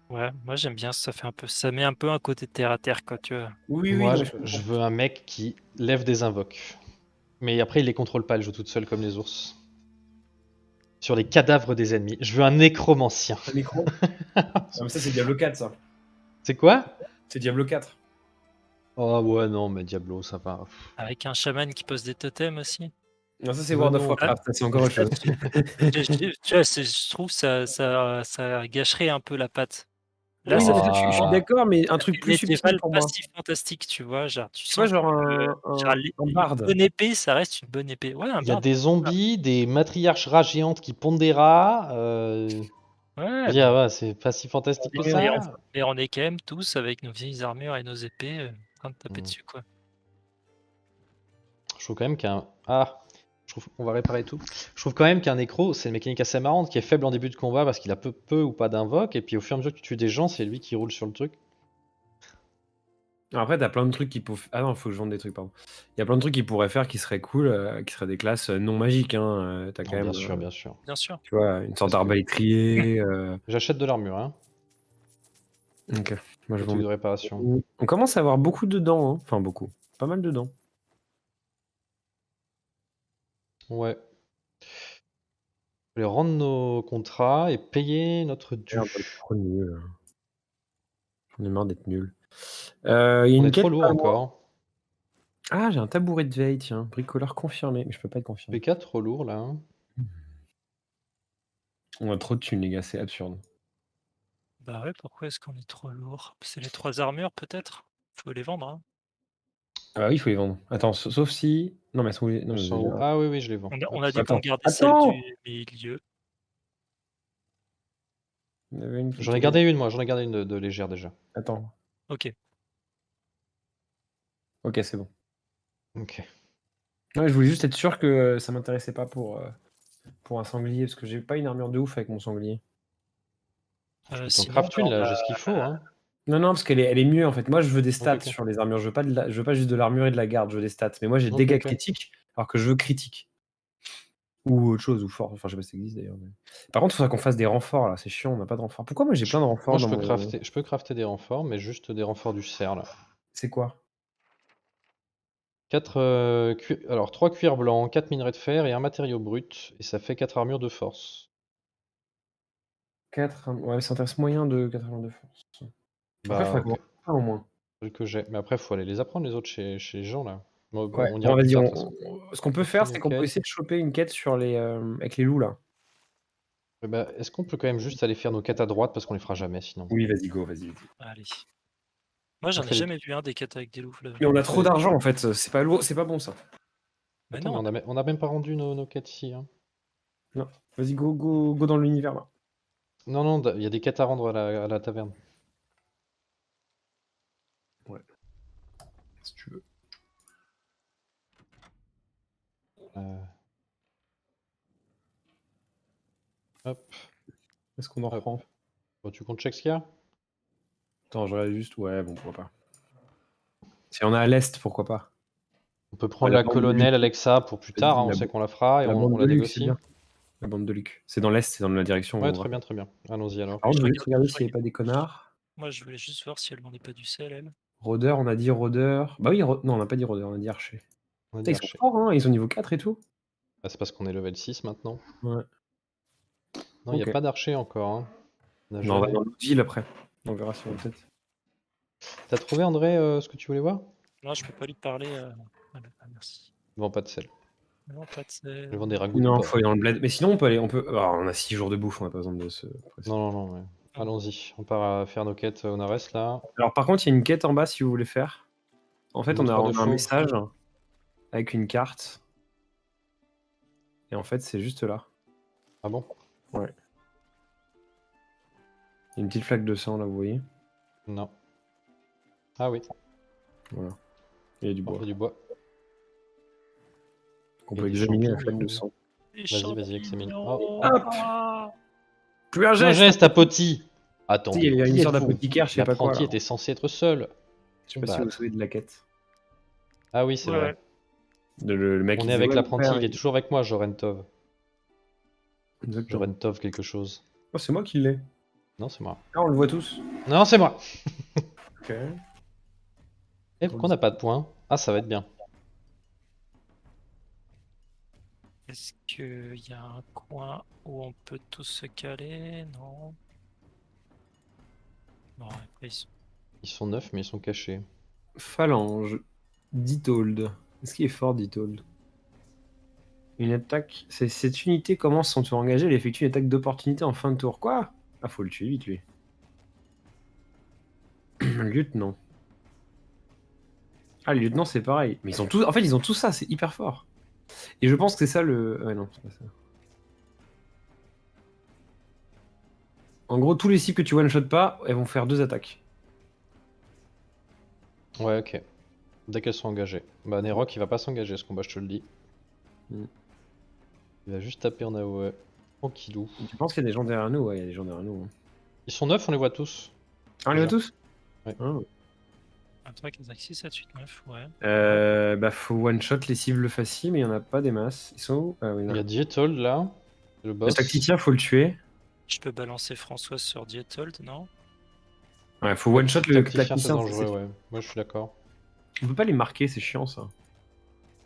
Ouais, moi j'aime bien, ça fait un peu ça met un peu un côté terre à terre, quoi, tu vois? Oui, oui, Moi, non, je, je je comprends. veux un mec qui lève des invoques. Mais après, il les contrôle pas, elle joue toute seule comme les ours. Sur les cadavres des ennemis. Je veux un nécromancien. Un nécro? Ah, mais ça, c'est Diablo 4, ça. C'est quoi? C'est Diablo 4. Oh ouais, non, mais Diablo, ça va. Avec un chaman qui pose des totems aussi. Non, ça, c'est Mais World of non, Warcraft, ça, c'est encore autre Ça, chose. tu vois, je trouve ça gâcherait un peu la patte. Là, Oui, ça non, mais fait ça, je suis Ah, d'accord, mais un ça truc fait plus subtil médiéval pour moi. passif fantastique, tu vois? Genre, tu Tu vois, sens genre que, genre un une barde. bonne épée, ça reste une bonne épée. Ouais, un il y a barde. des zombies, des matriarches rats géantes qui pondent des rats. Ouais, Je veux dire, mais ouais, c'est pas si fantastique que et on ça. et on est quand même tous avec nos vieilles armures et nos épées, en train de taper Hmm. dessus, quoi. Je trouve quand même qu'un. Ah, je trouve qu'on va réparer tout. Je trouve quand même qu'un nécro, c'est une mécanique assez marrante qui est faible en début de combat parce qu'il a peu ou pas d'invoque. Et puis au fur et à mesure que tu tues des gens, c'est lui qui roule sur le truc. Alors après, t'as plein de trucs qui peuvent. Ah non, faut que je vende des trucs, pardon. Il y a plein de trucs qu'ils pourraient faire qui seraient cool, qui seraient des classes non magiques. Hein. T'as quand Non, bien même, sûr, bien sûr. Bien sûr. tu vois, une sorte Parce que d'arbalétrier. j'achète de l'armure, hein. Ok, moi je Des trucs vends. de réparation. On commence à avoir beaucoup dedans, hein. Enfin beaucoup, pas mal dedans. Ouais. Faut les rendre nos contrats et payer notre Merde, dû. trop nul. J'en ai marre d'être nul. Il y a On une est trop quête lourd pas loin. encore. Ah, j'ai un tabouret de veille, tiens. Bricoleur confirmé, mais je peux pas être confirmé. PK trop lourd là, hein. On a trop de thunes, les gars, c'est absurde. Bah ouais, pourquoi est-ce qu'on est trop lourd? C'est les 3 armures peut-être? Faut les vendre, hein. Ah bah oui, il faut les vendre. Attends, sauf si. Non, mais elles sont où non, Elles mais sont déjà. où? Ah oui, oui, je les vends. On Hop, a c'est dit bon. qu'on Attends. gardait celle Attends! du milieu. Il y en avait une qui J'en ai était. gardé une, moi. J'en ai gardé une de légère déjà. Attends. OK. Ok, c'est bon. Ok. Ouais, je voulais juste être sûr que ça m'intéressait pas pour un sanglier, parce que j'ai pas une armure de ouf avec mon sanglier. Je peux t'en Sinon, craft une là, j'ai ce qu'il faut, hein. Non, non, parce elle est mieux en fait. Moi, je veux des Ok, stats ok. sur les armures. Je veux pas juste de l'armure et de la garde, je veux des stats. Mais moi, j'ai Ok, dégâts ok. critiques, alors que je veux critique. Ou autre chose, ou fort. Enfin, je sais pas si ça existe d'ailleurs. Par contre, il faudra qu'on fasse des renforts là. C'est chiant, on n'a pas de renforts. Pourquoi moi j'ai plein de renforts Moi, dans mon. je peux crafter des renforts, mais juste des renforts du cerf là. C'est quoi? 4 alors 3 cuirs blancs, 4 minerais de fer et un matériau brut. Et ça fait 4 armures de force. 4. Ouais, ça intéresse moyen de 82 force. Après, il Bah faudrait qu'on en ok, fasse un au moins. celle que j'ai. Mais après, faut aller les apprendre les autres chez les gens là. Bon, Ouais, on ira bon, plus vas-y. tard de toute façon. Ce qu'on peut On fait faire, nos c'est qu'on peut quêtes. essayer de choper une quête sur les, avec les loups là. Eh bah, est-ce qu'on peut quand même juste aller faire nos quêtes à droite parce qu'on les fera jamais sinon? Oui, vas-y, go, vas-y. Allez. Moi, On j'en ai fait les... jamais vu un des quêtes avec des loups là. Mais on a on fait trop les- d'argent en fait. C'est pas bon ça. Mais Attends, mais non, on a même pas rendu nos quêtes ici, hein. Non. Vas-y, go dans l'univers là. Non, non, il y a des quêtes à rendre à la taverne. Ouais, si tu veux. Euh, hop, Est-ce qu'on en hop. reprend? Bon, tu comptes check ce qu'il y a? Attends, je regarde juste. Ouais, bon, pourquoi pas. Si on est à l'est, pourquoi pas. On peut Ouais, prendre la la bande de Luc. colonelle Alexa pour plus tard, hein, Vas-y, on sait qu'on la fera et la on bande de la Luc, c'est négocie. bien. La bande de Luc. C'est dans l'est, c'est dans la direction où Ouais, on va. très bien. Allons-y alors. Par contre, je je voulais juste regarde, regarder je s'il n'y avait regarde. pas des connards. Moi, je voulais juste voir si elle vendait pas du sel, elle. Rôdeur, on a dit rôdeur. Bah oui, non, on n'a pas dit rôdeur, on a dit archer. On a Putain, dit ils sont archer. forts, hein, ils sont niveau 4 et tout. Ah, c'est parce qu'on est level 6 maintenant. Ouais, Non, il n'y a ok. pas d'archer encore, hein. On n'a Non, on va jamais. dans l'autre ville après. On verra si on peut-être. T'as trouvé, André, ce que tu voulais voir? Non, je peux pas lui parler. Ah, merci. Je vends pas de sel. Non, pas de Je sel. vends des ragoûts de Non, faut porc. aller dans le bled. Mais sinon, on peut aller. Ah, on a 6 jours de bouffe, on n'a pas besoin de se presser. Non, non, non, ouais. Ah. Allons-y. On part à faire nos quêtes au nord-est là. Alors, par contre, il y a une quête en bas si vous voulez faire. En fait, on a, Montre de on a un fauve. message avec une carte. Et en fait, c'est juste là. Ah bon? Ouais. Il y a une petite flaque de sang là, vous voyez. Non. Ah oui. Voilà. Il y a du Oh, bois. il y a du bois. Donc, on Il y a peut des examiner la champignons. flaque de sang. Vas-y, examine. Oh, Champignons. Hop. Plus un un geste. geste, apoti! Si, Attendez, il y a une qui histoire êtes-vous? d'apothicaire, je sais pas quoi L'apprenti là. était censé être seul. Je sais pas si vous vous souvenez de la quête. Ah oui, c'est Ouais, vrai. ouais. Le mec On qui est disait, avec ouais, mon l'apprenti, père, il est toujours avec moi, Jorentov. Exactement. Jorentov quelque chose. Oh, c'est moi qui l'ai. Non, c'est moi. Ah, on le voit tous. Non, c'est moi. Ok. Et pourquoi on n'a pas de points? Ah, ça va être bien. Est-ce qu'il y a un coin où on peut tous se caler? Non. Bon, après, Ils sont 9, mais ils sont cachés. Phalange. Ditold. Est-ce qu'il est fort, Ditold? Une attaque. Cette unité commence son tour engagé, elle effectue une attaque d'opportunité en fin de tour. Quoi? Ah, faut le tuer vite, lui. Lieutenant. Ah, les lieutenants, c'est pareil. Mais ils ont tous. En fait, ils ont tout ça, c'est hyper fort. Et je pense que c'est ça le. Ouais, non, c'est pas ça. En gros, tous les cibles que tu one-shot pas, elles vont faire 2 attaques. Ouais, ok. Dès qu'elles sont engagées. Bah, Nerok, il va pas s'engager ce combat, je te le dis. Mm. Il va juste taper en AOE. Tranquillou. Tu penses qu'il y a des gens derrière nous? Ouais, il y a des gens derrière nous. Hein. Ils sont 9, on les voit tous. Ah, on les voit Déjà. tous? Ouais. Ah. un truc, 6, 7, 8, 9, ouais. Bah, faut one-shot les cibles faciles, mais il y en a pas des masses. Ils sont où? Ah, oui, Il là. y a Dietold là. Le Le boss. tacticien, faut le tuer. Je peux balancer François sur Dietold, non? Ouais, faut one-shot le Tacticien, c'est tacticien. dangereux, ouais. Moi, je suis d'accord. On peut pas les marquer, c'est chiant ça.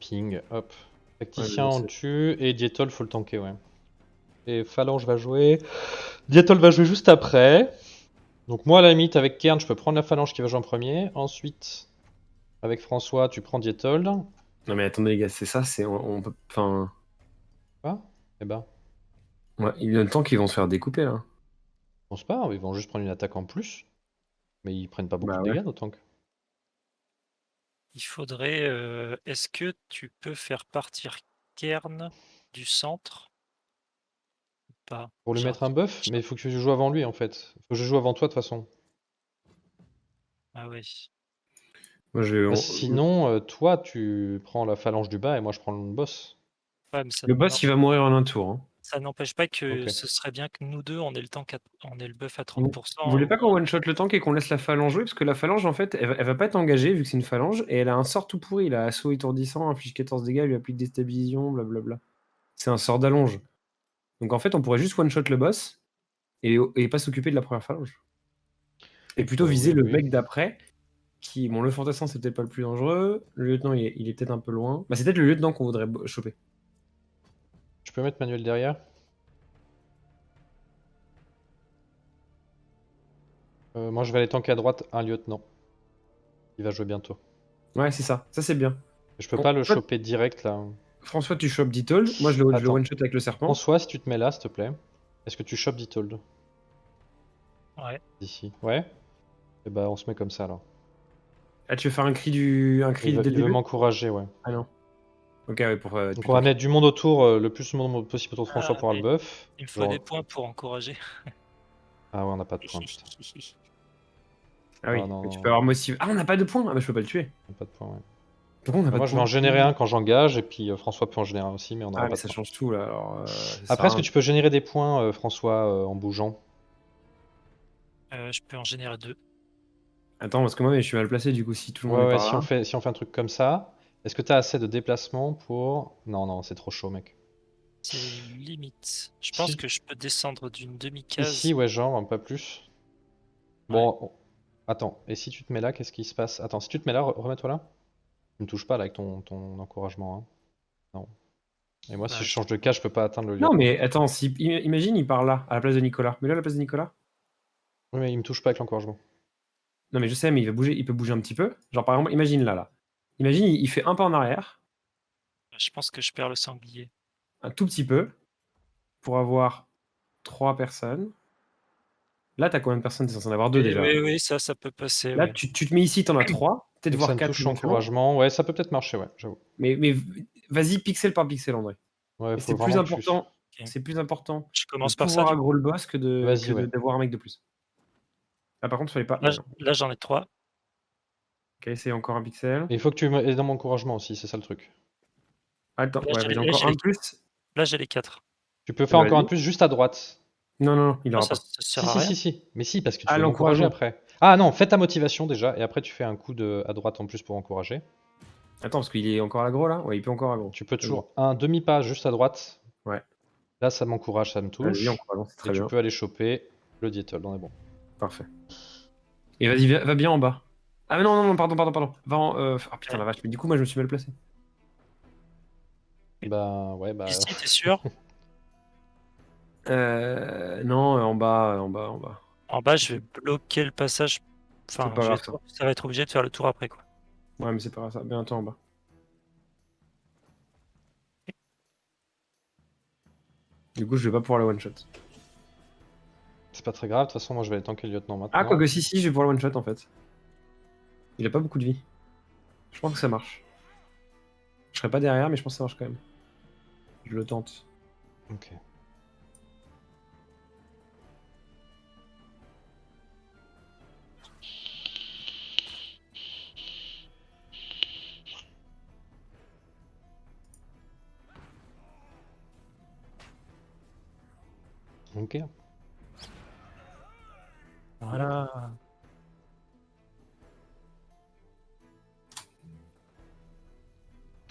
Ping, hop. Ouais, Tacticien, mais on le tue. Et Dietold, faut le tanker, ouais. Et Phalange va jouer. Dietold va jouer juste après. Donc, moi, à la limite, avec Kern, je peux prendre la Phalange qui va jouer en premier. Ensuite, avec François, tu prends Dietold. Non mais attendez les gars, c'est ça, c'est on peut. Enfin, Quoi? Eh ben, ouais, il y a le temps qu'ils vont se faire découper là. je pense pas, ils vont juste prendre une attaque en plus. Mais ils prennent pas beaucoup Bah de ouais. dégâts, nos tanks. Il faudrait. Est-ce que tu peux faire partir Kern du centre? Ou pas? Pour lui mettre un buff, mais il faut que je joue avant lui en fait. Faut que je joue avant toi de toute façon. Ah ouais. Moi je vais. Sinon, toi tu prends la phalange du bas et moi je prends le boss. Ouais, mais ça Le boss il va mourir en un tour. Hein. ça n'empêche pas que Ok. ce serait bien que nous deux, on ait le temps on ait le buff à Vous 30%. vous voulez pas qu'on one-shot le tank et qu'on laisse la phalange jouer? Parce que la phalange en fait, elle va pas être engagée vu que c'est une phalange et elle a un sort tout pourri. Elle a assaut étourdissant, inflige 14 dégâts, lui applique déstabilisation, blablabla. C'est un sort d'allonge. Donc en fait, on pourrait juste one-shot le boss et pas s'occuper de la première phalange. Et plutôt viser Oui, le oui. mec d'après. Qui, bon, le fantassin, c'est peut-être pas le plus dangereux. Le lieutenant, il est peut-être un peu loin. Bah, c'est peut-être le lieutenant qu'on voudrait choper. Je peux mettre Manuel derrière. Moi je vais aller tanker à droite un lieutenant. Il va jouer bientôt. Ouais, c'est ça. Ça, c'est bien. Je peux Bon, pas le toi, choper direct là. François, tu chopes Ditold. Moi, je le Attends. one-shot avec le serpent. François, si tu te mets là, s'il te plaît. Est-ce que tu chopes Ditold Ouais. d'ici? Ouais. Et bah on se met comme ça alors. Ah, tu veux faire un cri du Il veut début? m'encourager, ouais. Ah non. Ok, ouais, pour. Donc on va mettre du monde autour, le plus de monde possible autour de François Ah, pour avoir le mais buff. il me faut Genre- des points pour encourager. Ah ouais, on n'a pas de points, putain. Ah oui, Ah non, mais tu non, peux avoir motivé. Ah, on n'a pas de points. Ah, bah, je peux pas le tuer. on n'a pas de points, ouais. Pourquoi on n'a pas Moi, de je vais points? en générer un quand j'engage, et puis François peut en générer un aussi, mais on n'aura Ah, pas mais de ça points. change tout là. Alors, Après, est-ce que tu peux générer des points, François, en bougeant? Je peux en générer 2. Attends, parce que moi, je suis mal placé du coup. Si tout le monde Ouais, est ouais, par là. si on fait un truc comme ça, est-ce que tu as assez de déplacement pour... Non, non, c'est trop chaud, mec. C'est limite. Je Si- pense que je peux descendre d'une demi-case. Ici, ouais, genre, pas plus. Bon, attends, et si tu te mets là, qu'est-ce qui se passe? Attends, si tu te mets là, remets-toi là. Ne me touche pas là avec ton encouragement, hein. Non. Et moi, si Bah, je change de cas, je peux pas atteindre le Non, lieutenant. mais attends, imagine, il part là, à la place de Nicolas. Mais là, à la place de Nicolas. Oui, mais il me touche pas avec l'encouragement. Non, mais je sais, mais il peut bouger un petit peu. Genre, par exemple, imagine là. Imagine, il fait un pas en arrière, je pense que je perds le sanglier. un tout petit peu, pour avoir 3 personnes. Là, t'as combien de personnes? T'es censé en avoir 2 déjà. Oui, ça peut passer. Là, Ouais. tu te mets ici, t'en as 3. Peut-être Donc ça voir me 4 touche éventuellement. l'encouragement. Ouais, ça peut peut-être marcher, ouais, j'avoue. Mais vas-y, pixel par pixel, André. Ouais, Et faut c'est plus vraiment que tu... important. Ok. C'est plus important Je de commence par ça. pouvoir Du coup. aggro le boss que Vas-y, ouais. d'avoir un mec de plus. Ah, par contre, fallait pas. Là, Ouais, non. là, j'en ai 3. Ok, c'est encore un pixel. Et il faut que tu aies dans mon encouragement aussi, c'est ça le truc. Attends, Là, ouais, j'ai vas-y, les- là, encore j'ai un les- de plus. Là, j'ai les 4. Tu peux faire Bah, encore un vas-y. de plus juste à droite. Non, non, non, il Non, aura ça pas. sert Si, à si, rien. si, si. Mais si, parce que tu Ah, vas m'encourager l'encouragement. après. Ah non, fais ta motivation déjà, et après tu fais un coup à droite en plus pour encourager. Attends, parce qu'il est encore aggro là? Ouais, il peut encore aggro. Tu peux Vas-y. toujours un demi-pas juste à droite. Ouais. Là, ça m'encourage, ça me Vas-y, touche. encourageant, c'est Et très tu bien. peux aller choper Le Dietol, on est bon. Parfait. Et vas-y, va bien en bas. Ah mais non, pardon. Va en... Ah putain la vache, mais du coup moi je me suis mal placé. Bah ouais, bah. Ici, t'es sûr? Non, en bas. En bas, je vais bloquer le passage. C'est Enfin, pas grave ça. ça va être obligé de faire le tour après, quoi. Ouais, mais c'est pas grave ça. Bientôt en bas. Du coup, je vais pas pouvoir la one shot. C'est pas très grave, de toute façon, moi je vais aller tanker le lieutenant maintenant. Ah, quoique si, je vais pouvoir la one shot en fait. Il a pas beaucoup de vie. Je pense que ça marche. Je serai pas derrière, mais je pense que ça marche quand même. Je le tente. Ok. Ok. Voilà.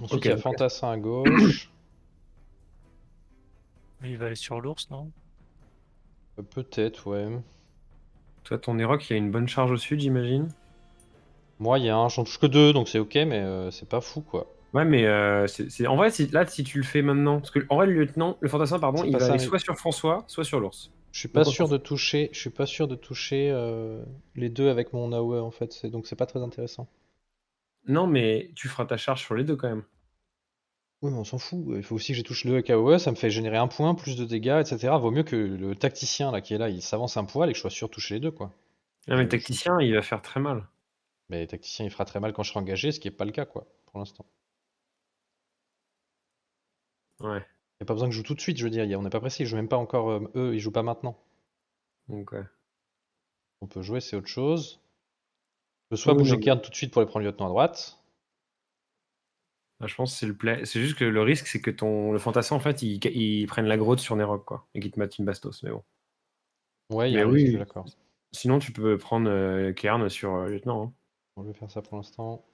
Ensuite, Ok, il y a ok. Fantassin à gauche. Mais il va aller sur l'ours, non? Peut-être, ouais. Toi, ton Eroc, il a une bonne charge au sud, j'imagine. Moyen, j'en touche que 2, donc c'est ok, mais c'est pas fou quoi. Ouais, mais en vrai, là, si tu le fais maintenant, parce que en vrai, le fantassin, pardon, C'est il pas va ça, aller mais soit sur François, soit sur l'ours. je suis pas Donc, on sûr s'en de fout. toucher. Je suis pas sûr de toucher les deux avec mon AOE en fait. Donc c'est pas très intéressant. Non, mais tu feras ta charge sur les deux quand même. Oui, mais on s'en fout. Il faut aussi que je touche le avec AOE, ça me fait générer un point, plus de dégâts, etc. Vaut mieux que le tacticien là qui est là, il s'avance un poil et que je sois sûr de toucher les deux quoi. Non, mais le Je- tacticien, il va faire très mal. Mais le tacticien il fera très mal quand je serai engagé, ce qui est pas le cas quoi, pour l'instant. Ouais. Y a pas besoin que je joue tout de suite, je veux dire, on n'est pas pressé, ils jouent même pas encore, eux, ils jouent pas maintenant. Donc, ouais. On peut jouer, c'est autre chose. Je peux soit Oui, non, bouger mais Kern tout de suite pour aller prendre le lieutenant à droite. je pense que c'est le play. C'est juste que le risque, c'est que le fantassin, en fait, il prenne la grotte sur Nerok, quoi. Et qu'il te mette une bastos, mais bon. Ouais, il y a Mais un risque, je suis oui, d'accord. sinon, tu peux prendre Cairn sur lieutenant, hein. On va faire ça pour l'instant.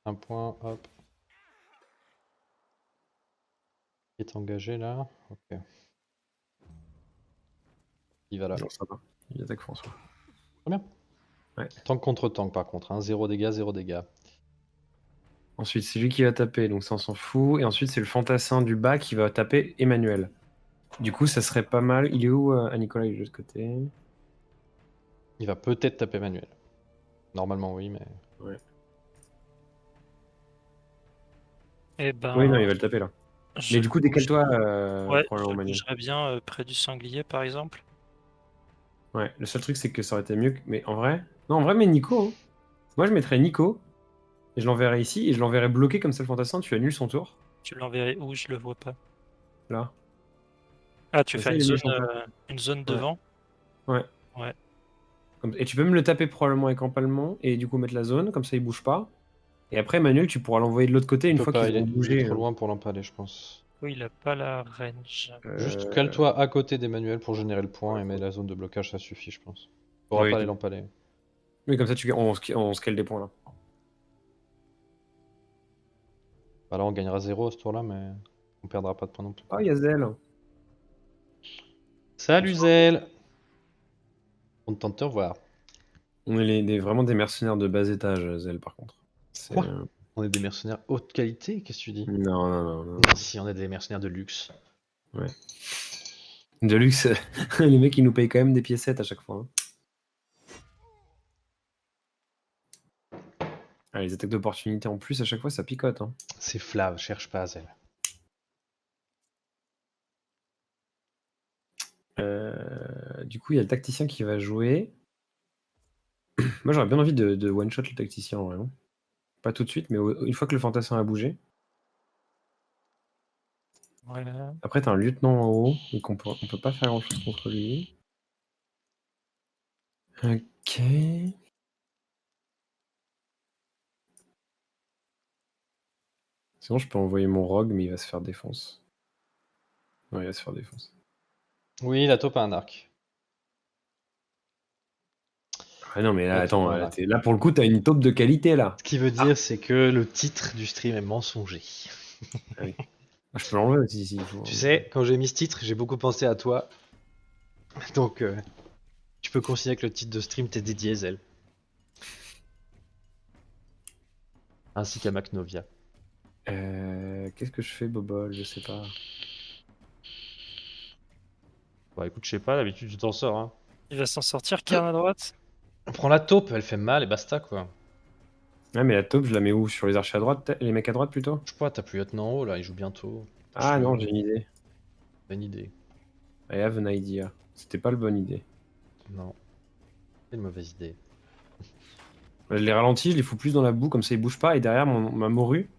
Un point, hop. Il est engagé là. Ok. Il va là. Non, ça va. Il attaque François. Très bien. Ouais. Tank contre tank par contre, hein. 0 dégâts, 0 dégâts. Ensuite, c'est lui qui va taper, donc ça, on s'en fout. Et ensuite, c'est le fantassin du bas qui va taper Emmanuel. Du coup, ça serait pas mal. Il est où, Nicolas? Il est de l'autre côté. Il va peut-être taper Manuel. Normalement oui, mais... Ouais. Eh ben, Oui, non, il va le taper là. je Mais du coup, bouge. décale-toi Ouais, pour aller je au Manuel. bougerais bien près du sanglier, par exemple. Ouais, le seul truc, c'est que ça aurait été mieux que... Mais en vrai... Non, en vrai, mais Nico, hein. Moi, je mettrais Nico, et je l'enverrais ici, et je l'enverrais bloqué comme ça, le fantassin, tu annules son tour. Tu l'enverrais où? Je le vois pas. Là. Ah, tu Comme fais ça, il est méchant. une zone Ouais. devant? Ouais. Ouais. Et tu peux me le taper probablement avec empalement, et du coup mettre la zone, comme ça il bouge pas. Et après, Manuel, tu pourras l'envoyer de l'autre côté Il une peut fois pas, qu'ils il auront est bougé. trop loin pour l'empaler, je pense. Oui, il a pas la range. Juste Euh, cale-toi à côté d'Emmanuel pour générer le point et mets la zone de blocage, ça suffit, je pense. Faudra Oui, pas aller l'empaler. mais comme ça, on scale des points là. Bah là, on gagnera 0 à ce tour-là, mais on perdra pas de points non plus. Oh, il y a Zell. Salut Zel! Content de te revoir. On est vraiment des mercenaires de bas étage, Zell, par contre. Quoi? On est des mercenaires haute qualité? Qu'est-ce que tu dis? Non. Non, si, on est des mercenaires de luxe. Ouais. De luxe, les mecs, ils nous payent quand même des piécettes à chaque fois, hein. Ah, les attaques d'opportunité en plus, à chaque fois, ça picote, hein. C'est Flav, cherche pas Zel. Du coup, il y a le tacticien qui va jouer. Moi, j'aurais bien envie de one-shot le tacticien, en vrai, hein. Pas tout de suite, mais une fois que le fantassin a bougé. Ouais. Après, t'as un lieutenant en haut, et on peut pas faire grand-chose contre lui. Ok. Sinon, je peux envoyer mon rogue, mais il va se faire défonce. Ouais, il va se faire défonce. Oui, la taupe a un arc. Ah non, mais là, La taupe attends, a un là, arc. là, pour le coup, t'as une taupe de qualité, là. Ce qui veut dire, c'est que le titre du stream est mensonger. Ah oui. Ah, je peux l'enlever aussi s'il faut. Tu sais, quand j'ai mis ce titre, j'ai beaucoup pensé à toi. Donc, tu peux considérer que le titre de stream t'est dédié, Zel. Ainsi qu'à Macnovia. Qu'est-ce que je fais, Bobol? Je sais pas. Bah écoute, je sais pas, d'habitude tu t'en sors, hein. Il va s'en sortir, Cairn à droite. On prend la taupe, elle fait mal et basta quoi. Ouais, mais la taupe, je la mets où? Sur les archers à droite? Les mecs à droite plutôt? Je sais pas, t'as plus lieutenant en haut là, il joue bientôt. Ah non, Touche-le. j'ai une idée. Bonne idée. I have an idea. C'était pas le bonne idée. Non, c'est une mauvaise idée. Je les ralentis, je les fous plus dans la boue, comme ça ils bougent pas. Et derrière, ma morue,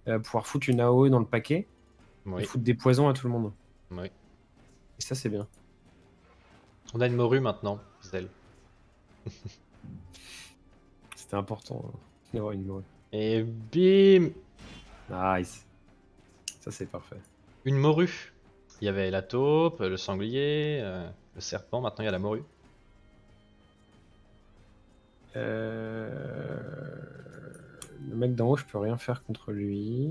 elle va pouvoir foutre une AOE dans le paquet et Oui, foutre des poisons à tout le monde. oui. Et ça, c'est bien. On a une morue maintenant, Zel. C'était important d'avoir une morue. Et bim, Nice. Ça, c'est parfait. une morue. Il y avait la taupe, le sanglier, le serpent, maintenant il y a la morue. Le mec d'en haut, je peux rien faire contre lui.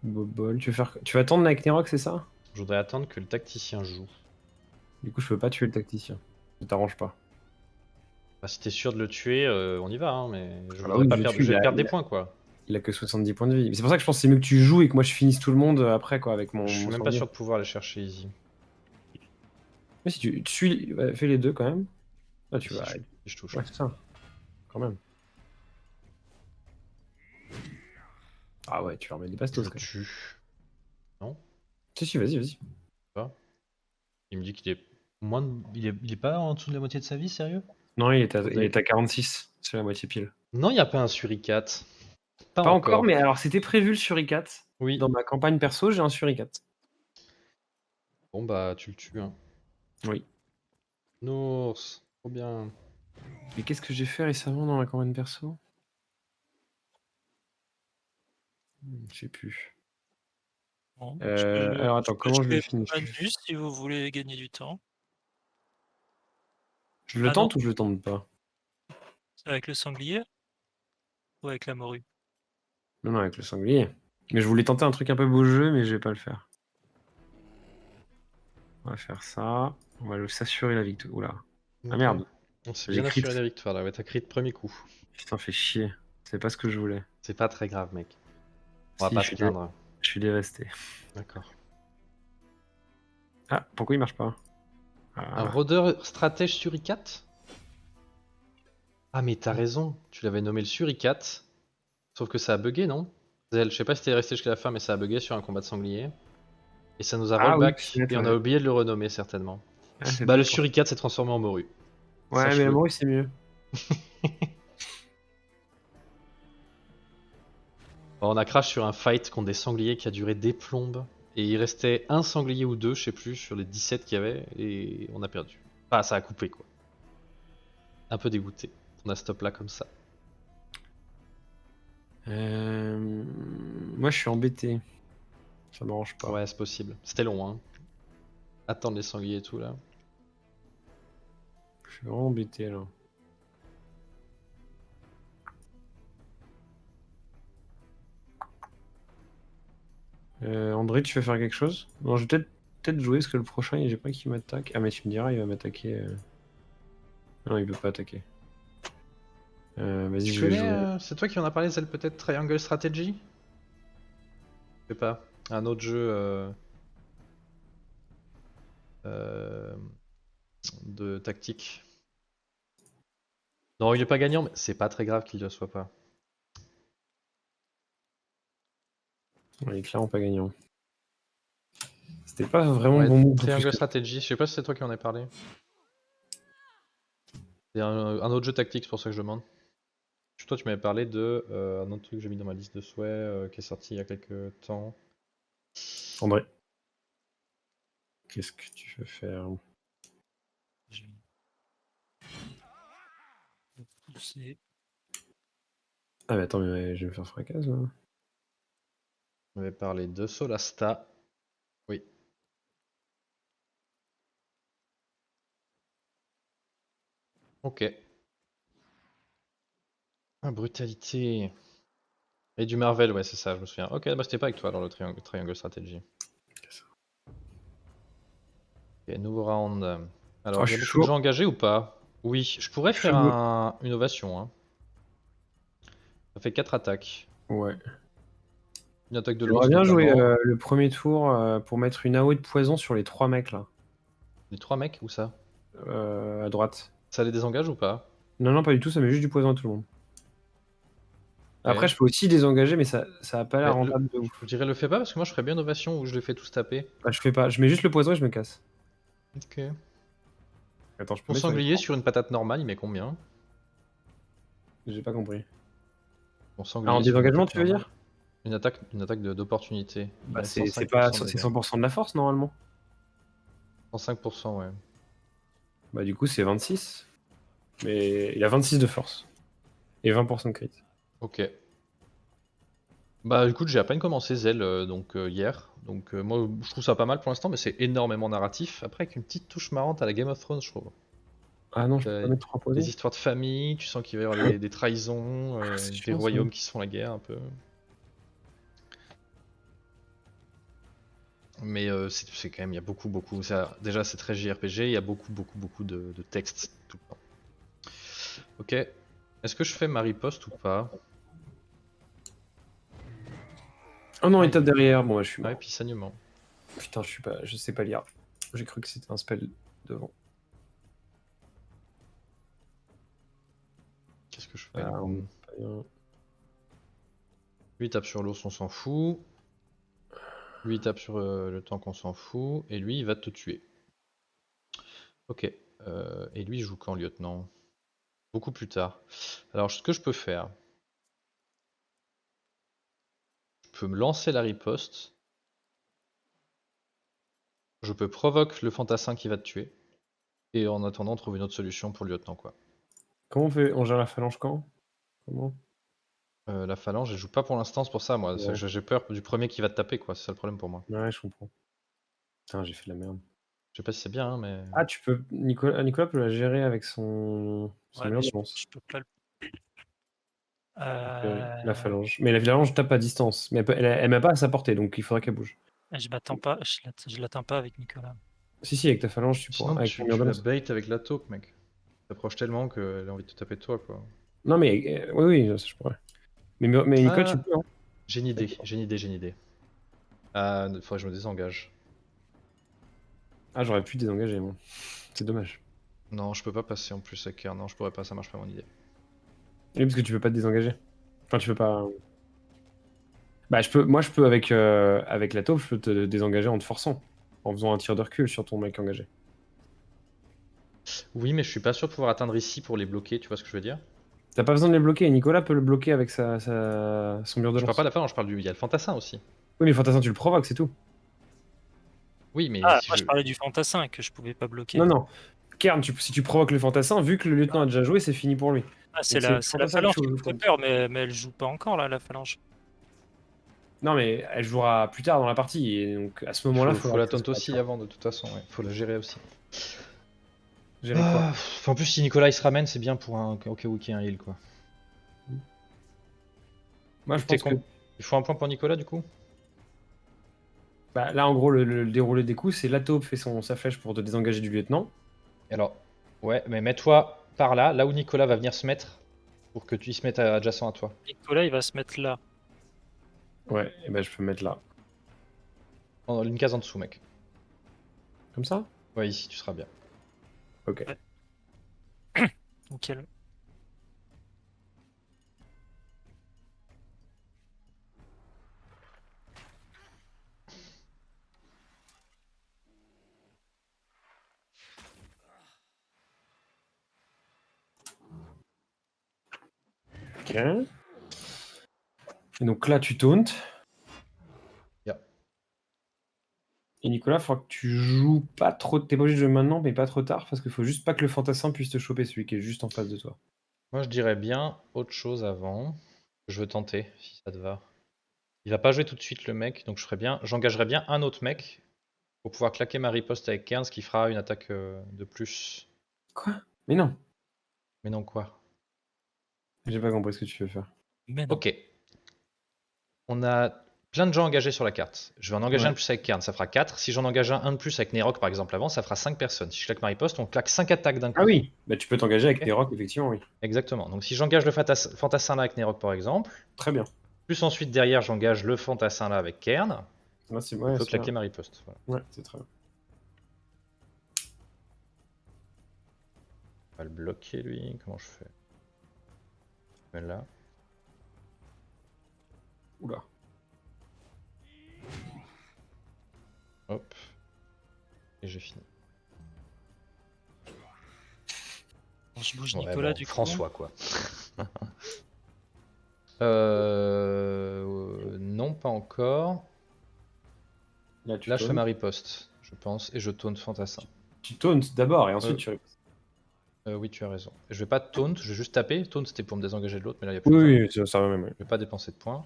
Bobol, tu vas attendre avec Nerok, c'est ça? Je voudrais attendre que le tacticien joue. Du coup, je peux pas tuer le tacticien. Ne t'arrange pas. Bah, si t'es sûr de le tuer, on y va, hein, mais je Ah bah voudrais oui, pas je le perdre, tue, je vais il a- perdre des il a- points quoi. Il a que 70 points de vie. Mais c'est pour ça que je pense que c'est mieux que tu joues et que moi je finisse tout le monde après, quoi, avec Je suis mon même pas sanglier. sûr de pouvoir aller chercher Easy. Mais si tu suis, ouais, fais les deux quand même. Ah, tu Si vas. je, si je touche. Ouais, c'est ça. Quand même. Ah ouais, tu vas remettre des bastos Je quand même. tue. Si, vas-y, vas-y. Il me dit qu'il est moins il est pas en dessous de la moitié de sa vie, sérieux? Non, il est Faudrait- à 46. C'est la moitié pile. Non, il n'y a pas un suricate. Pas Pas encore, encore. mais alors c'était prévu le suricate. Oui. Dans ma campagne perso, j'ai un suricate. Bon bah tu le tues, hein. Oui. Nours, trop bien. Mais qu'est-ce que j'ai fait récemment dans ma campagne perso? Je sais plus. Bon, Alors attends, je peux comment je le jouer finis? Manus si vous voulez gagner du temps. Je le Ah non, tente ou je le tente pas? c'est avec le sanglier ou avec la morue? Non, non, avec le sanglier. Mais je voulais tenter un truc un peu beau jeu, mais je vais pas le faire. On va faire ça. On va s'assurer la victoire. Oula. Ah Ok. merde. On s'est J'ai bien crit. assuré la victoire là, ouais, t'as crit de premier coup. Putain, fait chier. C'est pas ce que je voulais. C'est pas très grave, mec. On va Si, pas se plaindre. je suis dévasté. D'accord. Ah, pourquoi il marche pas? Un Ah. rôdeur stratège suricate? Ah mais t'as raison, tu l'avais nommé le suricate. Sauf que ça a bugué, non? Zel, je sais pas si t'es resté jusqu'à la fin, mais ça a bugué sur un combat de sanglier. Et ça nous a Ah oui, rollback, peut-être, et on a ouais. oublié de le renommer certainement. Ah, c'est Bah le peut-être pour ça. suricate s'est transformé en morue. Ouais, mais Sache-le. moi c'est mieux. Bon, on a crash sur un fight contre des sangliers qui a duré des plombes. Et il restait un sanglier ou deux, je sais plus, sur les 17 qu'il y avait, et on a perdu. Ah, ça a coupé quoi. Un peu dégoûté. On a stop là comme ça. Moi je suis embêté. Ça m'arrange pas. Ouais, c'est possible. C'était long, hein. Attendre les sangliers et tout là. Je suis vraiment embêté là. André, tu veux faire quelque chose? Non, je vais peut-être jouer parce que le prochain, j'ai pas qui m'attaque. Ah, mais tu me diras, il va m'attaquer. Non, il peut pas attaquer. Vas-y, Tu je vais connais, jouer. c'est toi qui en as parlé, celle peut-être Triangle Strategy? Je sais pas. Un autre jeu euh, de tactique. Non, il est pas gagnant, mais c'est pas très grave qu'il le soit pas. Il est clairement pas gagnant. C'était pas vraiment Ouais, bon move en plus Triangle que... Strategy, je sais pas si c'est toi qui en as parlé. C'est un autre jeu tactique, c'est pour ça que je demande. Toi, tu m'avais parlé de un autre truc que j'ai mis dans ma liste de souhaits qui est sorti il y a quelques temps. André, qu'est-ce que tu veux faire? Je vais pousser. Ah, mais attends, mais je vais me faire fracasse là. Tu m'avais parlé de Solasta. Oui. Ok. Ah, brutalité. Et du Marvel, ouais, c'est ça, je me souviens. Ok, bah c'était pas avec toi alors le Triangle Strategy. Ok, nouveau round. Alors, Oh, il y je a suis beaucoup de chaud. gens engagés ou pas? Oui, je pourrais Je suis faire chaud. une ovation. Hein. Ça fait 4 attaques. Ouais. Une attaque de J'aimerais lance bien jouer notamment. le premier tour pour mettre une AOE de poison sur les 3 mecs là, Les 3 mecs, où ça? à droite. Ça les désengage ou pas? Non, non, pas du tout, ça met juste du poison à tout le monde. Après, Ok. je peux aussi désengager, mais ça a pas l'air Ouais, rentable de je ouf. dirais le fais pas parce que moi je ferais bien une ovation où je les fais tous taper. Bah, je fais pas, je mets juste le poison et je me casse. Ok. Attends, je peux Mon mettre sur sanglier l'écran? sur une patate normale, il met combien? J'ai pas compris. Mon Ah, en sanglier sur une désengagement, attaque tu veux normale. dire? une attaque Bah, d'opportunité. Il a c'est pas, 105% de c'est dégâts. 100% de la force normalement. 105%, ouais. Bah, du coup, c'est 26. Mais il a 26 de force. Et 20% de crit. Ok. Bah écoute, j'ai à peine commencé Zell donc hier. Donc moi je trouve ça pas mal pour l'instant, mais c'est énormément narratif. Après avec une petite touche marrante à la Game of Thrones, je trouve. Ah non, je peux pas mettre 3 Des poisons. histoires de famille, tu sens qu'il va y avoir des trahisons, C'est des chiant, ça. royaumes qui se font la guerre un peu. Mais c'est quand même, il y a beaucoup, ça, déjà c'est très JRPG, il y a beaucoup de textes tout le temps. Ok, est-ce que je fais ma riposte ou pas? Oh non, Ah, il tape derrière. Bon, ouais, je suis ouais, mort. puis saignement. Putain, je sais pas lire. J'ai cru que c'était un spell devant. Qu'est-ce que je fais du coup? Pas bien. Lui il tape sur l'ours, on s'en fout. Lui il tape sur le tank, on s'en fout. Et lui il va te tuer. Ok, et lui il joue quand, lieutenant? Beaucoup plus tard. Alors ce que je peux faire, je peux me lancer la riposte. Je peux provoquer le fantassin qui va te tuer. Et en attendant, on trouve une autre solution pour le lieutenant, quoi. Comment on fait? On gère la phalange quand? Comment? La phalange, elle joue pas pour l'instant, c'est pour ça, moi. Ouais. J'ai peur du premier qui va te taper, quoi. C'est ça le problème pour moi. Ouais, je comprends. Putain, j'ai fait de la merde. Je sais pas si c'est bien, hein, mais. Ah, tu peux. Nicolas peut la gérer avec son Ouais, mais mur de je lance. peux pas le. La phalange. Mais la phalange tape à distance. Mais elle m'a pas à sa portée, donc il faudrait qu'elle bouge. Je m'attends pas, je l'atteins pas avec Nicolas. Si, avec ta phalange, tu pourras. Sinon, Avec ton mur tu de la lance. bait avec la taupe, mec. Tu t'approches tellement qu'elle a envie de te taper de toi, quoi. Non, mais oui, oui, ça je pourrais. Mais Nicolas, tu Ah, peux, hein. j'ai une idée, j'ai une idée. Ah, faudrait que je me désengage. Ah, j'aurais pu désengager, moi. C'est dommage. Non, je peux pas passer en plus avec Kerr. Non, je pourrais pas, ça marche pas mon idée. Oui, parce que tu peux pas te désengager. Enfin, tu peux pas. Bah, moi, je peux avec la taupe, je peux te désengager en te forçant. En faisant un tir de recul sur ton mec engagé. Oui, mais je suis pas sûr de pouvoir atteindre ici pour les bloquer, tu vois ce que je veux dire? T'as pas besoin de les bloquer. Nicolas peut le bloquer avec son mur de Je parle pas lance. de la phalange, je parle du. Il y a le fantassin aussi. Oui, mais fantassin, tu le provoques, c'est tout. Oui, mais Ah, si moi je. je parlais du fantassin que je pouvais pas bloquer. Non, non. Kern, si tu provoques le fantassin, vu que le lieutenant a déjà joué, c'est fini pour lui. Ah, Donc c'est le c'est la fantassin que phalange tu qui me joues. fait peur, mais elle joue pas encore là, la phalange. Non, mais elle jouera plus tard dans la partie. Et donc à ce moment-là, il Faut faudra la que ça taunt soit aussi avant, de toute façon, ouais. Faut la gérer aussi. gérer quoi. En plus, si Nicolas il se ramène, c'est bien pour un au cas où qu'il y ait un heal, quoi. Moi, je pense que Il faut un point pour Nicolas, du coup? bah, là, en gros, le déroulé des coups, c'est la taupe fait sa flèche pour te désengager du lieutenant. Et alors, ouais, mais mets-toi par là, là où Nicolas va venir se mettre, pour que tu se mettes adjacent à toi. Nicolas, il va se mettre là. Ouais, et ben je peux me mettre là. Une case en dessous, mec. Comme ça? Ouais, ici, tu seras bien. Ok. Ouais. Nickel. Ok. Et donc là, tu tauntes. Yeah. Et Nicolas, il faudra que tu joues pas trop. T'es pas obligé de jouer maintenant, mais pas trop tard, parce qu'il faut juste pas que le fantassin puisse te choper, celui qui est juste en face de toi. Moi, je dirais bien autre chose avant. Je veux tenter, si ça te va. Il va pas jouer tout de suite le mec, donc j'engagerais bien un autre mec pour pouvoir claquer ma riposte avec 15 qui fera une attaque de plus. Quoi? Mais non. Mais non, quoi? J'ai pas compris ce que tu veux faire. Mais non. Ok. On a plein de gens engagés sur la carte. Je vais en engager Ouais. un de plus avec Kern, ça fera 4. Si j'en engage un de plus avec Nerok par exemple avant, ça fera 5 personnes. Si je claque ma riposte, on claque 5 attaques d'un coup. Ah oui, bah tu peux t'engager avec Ok. Nerok, effectivement, oui. Exactement. Donc si j'engage le fantassin là avec Nerok par exemple, Très bien. plus ensuite derrière j'engage le fantassin là avec Kern, Là, c'est je ouais, peux c'est claquer bien. ma riposte. Voilà. Ouais, c'est très bien. On va le bloquer lui. Comment je fais? Je mets là. Oula. Hop. Et j'ai fini. Bon, je bouge Ouais, Nicolas bon, du coup. François quoi. Non, pas encore. Là, tu Là, je fais tauntes. ma riposte, je pense, et je taunt fantassin. Tu tauntes d'abord et ensuite Euh. tu ripostes. Oui, tu as raison. Je vais pas taunt, je vais juste taper. Taunt, c'était pour me désengager de l'autre, mais là, il n'y a plus Oui, besoin. oui, ça va même. Oui. Je vais pas dépenser de points.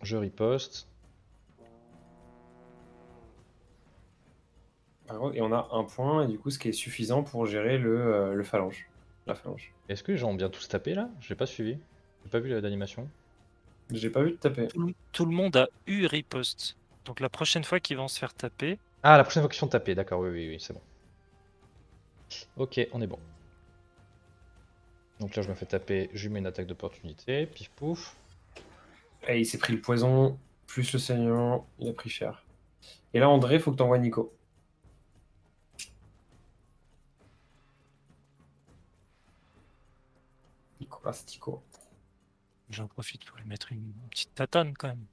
Je riposte. Et on a un point, et du coup, ce qui est suffisant pour gérer le phalange. La phalange. Est-ce que les gens ont bien tous tapé là? J'ai pas suivi. J'ai pas vu d'animation. J'ai pas vu de taper. Tout le monde a eu riposte. Donc la prochaine fois qu'ils vont se faire taper, Ah, la prochaine fois qu'ils sont tapés, d'accord, oui, c'est bon. Ok, on est bon. Donc là, je me fais taper, je lui mets une attaque d'opportunité, pif pouf. Et il s'est pris le poison, plus le saignement, il a pris cher. Et là, André, faut que t'envoies Nico. Nicolas Tico. j'en profite pour lui mettre une petite tatane quand même.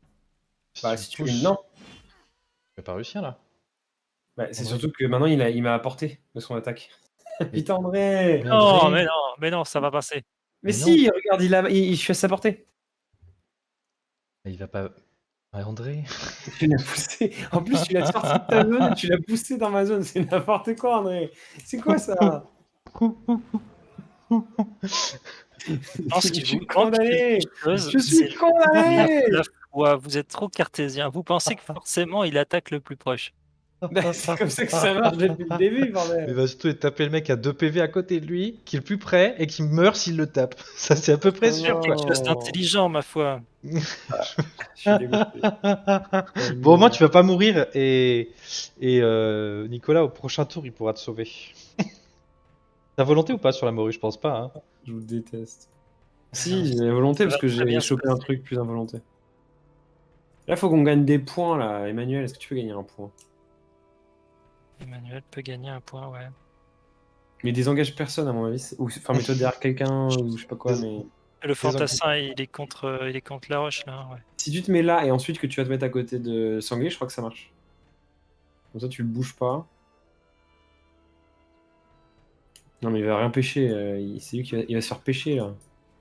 Bah, Si si tu tu pousses, lui... Non, je vais pas réussir là. bah, c'est André. surtout que maintenant, il m'a apporté de son attaque. Putain, André Mais Non, André, mais non, ça va passer. Mais mais si, non. regarde, je suis à sa portée. Mais il va pas. Ouais, André. Tu l'as poussé. En plus, tu l'as sorti de ta zone et tu l'as poussé dans ma zone. C'est n'importe quoi, André. C'est quoi ça? Je pense Je qu'il suis vous manque condamné. quelque chose. Je C'est suis condamné. la foi. Vous êtes trop cartésien. Vous pensez que forcément il attaque le plus proche. Ben, c'est comme ça que ça marche depuis le début, Il bordel. va surtout taper le mec à 2 PV à côté de lui, qui est le plus près et qui meurt s'il le tape. Ça, c'est à peu près Oh sûr, non. quoi. Tu restes intelligent, ma foi. Je suis dégoûté. Bon, au moins, tu vas pas mourir et Nicolas, au prochain tour, il pourra te sauver. T'as volonté ou pas sur la morue? Je pense pas. Hein. Je vous déteste. Non, Si, j'ai la volonté ça parce va que très j'ai bien se chopé un passer. truc plus involonté. Là, faut qu'on gagne des points, là. Emmanuel, est-ce que tu peux gagner un point? Emmanuel peut gagner un point, ouais. Mais désengage personne, à mon avis. Enfin, mets-toi derrière quelqu'un ou je sais pas quoi, mais... Le fantassin, il est contre la roche là. Ouais. Si tu te mets là et ensuite que tu vas te mettre à côté de Sangué, je crois que ça marche. Comme ça, tu le bouges pas. Non, mais il va rien pêcher. C'est lui qui va se faire pêcher, là.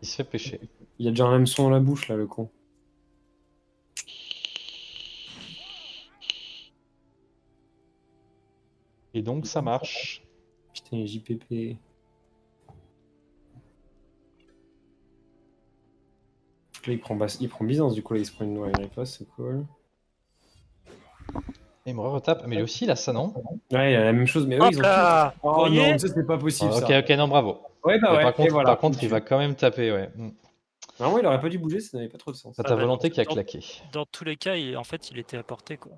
Il se fait pêcher. Il a déjà un hameçon dans la bouche, là, le con. Et donc, ça marche. Putain, JPP. Là, il prend Byzance, du coup, là, il se prend une riposte, c'est cool. Et il me retape. Mais lui aussi, il a ça, non? Ouais, il a la même chose, mais eux, Hop ils ont là, tout. vous Oh voyez non, ça, c'est pas possible, Ok, ça. ok, non, bravo. Ouais, bah Mais ouais, par contre, et voilà. il va quand même taper, ouais. Normalement, il aurait pas dû bouger, ça n'avait pas trop de sens. C'est ta bah, volonté qui a dans- claqué. Dans tous les cas, en fait, il était à portée quoi.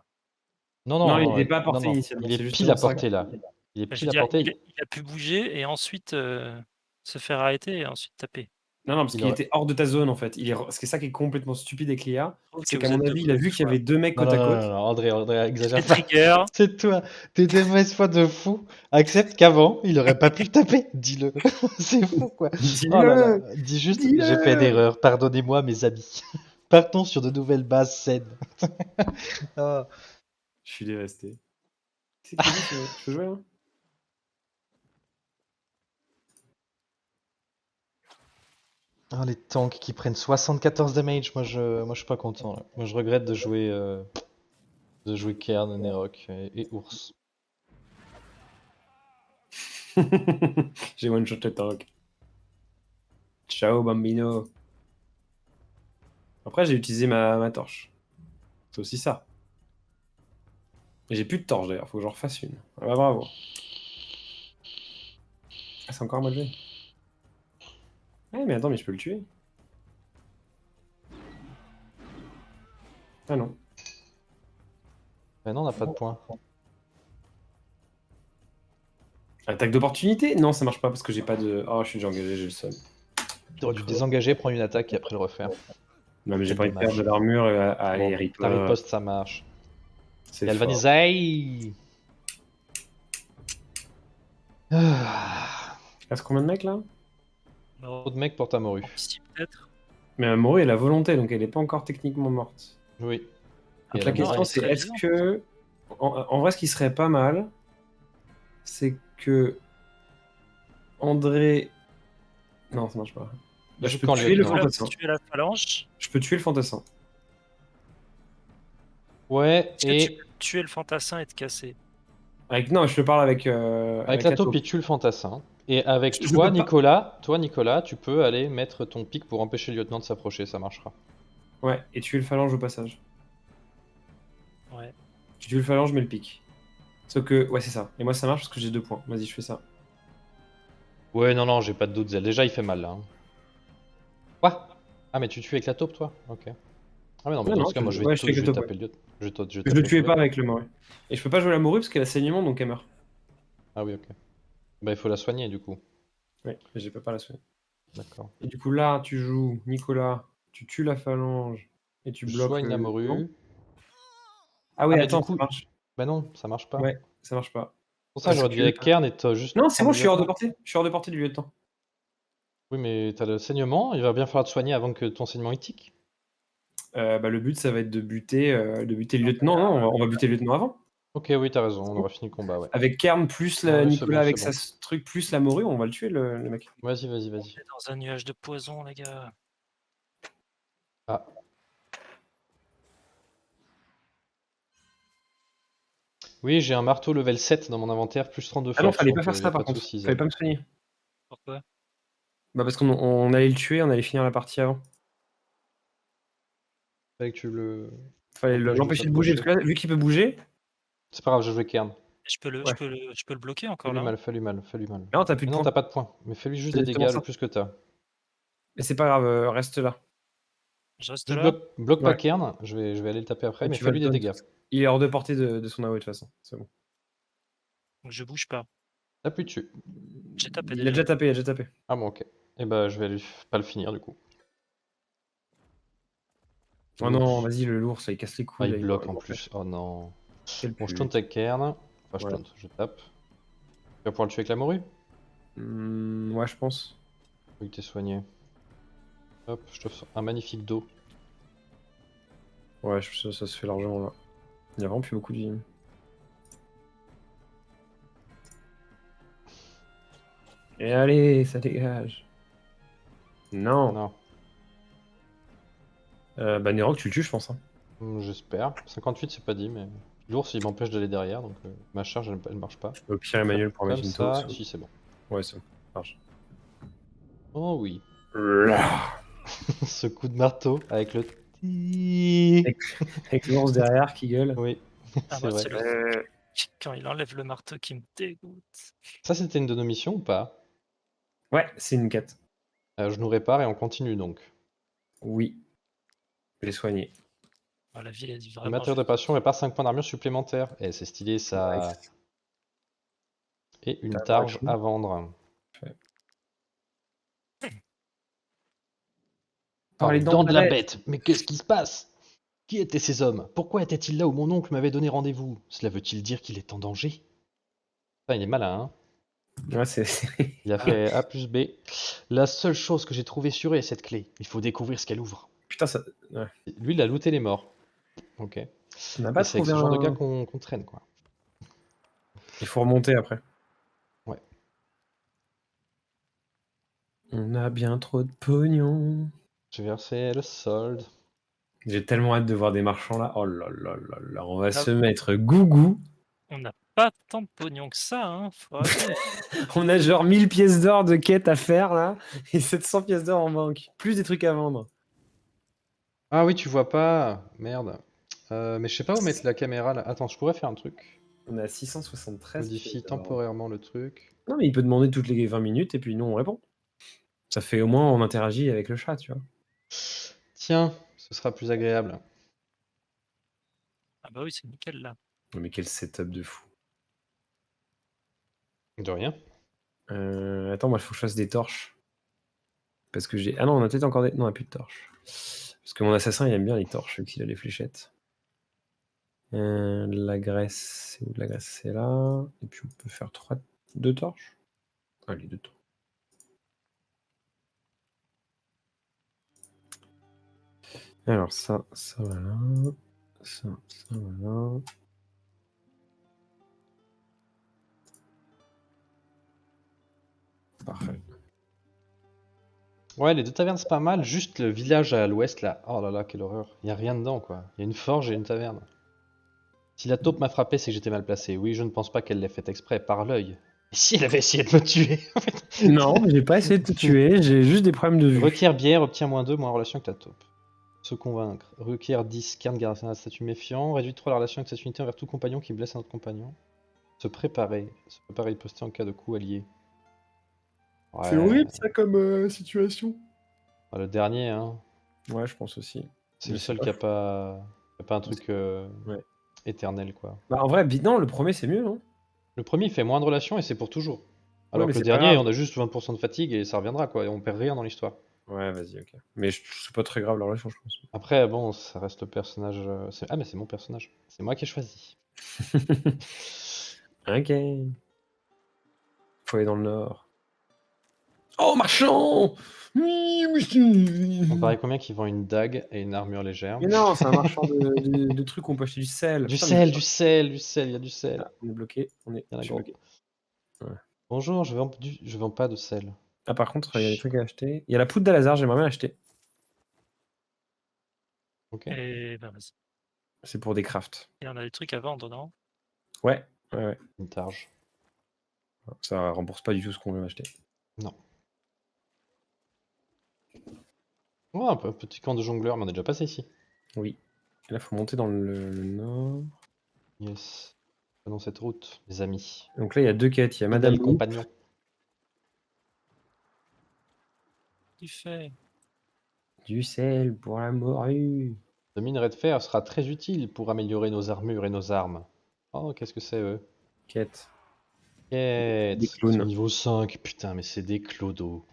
Non, Non, il non, n'était pas à portée non. initialement. Il est C'est pile justement à ça. portée, là. Il est Je veux pile à dire, portée. il a pu bouger et ensuite se faire arrêter et ensuite taper. Non, parce Il qu'il aurait- était hors de ta zone, en fait. C'est ça qui est complètement stupide avec l'IA. Je trouve C'est que qu'à vous mon êtes de avis, il a vu mauvaise qu'il y avait foi. deux mecs Non, côte à non, côte. non, André, exagère Les pas. triggers. C'est toi. T'es de mauvaise foi de fou. Accepte qu'avant, il aurait pas pu le taper. Dis-le. C'est fou, quoi. Dis-le. Oh là là. Dis juste, Dis-le. j'ai fait d'erreur. Pardonnez-moi, mes amis. Partons sur de nouvelles bases saines. Oh. Je suis dévasté. C'est qui dit, je peux jouer, hein? Oh, les tanks qui prennent 74 damage, moi je suis pas content. Là. Moi je regrette de jouer Cairn, Nerok et Ours. J'ai one shot le Tarok. Ciao, bambino. Après, j'ai utilisé ma torche. C'est aussi ça. Et j'ai plus de torche d'ailleurs, faut que j'en refasse une. Ah bah bravo. Ah, c'est encore un mode V. Ouais, mais attends, mais je peux le tuer. Ah non. Ben non, on n'a pas de points. Attaque d'opportunité? Non, ça marche pas parce que j'ai pas de. Oh, je suis déjà engagé, j'ai le seum. T'aurais dû désengager, prendre une attaque et après le refaire. Non, mais j'ai Quel pas envie de perdre dommage. de l'armure à Bon, Harry la Potter. riposte, ça marche. C'est fort. Galvanisei. Ah, Reste combien de mecs là? Non, trop de mecs pour ta morue. ici peut-être. Mais Amaury, elle a volonté, donc elle est pas encore techniquement morte. Oui. Donc Et la elle a question elle est c'est très est-ce vivante. que. En vrai, ce qui serait pas mal, c'est que. André. Non, ça marche pas. Bah, je Joue peux qu'en tuer le lieutenant. Là, fantassin. tu es la phalange. Je peux tuer le fantassin. Ouais, Est-ce que tu et peux tuer le fantassin et te casser? Non, je te parle avec. avec la taupe, il tue le fantassin. Et avec Je toi, peux pas. Nicolas, tu peux aller mettre ton pic pour empêcher le lieutenant de s'approcher, ça marchera. Ouais, et tuer le phalange au passage. Ouais. Tu tues le phalange, mais le pique. Sauf que. Ouais, c'est ça. Et moi, ça marche parce que j'ai 2 points. Vas-y, je fais ça. Ouais, non, j'ai pas de doute, Zell. Déjà, il fait mal là. Hein. Quoi? Ah, mais tu tues avec la taupe, toi? Ok. Ah, mais non, mais Non, dans non, ce cas, moi, je ouais, je fais vais avec le top, taper le lieutenant. Je vais Je taper le le tuais pas pilote. avec le morue. Et je peux pas jouer la morue parce qu'elle a saignement, donc elle meurt. Ah oui, ok. Bah, il faut la soigner, du coup. Ouais, mais j'ai pas la soigner. D'accord. Et du coup, là, tu joues Nicolas, tu tues la phalange et tu Je bloques soigne le la lieutenant. morue. Ah oui, Ah, mais du attends, ça coup... marche. Bah non, ça marche pas. Ouais, ça marche pas. Pour ça, Parce j'aurais dû que. avec Kern et t'as juste Non, c'est prendre bon, le je suis hors de lieutenant. portée. Je suis hors de portée du lieutenant. Oui, mais t'as le saignement, il va bien falloir te soigner avant que ton saignement il tique. Bah, le but, ça va être de buter le lieutenant. Non, on va buter le lieutenant avant. Ok, oui, t'as raison, on aurait fini le combat, ouais. Avec Kern plus Ouais, c'est Nicolas bon, avec c'est sa truc plus la morue, on va le tuer, le mec. Vas-y. On est dans un nuage de poison, les gars. Ah. Oui, j'ai un marteau level 7 dans mon inventaire, plus 32 Ah non, force, fallait pas donc faire y ça a par pas de contre. soucis, Fallait Zen. pas me soigner. Pourquoi? Bah, parce qu'on allait le tuer, on allait finir la partie avant. Fallait que tu le... Fallait empêches l'empêcher de bouger. Parce que là, vu qu'il peut bouger. C'est pas grave, je joue Kern. Je Ouais. peux le bloquer encore Fais-lui là? mal, fais-lui mal. Non, t'as plus Mais de non, t'as points. pas de points. Mais fais-lui juste C'est des exactement dégâts ça. le plus que t'as. Mais c'est pas grave, reste là. Je reste Juste là? bloque pas Ouais. Kern, je vais aller le taper après, Ouais, mais tu vas fais-lui le des taunt. dégâts. Il est hors de portée de son AOE de toute façon. C'est bon. Donc je bouge pas. Appuie dessus. J'ai tapé Il a déjà. déjà tapé, il a déjà tapé. Ah bon, ok. Et bah, je vais pas le finir du coup. Oh non, vas-y, le lourd, ça il casse les couilles. Ah, il là, bloque en plus. Oh non. Quel Bon, je pute. taunt avec Kern. Enfin, je Ouais. taunt, je tape. Tu vas pouvoir le tuer avec la morue? Ouais, je pense. Vu que t'es soigné. Hop, je te fais un magnifique dos. Ouais, ça se fait largement là. Il y a vraiment plus beaucoup de vie. Et allez, ça dégage. Non. Non, Bah, Nerok, tu le tues, je pense. Hein. j'espère. 58, c'est pas dit, mais. L'ours, il m'empêche d'aller derrière, donc ma charge, elle marche pas. Au pire, Emmanuel pour Comme mettre une ça, taupe. si, c'est bon. Ouais, c'est bon. Marche. Oh oui. Là. Ce coup de marteau avec le. ti- Avec l'ours derrière qui gueule. Oui, Ah, c'est moi, vrai. c'est le... Quand il enlève le marteau qui me dégoûte. Ça, c'était une de nos missions ou pas? Ouais, c'est une quête. Je nous répare et on continue donc. Oui. Je l'ai soigné. Ah, la ville est Le vraiment... matériau de passion répare 5 points d'armure supplémentaires. Et c'est stylé ça. Nice. Et une T'as targe un à vendre. Oh, les dents de la bête. bête. Mais qu'est-ce qui se passe? Qui étaient ces hommes? Pourquoi étaient-ils là où mon oncle m'avait donné rendez-vous? Cela veut-il dire qu'il est en danger? Ah, il est malin, hein? Ouais, c'est. Il a fait A plus B. La seule chose que j'ai trouvée sur eux est cette clé. Il faut découvrir ce qu'elle ouvre. Putain, ça. Ouais. Lui, il a looté les morts. Ok. On n'a Et pas c'est avec trouvé ce genre de gars un. qu'on traîne, quoi. Il faut remonter après. Ouais. On a bien trop de pognon. J'ai versé le solde. J'ai tellement hâte de voir des marchands là. Oh là là là là. On va Ah. se mettre gougou. On n'a pas tant de pognon que ça, hein. Faut arrêter. On a genre 1000 pièces d'or de quête à faire là. Et 700 pièces d'or en banque. Plus des trucs à vendre. Ah oui, tu vois pas. Merde. Mais je sais pas où mettre la caméra là. Attends, je pourrais faire un truc. On a 673 Modifie pièces d'or. temporairement le truc. Non, mais il peut demander toutes les 20 minutes et puis nous on répond. Ça fait au moins on interagit avec le chat, tu vois. Tiens, ce sera plus agréable. Ah bah oui, c'est nickel là. Mais quel setup de fou. De rien. Attends, moi, il faut que je fasse des torches. Parce que j'ai. Ah non, on a peut-être encore des. Non, on a plus de torches. Parce que mon assassin, il aime bien les torches, vu qu'il a les fléchettes. La graisse, c'est où la graisse? C'est là. Et puis on peut faire 2 torches. Allez, 2 torches. Alors ça voilà. Ça voilà. Parfait. Ouais, les 2 tavernes c'est pas mal, juste le village à l'ouest là. Oh là là, quelle horreur. Y a rien dedans quoi. Y a une forge et une taverne. Si la taupe m'a frappé, c'est que j'étais mal placé. Oui, je ne pense pas qu'elle l'ait fait exprès, par l'œil. Et si elle avait essayé de me tuer en fait. Non, j'ai pas essayé de te tuer, j'ai juste des problèmes de vue. Requiert bière, obtient -2, moins en relation avec la taupe. Se convaincre. Requiert 10, Cairn garde un statut méfiant. Réduit 3 la relation avec cette unité envers tout compagnon qui blesse un autre compagnon. Se préparer. Se préparer riposter en cas de coup allié. C'est Ouais. horrible ça comme situation. Ah, le dernier, hein. Ouais, je pense aussi. C'est Mais le c'est seul pas qui a pas un truc Ouais. éternel quoi. Bah en vrai, non, le premier c'est mieux, non? Le premier il fait moins de relations et c'est pour toujours. Alors mais que le c'est pas dernier, grave. on a juste 20% de fatigue et ça reviendra quoi, et on perd rien dans l'histoire. Ouais, vas-y, ok. Mais c'est pas très grave la relation, je pense. Après, bon, ça reste le personnage. Ah, mais c'est mon personnage. C'est moi qui ai choisi. Ok. Faut aller dans le nord. Oh, marchand! On paraît combien qui vend une dague et une armure légère. Mais non, c'est un marchand de trucs où on peut acheter du sel. Du Putain, sel, du sel, du sel, il y a du sel. on est bloqué. Il y en a Je suis gros. bloqué. Ouais. Bonjour, je vends pas de sel. Ah, par contre, il y a des trucs à acheter. Il y a la poudre d'Alazar, j'aimerais bien l'acheter. Ok. Et bah vas-y. C'est pour des crafts. Et on a des trucs à vendre, non? Ouais, ouais. Une targe. Ça rembourse pas du tout ce qu'on veut acheter. Non. Oh, un petit camp de jongleurs, mais on est déjà passé ici. Oui. Et là, faut monter dans le nord. Yes. Prenons cette route, les amis. Donc là, il y a 2 quêtes. Il y a Madame Fidèles Loup. compagnons. Tu fais. Du sel pour la morue. Le minerai de fer sera très utile pour améliorer nos armures et nos armes. Oh, qu'est-ce que c'est eux? Quête. Quête. Des Ils sont clowns. niveau 5, putain, mais c'est des clodos.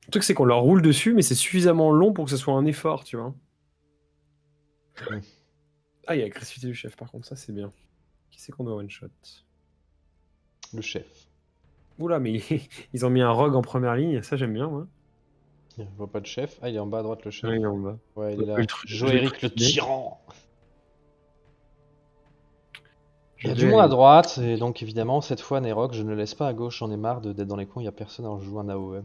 Le truc, c'est qu'on leur roule dessus, mais c'est suffisamment long pour que ce soit un effort, tu vois. Mm. Ah, il y a l'agressivité du chef, par contre, ça c'est bien. Qui c'est qu'on doit one-shot? Le chef. Oula, mais ils ont mis un rogue en première ligne, ça j'aime bien, moi. Je vois pas de chef. Ah, il est en bas à droite, le chef. Ouais, il est en bas. Ouais, il est là. Je l'ai Joéric le trucidé. tyran. Il y a Je du vais monde à aller- droite, et donc évidemment, cette fois, Nerok, je ne le laisse pas à gauche, j'en ai marre d'être dans les coins, il y a personne, alors je joue un AOE.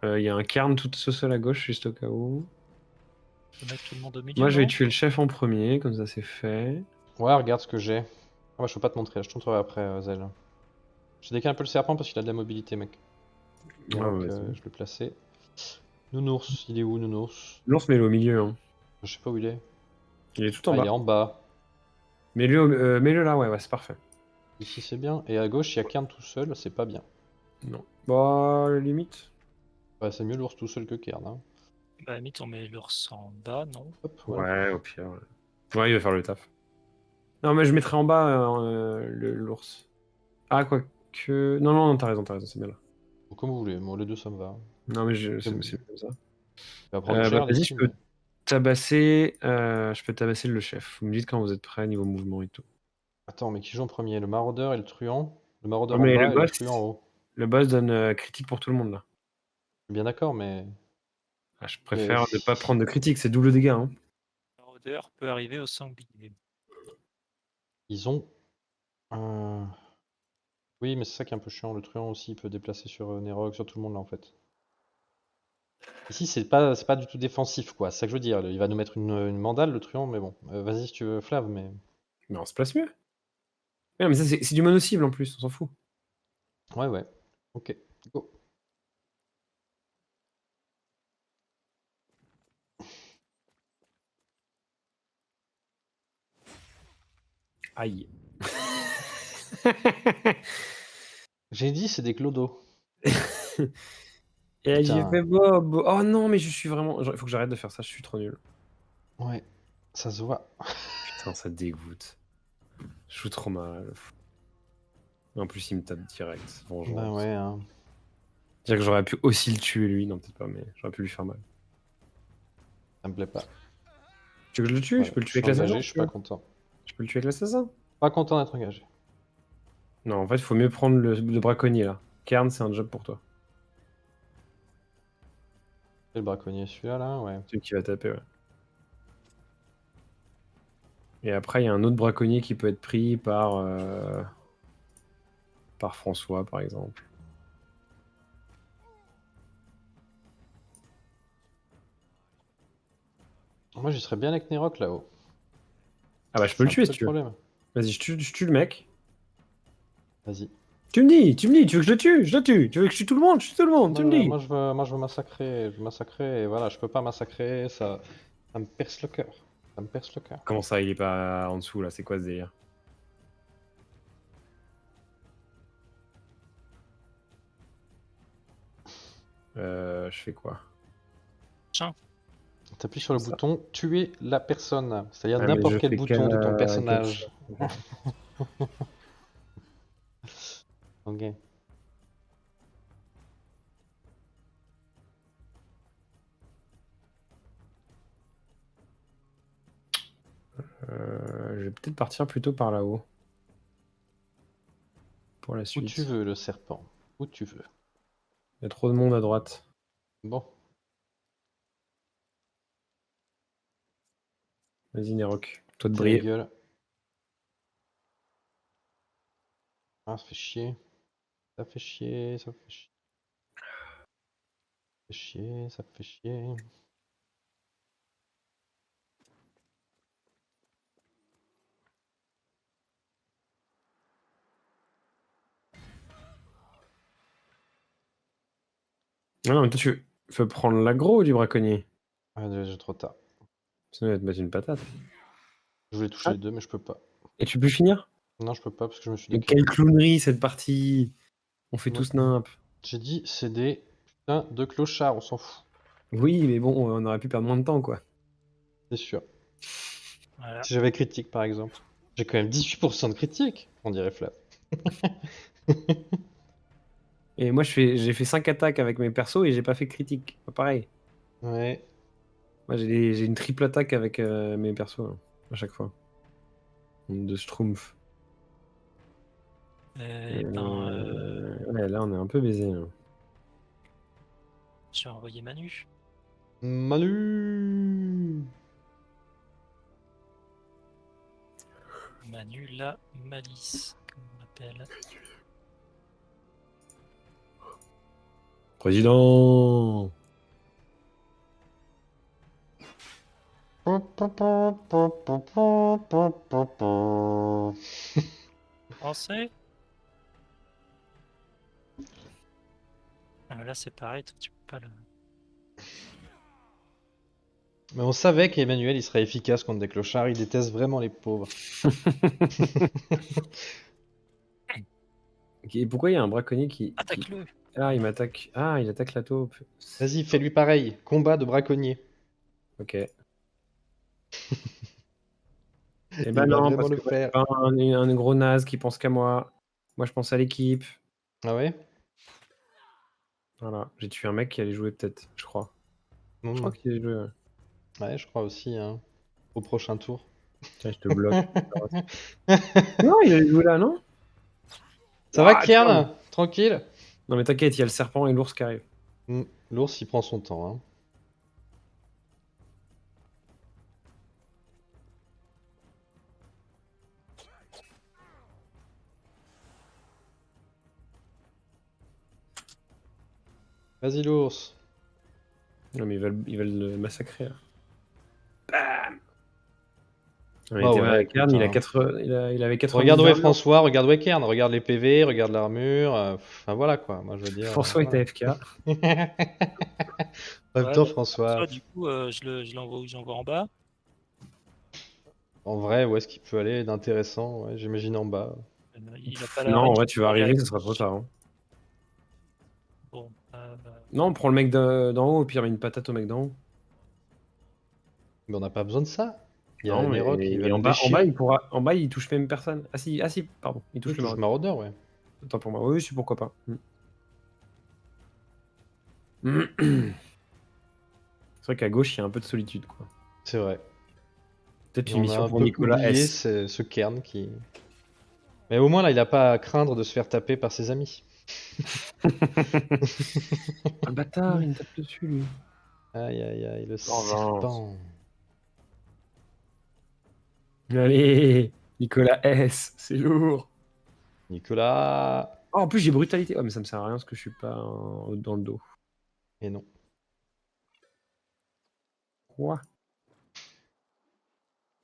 Il y a un cairn tout seul à gauche, juste au cas où. On peut mettre tout le monde au milieu. Moi, je vais non tuer le chef en premier, comme ça c'est fait. Ouais, regarde ce que j'ai. Ah, bah, je peux pas te montrer, je te montrerai après, Zel. Je décale un peu le serpent parce qu'il a de la mobilité, mec. Ouais, Donc, vas-y. je le plaçais. Nounours, il est où, Nounours? L'ours, mets-le au milieu. Hein. Je sais pas où il est. Il est tout en Ah, il est bas. en bas. Mets-le là, ouais, c'est parfait. Ici, c'est bien. Et à gauche, il y a Kern tout seul, c'est pas bien. Non. Bah, limite. Ouais, c'est mieux l'ours tout seul que Kern, hein. Bah, à la limite, on met l'ours en bas, non? Hop, voilà. Ouais, au pire. Ouais, il va faire le taf. Non, mais je mettrai en bas l'ours. Ah, quoi que. Non, non, non, t'as raison, c'est bien là. Bon, comme vous voulez, moi, les deux, ça me va. Non, mais Comme- c'est comme ça. Il va prendre Bah, cher, vas-y, ici, je peux tabasser. Je peux tabasser le chef. Vous me dites quand vous êtes prêt niveau mouvement et tout. Attends, mais qui joue en premier? Le maraudeur et le truand? Le maraudeur Ouais, en mais bas et le truand en haut. le boss donne critique pour tout le monde là. Je suis bien d'accord, mais... Ah, je préfère ne pas prendre de critique, c'est double dégâts. Hein. La rôdeur peut arriver au sanglier. Ils ont... Oui, mais c'est ça qui est un peu chiant. Le truand aussi, il peut déplacer sur Nerog, sur tout le monde là en fait. Ici, c'est pas du tout défensif, quoi. C'est ça que je veux dire. Il va nous mettre une mandale, le truand, mais bon. Vas-y si tu veux, Flav, mais... Mais on se place mieux. Ouais, mais ça, c'est du mono-cible en plus, on s'en fout. Ouais, ouais. Ok, go. Aïe. J'ai dit, c'est des clodos. Et j'ai Putain. fait Bob. Oh non, mais je suis vraiment. Il faut que j'arrête de faire ça, je suis trop nul. Ouais, ça se voit. Putain, ça dégoûte. Je joue trop mal. En plus, il me tape direct. Bah Vengeance. ouais, hein. C'est-à-dire que j'aurais pu aussi le tuer lui. Non, peut-être pas, mais j'aurais pu lui faire mal. Ça me plaît pas. Tu veux que je le tue? Ouais, Je peux le je tuer suis avec l'assassin? engagé, je suis pas content. Je peux le tuer avec l'assassin? Pas content d'être engagé. Non, en fait, il faut mieux prendre le braconnier là. Cairn, c'est un job pour toi. C'est le braconnier celui-là, là, ouais. Celui qui va taper, ouais. Et après, il y a un autre braconnier qui peut être pris par François, par exemple. Moi, j'y serais bien avec Nerok là-haut. Ah bah, je peux C'est le un tuer peu si le tu veux. problème. Vas-y, je tue le mec. Vas-y. Tu me dis, tu veux que je le tue? Je le tue. Tu veux que je tue tout le monde? Je tue tout le monde, tu me dis. Moi, je veux massacrer. Je veux massacrer, et voilà, je peux pas massacrer, ça me perce le cœur. Ça me perce le cœur. Comment ça, il est pas en dessous là? C'est quoi ce délire? Je fais quoi? T'appuies sur le Ça. bouton tuer la personne, c'est-à-dire Ah, mais je n'importe quel fais bouton de ton quel personnage. Ok. Je vais peut-être partir plutôt par là-haut. Pour la Où suite. tu veux le serpent, où tu veux. Il y a trop de monde à droite. Bon, Vas-y, Nerok. Toi de c'est la briller. gueule. Ah, ça fait chier. Ça fait chier, ça fait chier. Ça fait chier, ça fait chier. Non, mais toi, tu veux prendre l'aggro du braconnier? Ah, déjà trop tard. Sinon, il va te mettre une patate. Je voulais toucher Ah. les deux, mais je peux pas. Et tu peux finir? Non, je peux pas parce que je me suis Mais décalé. quelle clownerie cette partie! On fait Ouais. tous nimp. J'ai dit c'est des putain de clochards, on s'en fout. Oui, mais bon, on aurait pu perdre moins de temps, quoi. C'est sûr. Voilà. Si j'avais critique par exemple. J'ai quand même 18% de critique, on dirait Flav. Et moi, j'ai fait 5 attaques avec mes persos et j'ai pas fait critique. Pas pareil. Ouais. Moi, j'ai une triple attaque avec mes persos, hein, à chaque fois. De Schtroumpf. Eh ben, Ouais, là, on est un peu baisé. Hein. je vais envoyer Manu. Manu. Manu la malice, comme on l'appelle. Président! Français? Ah, là, c'est pareil, toi, tu peux pas le. Mais on savait qu'Emmanuel il serait efficace contre des clochards, il déteste vraiment les pauvres. Ok, et pourquoi il y a un braconnier qui... Attaque-le! Ah, il m'attaque. Ah, il attaque la taupe. Vas-y, fais-lui pareil. Combat de braconnier. Ok. Eh Il ben va non, vraiment parce le que moi, je suis faire. pas un gros naze qui pense qu'à moi. Moi, je pense à l'équipe. Ah ouais? Voilà. J'ai tué un mec qui allait jouer peut-être, je crois. Je crois qu'il allait jouer. Ouais. Ouais, je crois aussi, hein. Au prochain tour. Tiens, je te bloque. Non, il allait jouer là, non? Ça va, Ah, Kian? tiens. Tranquille? Non, mais t'inquiète, il y a le serpent et l'ours qui arrivent. L'ours, il prend son temps, hein. Vas-y, l'ours. Non, mais ils veulent le massacrer. Là. Bam! On Bah était ouais, mal à écoute, Cairn, hein. il avait 90 Regarde où est d'armure. François, regarde où est Kern, regarde les PV, regarde l'armure. Enfin voilà quoi, moi je veux dire. François voilà. était AFK. En même Ouais, temps, bah, François, du coup, je l'envoie où? J'envoie en bas. en vrai, où est-ce qu'il peut aller d'intéressant? Ouais, j'imagine en bas. Il a pas la Non, en range vrai, tu vas pour aller à arriver, la ce sera trop gauche. tard. Hein. Bon, Non, on prend le mec d'en haut, au pire, met une patate au mec d'en haut. Mais on n'a pas besoin de ça. Il y a Non, Nerok qui va mais le en bas, déchirer. en bas, il touche même personne. Ah si, pardon, il touche Il le touche maraudeur. Maraudeur, ouais. Attends pour moi. Oui, c'est pourquoi pas. C'est vrai qu'à gauche, il y a un peu de solitude, quoi. C'est vrai. Peut-être Et une on a mission un pour peu Nicolas oublié S. ce Kern qui... Mais au moins là, il a pas à craindre de se faire taper par ses amis. Un bâtard, il me tape dessus, lui. Aïe aïe aïe, le Vengeance. serpent. Allez, Nicolas S, c'est lourd. Nicolas. Oh, en plus, j'ai brutalité. Oh, mais ça me sert à rien parce que je suis pas dans le dos. Et non. Quoi?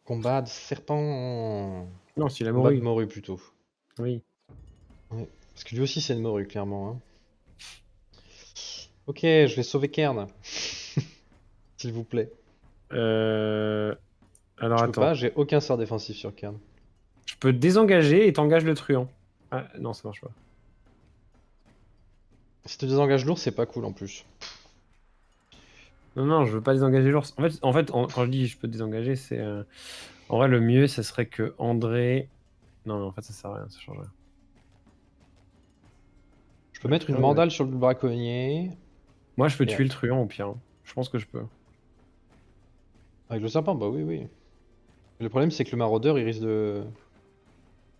Combat de serpent. Non, c'est la Combat de morue. morue plutôt. Oui. Ouais. Parce que lui aussi c'est une morue, clairement. Hein. Ok, je vais sauver Kern. S'il vous plaît. Alors Je peux attends. pas, j'ai aucun sort défensif sur Kern. Je peux désengager et t'engages le truand. Ah, non, ça marche pas. Si tu désengages lourd, c'est pas cool en plus. Non, non, je veux pas désengager l'ours. Quand je dis je peux désengager, c'est. En vrai, le mieux, ça serait que André. Non, mais en fait, ça sert à rien, ça change rien. Je peux mettre une Ouais. mandale sur le braconnier. Moi, je peux Yeah. tuer le truand au pire. Hein. Je pense que je peux. Avec le serpent, bah oui, oui. Le problème, c'est que le maraudeur, il risque de...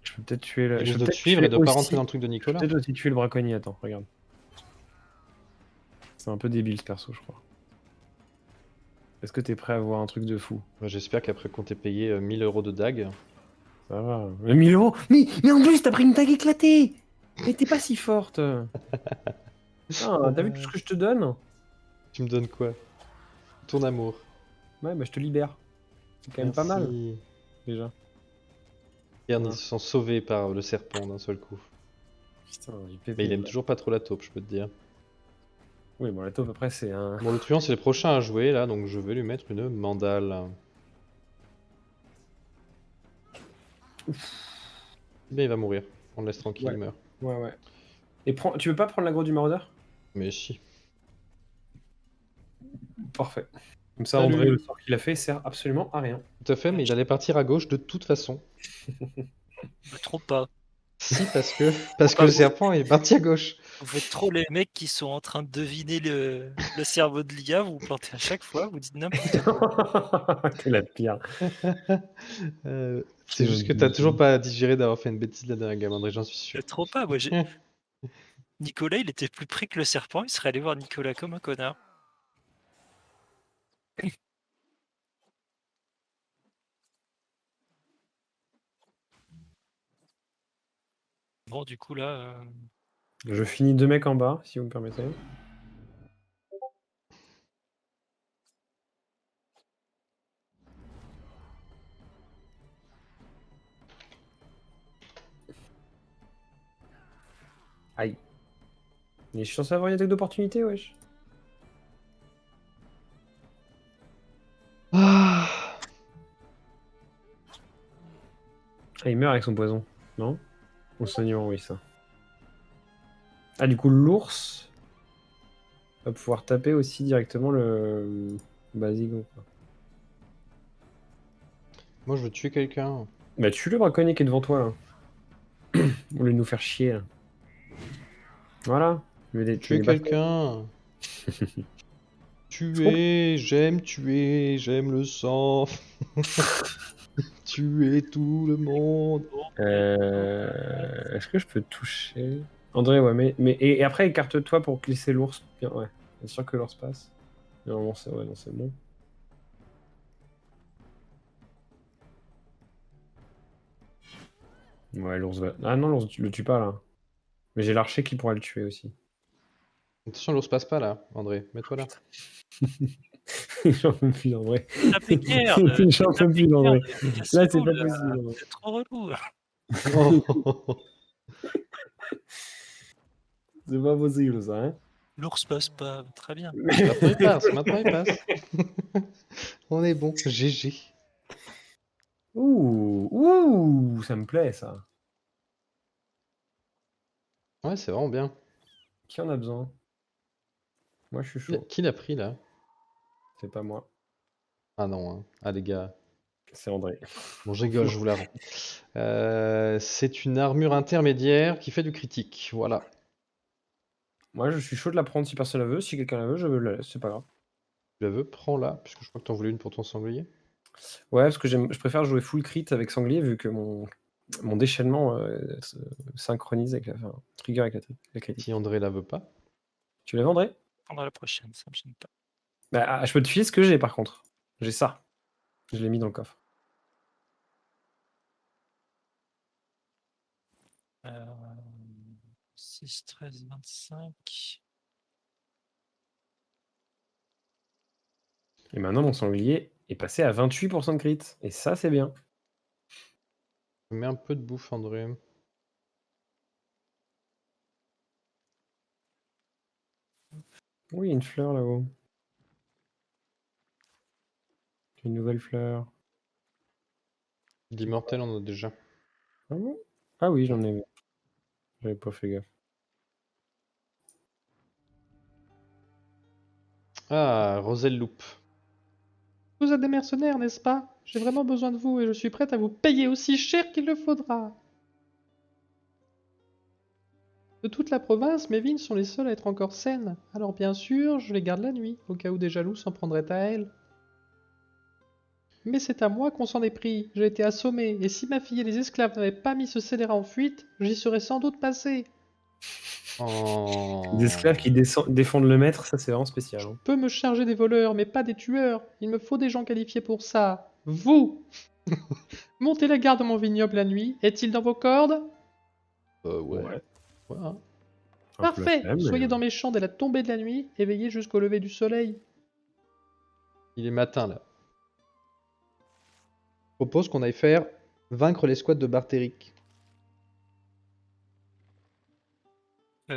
Je peux peut-être tuer le. Il Je risque peux de te peut-être suivre tuer et de pas aussi- rentrer dans le truc de Je peux Nicolas. peut-être aussi tuer le braconnier. Attends, regarde. C'est un peu débile ce perso, je crois. Est-ce que t'es prêt à voir un truc de fou? Bah, j'espère qu'après qu'on t'ait payé 1000 euros de dague... Ça va. 1000 euros. Mais en plus, t'as pris une tag éclatée. Mais t'es pas si forte. Ah, t'as vu tout ce que je te donne? Tu me donnes quoi? Ton amour. Ouais, bah je te libère. C'est quand même pas mal, Merci. déjà. Kern, Ouais. ils se sont sauvés par le serpent d'un seul coup. Putain, j'ai pété. Mais il aime toujours pas trop la taupe, je peux te dire. Oui, bon, la taupe, après, c'est un... Bon, le truand, c'est le prochain à jouer, là, donc je vais lui mettre une mandale. Bien, il va mourir. On le laisse tranquille, Ouais. il meurt. Ouais, ouais. Et tu veux pas prendre l'aggro du maraudeur? Mais si. Parfait. Comme ça, Salut. André, le sort qu'il a fait sert absolument à rien. Tout à fait, mais il allait partir à gauche de toute façon. Me trompe pas. Si, parce que le serpent est parti à gauche. Vous faites trop les mecs qui sont en train de deviner le cerveau de l'IA, vous vous plantez à chaque fois, vous dites n'importe quoi. T'es la pire. C'est juste que t'as toujours pas digéré d'avoir fait une bêtise la dernière game, André, j'en suis sûr. Me trompe pas, moi Nicolas, il était plus près que le serpent, il serait allé voir Nicolas comme un connard. Bon, du coup, là, Je finis 2 mecs en bas, si vous me permettez. Aïe. Mais je suis censé avoir une attaque d'opportunité, wesh. Ah, Ah, il meurt avec son poison, non? Ou soignant, oui, ça. Ah, du coup, l'ours va pouvoir taper aussi directement le basigo, quoi. moi, je veux tuer quelqu'un. Bah, tue le braconnier qui est devant toi, là. Au lieu de nous faire chier, là. Voilà. Tuer quelqu'un. Tuer, j'aime le sang. Tuer tout le monde. Est-ce que je peux toucher André, ouais, et après, écarte-toi pour glisser l'ours. Bien, ouais. Bien sûr que l'ours passe. Non, c'est ouais, non, c'est bon. Ouais, l'ours va... Ah non, l'ours, tu le tues pas, là. Mais j'ai l'archer qui pourra le tuer aussi. Attention, l'ours passe pas là, André. Mets-toi là. J'en peux plus, en vrai. tapez Kern, J'en peux plus, en vrai. Là, c'est cassez-vous, pas là. possible. en vrai. C'est trop relou. C'est pas possible, ça, hein. L'ours passe pas, très bien. Maintenant il passe, maintenant il passe. On est bon, GG. Ouh, ça me plaît, ça. Ouais, c'est vraiment bien. Qui en a besoin? Moi, je suis chaud. Qui l'a pris là? C'est pas moi. Ah non, hein. Ah les gars. C'est André. Bon, je rigole, je vous la rends. C'est une armure intermédiaire qui fait du critique. Voilà. Moi, je suis chaud de la prendre si personne la veut. Si quelqu'un la veut, je la laisse. C'est pas grave. Tu la veux? Prends-la, puisque je crois que t'en voulais une pour ton sanglier. Ouais, parce que je préfère jouer full crit avec sanglier vu que mon déchaînement se synchronise avec enfin, trigger avec la critique. Si André la veut pas. Tu la vendrais? Pendant la prochaine, ça me gêne pas. Bah, je peux te filer ce que j'ai par contre. J'ai ça. Je l'ai mis dans le coffre. 6, 13, 25. Et maintenant, mon sanglier est passé à 28% de crit. Et ça, c'est bien. Je mets un peu de bouffe, André. Oui, il y a une fleur là-haut. Une nouvelle fleur. L'immortel, on en a déjà. Ah bon? Ah oui, j'en ai vu. J'avais pas fait gaffe. Ah, Roselle Loupe. Vous êtes des mercenaires, n'est-ce pas? J'ai vraiment besoin de vous et je suis prête à vous payer aussi cher qu'il le faudra. De toute la province, mes vignes sont les seules à être encore saines. Alors bien sûr, je les garde la nuit, au cas où des jaloux s'en prendraient à elles. Mais c'est à moi qu'on s'en est pris. J'ai été assommé, et si ma fille et les esclaves n'avaient pas mis ce scélérat en fuite, j'y serais sans doute passé. Les esclaves qui défendent le maître, ça c'est vraiment spécial. Je Hein. peux me charger des voleurs, mais pas des tueurs. Il me faut des gens qualifiés pour ça. Vous Montez la garde de mon vignoble la nuit. Est-il dans vos cordes? Ouais. Ouais, hein. Un peu la Parfait. flemme, mais, Soyez dans mes champs dès la tombée de la nuit et veillez jusqu'au lever du soleil. Il est matin là. Je propose qu'on aille faire vaincre les squads de Bartéric. Ouais.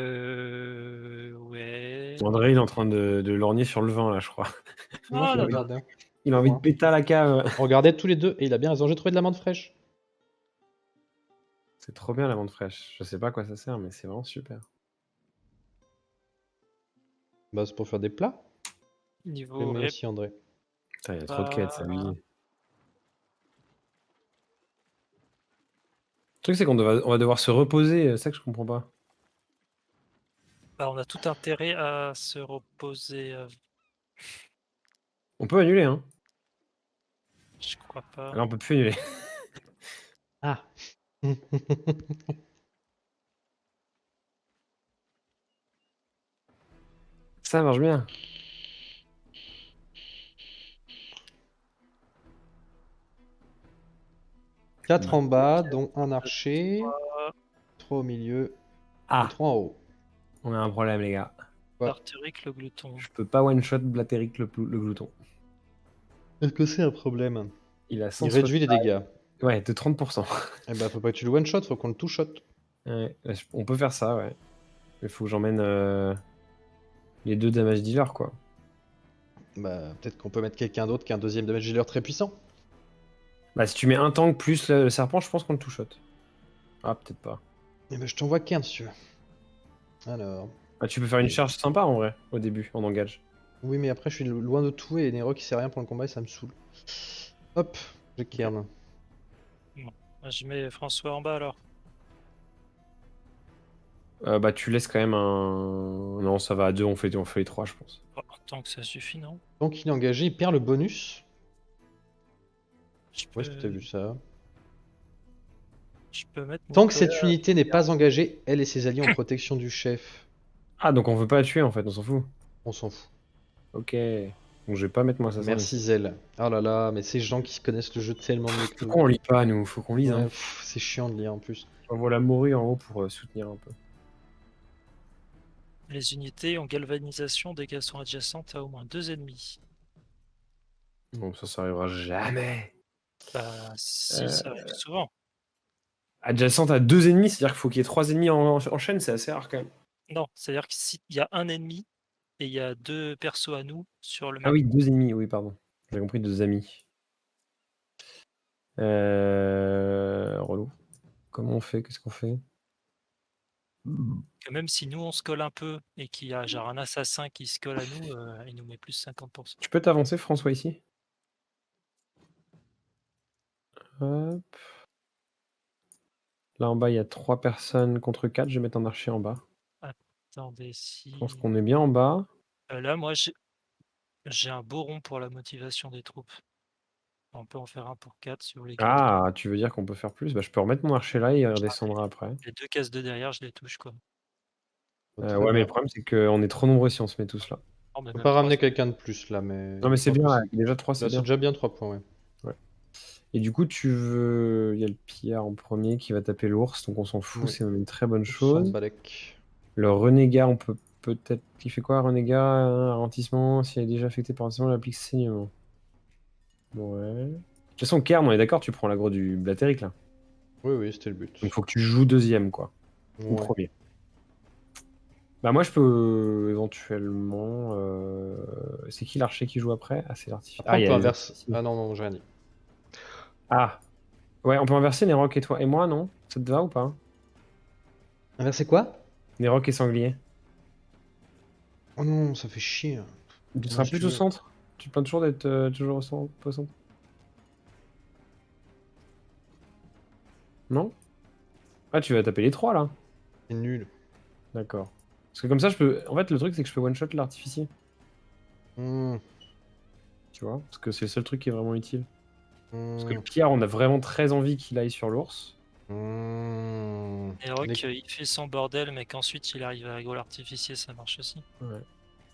André, il est en train de lorgner sur le vin là, je crois. Moi, Ah, je là, regarde. Hein. Il a envie de péter à la cave. On regardait tous les deux et il a bien raison. J'ai trouvé de l'amande fraîche. C'est trop bien la menthe fraîche. Je sais pas à quoi ça sert, mais c'est vraiment super. Bah, c'est pour faire des plats. niveau J'aimais aussi André. Putain, il y a trop de quêtes, c'est abusé. Le truc, c'est on va devoir se reposer. C'est ça que je comprends pas. Bah, on a tout intérêt à se reposer. On peut annuler, hein. Je crois pas. Là, on peut plus annuler. Ah. Ça marche bien. 4 en bas, dont un archer. 3 au milieu. Et Ah, 3 en haut. on a un problème, les gars. Ouais. Artérique, le glouton. Je peux pas one-shot Blatéric le glouton. Est-ce que c'est un problème? Il a Il 160. réduit les dégâts. Ouais, de 30%. Eh bah, faut pas que tu le one-shot, faut qu'on le two-shot. Ouais, on peut faire ça, ouais. Il faut que j'emmène les deux damage dealers, quoi. Bah, peut-être qu'on peut mettre quelqu'un d'autre qui a un deuxième damage dealer très puissant. Bah, si tu mets un tank plus le serpent, je pense qu'on le two-shot. Ah, peut-être pas. Eh bah, je t'envoie Kern si tu veux. Alors. Ah, tu peux faire une charge sympa en vrai, au début, en engage. Oui, mais après, je suis loin de tout et Nero qui sait rien pour le combat et ça me saoule. Hop, j'ai Kern. Je mets François en bas alors. Bah, tu laisses quand même un. Non, ça va à deux, on fait les trois, je pense. Oh, tant que ça suffit, non? Tant qu'il est engagé, il perd le bonus. Je Où est-ce que t'as vu ça? Je peux mettre Tant que Nicolas. cette unité n'est pas engagée, elle et ses alliés en protection du chef. Ah, donc on veut pas la tuer en fait, on s'en fout. On s'en fout. Ok. Donc je vais pas mettre moi ça. Merci Zell. Oh là là, mais ces gens qui connaissent le jeu tellement mieux que nous. Pourquoi on lit pas, nous? Faut qu'on lise. Ouais, Hein. c'est chiant de lire en plus. On voit la morue en haut pour soutenir un peu. Les unités en galvanisation, dégâts sont adjacentes à au moins 2 ennemis. Bon, ça arrivera jamais. Bah, si, ça arrive souvent. Adjacente à deux ennemis, c'est-à-dire qu'il faut qu'il y ait trois ennemis en chaîne, c'est assez rare quand même. Non, c'est-à-dire que s'il y a un ennemi et il y a deux persos à nous sur le même. Ah oui, deux ennemis, oui, pardon. J'ai compris, deux amis. Relou. Comment on fait? Qu'est-ce qu'on fait? Que même si nous on se colle un peu et qu'il y a genre un assassin qui se colle à nous, il nous met plus 50%. Tu peux t'avancer, François, ici? Hop. Là en bas, il y a 3 personnes contre 4. Je vais mettre un archer en bas. Attendez, Je pense si. qu'on est bien en bas. Là, moi, j'ai un beau rond pour la motivation des troupes. On peut en faire un pour 4 si vous voulez garder. Ah, tu veux dire qu'on peut faire plus? Bah, je peux remettre mon archer là et il redescendra après. Les 2 cases de derrière, je les touche, quoi. Très Ouais, mais bien. le problème, c'est qu'on est trop nombreux si on se met tous là. Oh, mais On peut même pas 3, ramener quelqu'un de plus là, mais. Non, mais c'est je pense bien, que là. Déjà 3, Là, c'est c'est bien. déjà bien 3 points, ouais. Et du coup, tu veux. Il y a le pillard en premier qui va taper l'ours, donc on s'en fout, Oui. c'est une très bonne Sans chose. balèque. Le renégat, on peut peut-être. Il fait quoi, renégat? Ralentissement, s'il est déjà affecté par ralentissement, il applique saignement. Ouais. De toute façon, Kern, on est d'accord, tu prends l'aggro du Blatéric là. Oui, oui, c'était le but. Donc faut que tu joues deuxième, quoi. Ou Ouais. premier. Bah, moi, je peux éventuellement. C'est qui l'archer qui joue après? Ah, c'est l'artificier. Après, Ah, il on y peut a les inverser. artificiers. Ah non, non, j'ai rien dit. Ah, ouais, on peut inverser Nerok et toi. Et moi, non? Ça te va ou pas? Inverser quoi? Nerok et sanglier. Oh non, ça fait chier. Tu Moi, seras si tu plus au veux. centre? Tu plains toujours d'être toujours au centre? Non? Ah, tu vas taper les 3 là. C'est nul. D'accord. Parce que comme ça, je peux. En fait, le truc, c'est que je peux one-shot l'artificier. Hmm, Tu vois? Parce que c'est le seul truc qui est vraiment utile. Parce que le hmm, pillard, on a vraiment très envie qu'il aille sur l'ours. hmm. Et Rock, Les- il fait son bordel, mais qu'ensuite il arrive à aggro l'artificier, ça marche aussi. Ouais.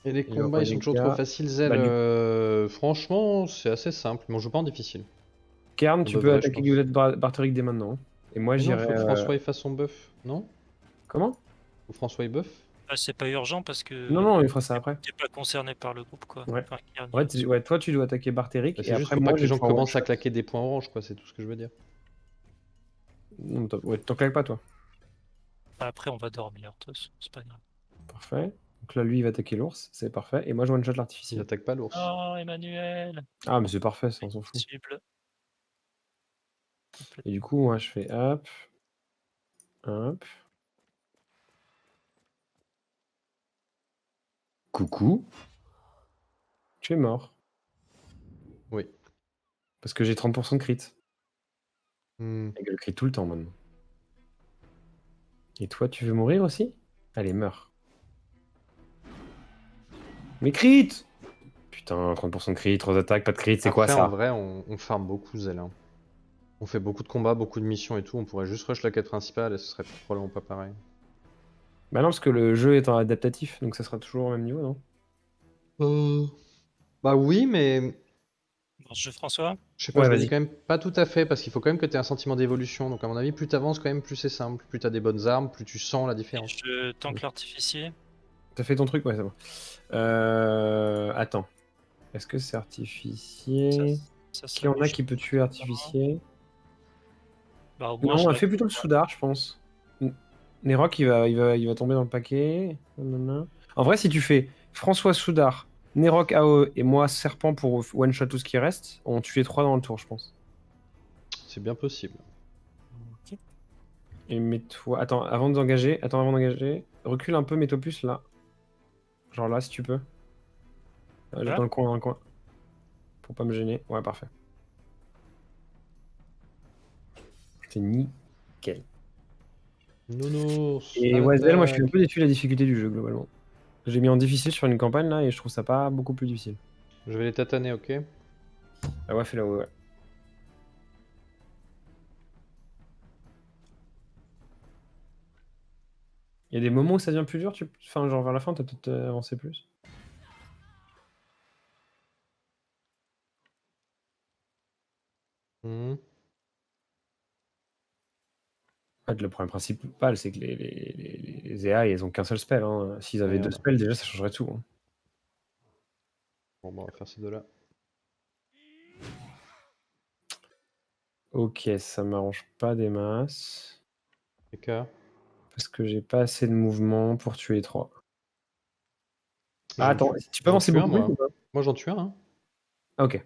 Et les Et le combats, ils sont toujours trop renégat. faciles, Zell. Bah, Franchement, c'est assez simple, mais on joue pas en difficile. Kern, On tu peux devrait, je attaquer pense. Gulette Barteric dès maintenant. Et moi, Mais non, j'irai. faut que François il fasse son buff, non? Comment? Faut que François il buff? Ah, c'est pas urgent parce Non, que non, il fera ça après. t'es pas concerné par le groupe, quoi. Ouais. Enfin, Kern, En fait, ouais, toi, tu dois attaquer Barteric. Bah, Et c'est juste, après, faut pas moi, que je les vais gens pouvoir commencent à one-shot. claquer des points orange, quoi, c'est tout ce que je veux dire. Non, ouais, t'en claques pas, toi. Après, on va dormir, tous, c'est pas grave. Parfait. Donc là, lui, il va attaquer l'ours. C'est parfait. Et moi, je one-shot Il l'artificier. attaque pas l'ours. Oh, Emmanuel! Ah, mais c'est parfait, ça, on s'en fout. Cible. Et du coup, moi, je fais hop. Hop. Coucou. Tu es mort. Oui. Parce que j'ai 30% de crit. Hmm. Et le crit tout le temps maintenant. Et toi, tu veux mourir aussi? Allez, meurs. Mais crit! Putain, 30% de crit, 3 attaques, pas de crit, c'est quoi Après, ça? en vrai, on farm beaucoup, Zell. Hein. On fait beaucoup de combats, beaucoup de missions et tout. On pourrait juste rush la quête principale et ce serait probablement pas pareil. Bah non, parce que le jeu est en adaptatif, donc ça sera toujours au même niveau, non? Bah oui, mais Bon, je François? je sais pas, Ouais, je me dis vas-y. quand même pas tout à fait parce qu'il faut quand même que tu aies un sentiment d'évolution. Donc à mon avis, plus t'avances quand même, plus c'est simple. Plus t'as des bonnes armes, plus tu sens la Et différence. je tank l'artificier. T'as fait ton truc? Ouais, c'est bon. Attends. Est-ce que c'est artificier? Ça Qui en a marche. qui peut tuer artificier? Bah, au moins, Non, je on a fait plutôt le Soudar, je pense. Nerok, il va tomber dans le paquet. Nanana. En vrai, si tu fais François Soudar, Nerok AOE et moi Serpent pour one-shot tout ce qui reste, on tue les 3 dans le tour, je pense. C'est bien possible. Ok. Et mets-toi. Attends, avant d'engager, recule un peu, mets-toi plus là. Genre là, si tu peux. Là Dans le coin, dans le coin. Pour pas me gêner. Ouais, parfait. C'est nickel. Nounours. Et à Wazel, moi je suis un l'attaque. peu déçu de la difficulté du jeu globalement. J'ai mis en difficile sur une campagne là et je trouve ça pas beaucoup plus difficile. Je vais les tataner, ok? Ah ouais, fais-la, ouais. Il y a des moments où ça devient plus dur, enfin genre vers la fin t'as peut-être avancé plus. Hmm. En fait, le problème principal c'est que les AI ils ont qu'un seul spell. Hein. S'ils avaient Merde. 2 spells déjà ça changerait tout. Hein. Bon, bah, on va faire ces deux-là. Ok, ça m'arrange pas des masses. Écart. Parce que j'ai pas assez de mouvement pour tuer les 3. Ah, J'en attends, tue- tu peux j'en avancer tue un, beaucoup plus moi. ou pas? Moi, j'en tue un. Hein. Ah, ok.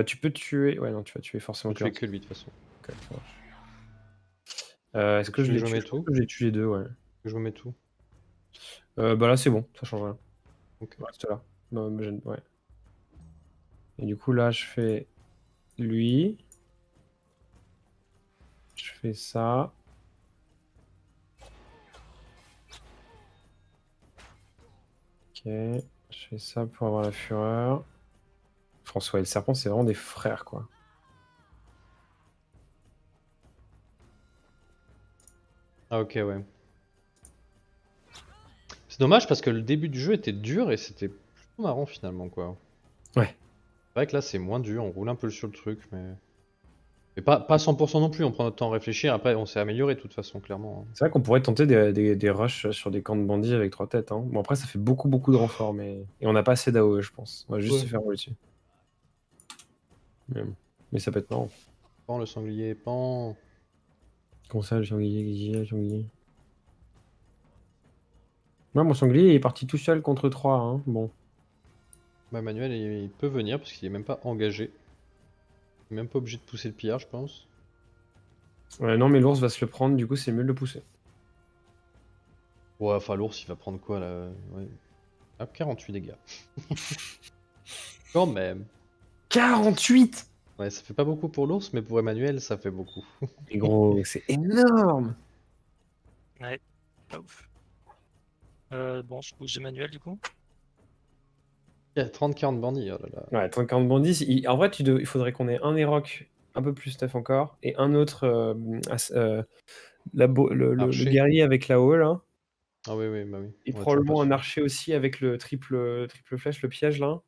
Tu peux tuer. Ouais, non, tu vas tuer forcément Je tuer que que lui, de toute façon. Ok, ça marche. Est-ce que Tu je les les je mets tue? Je pense tout que je les tue les deux, ouais. Je me mets tout. Bah là, c'est bon, ça change rien. Ok. On reste là. Non, mais ouais. Et du coup, là, je fais lui. Je fais ça. Ok. Je fais ça pour avoir la fureur. François et le serpent, c'est vraiment des frères, quoi. Ah ok, ouais. C'est dommage parce que le début du jeu était dur et c'était plutôt marrant finalement, quoi. Ouais. C'est vrai que là c'est moins dur, on roule un peu sur le truc, mais pas 100% non plus, on prend notre temps à réfléchir, après on s'est amélioré de toute façon, clairement. C'est vrai qu'on pourrait tenter des rushs sur des camps de bandits avec 3 têtes. Hein. Bon, après, ça fait beaucoup de renforts, mais... Et on n'a pas assez d'AOE, je pense. On va juste Ouais. se faire rouler dessus. Mais ça peut être marrant. Pan le sanglier, pan. Comment ça, le sanglier. Ouais, mon sanglier il est parti tout seul contre 3. Hein. Bon. Bah Manuel il peut venir parce qu'il est même pas engagé. Il est même pas obligé de pousser le pillard, je pense. Non, mais l'ours va se le prendre, du coup, c'est mieux de le pousser. Ouais, enfin l'ours il va prendre quoi là? Ouais. Ah, 48 dégâts. Quand même. 48! Ouais, ça fait pas beaucoup pour l'ours, mais pour Emmanuel ça fait beaucoup. Mais gros, c'est énorme! Ouais, pas ouf. Bon, je bouge Emmanuel du coup. Il y a 30-40 bandits, oh là là. Ouais, 30-40 bandits. En vrai, il faudrait qu'on ait un Eroc un peu plus stuff encore, et un autre, le Archer. guerrier avec la haut, là. Ah oui, oui, bah oui. Et On a toujours pas probablement un su. archer aussi avec le triple flèche, le piège, là.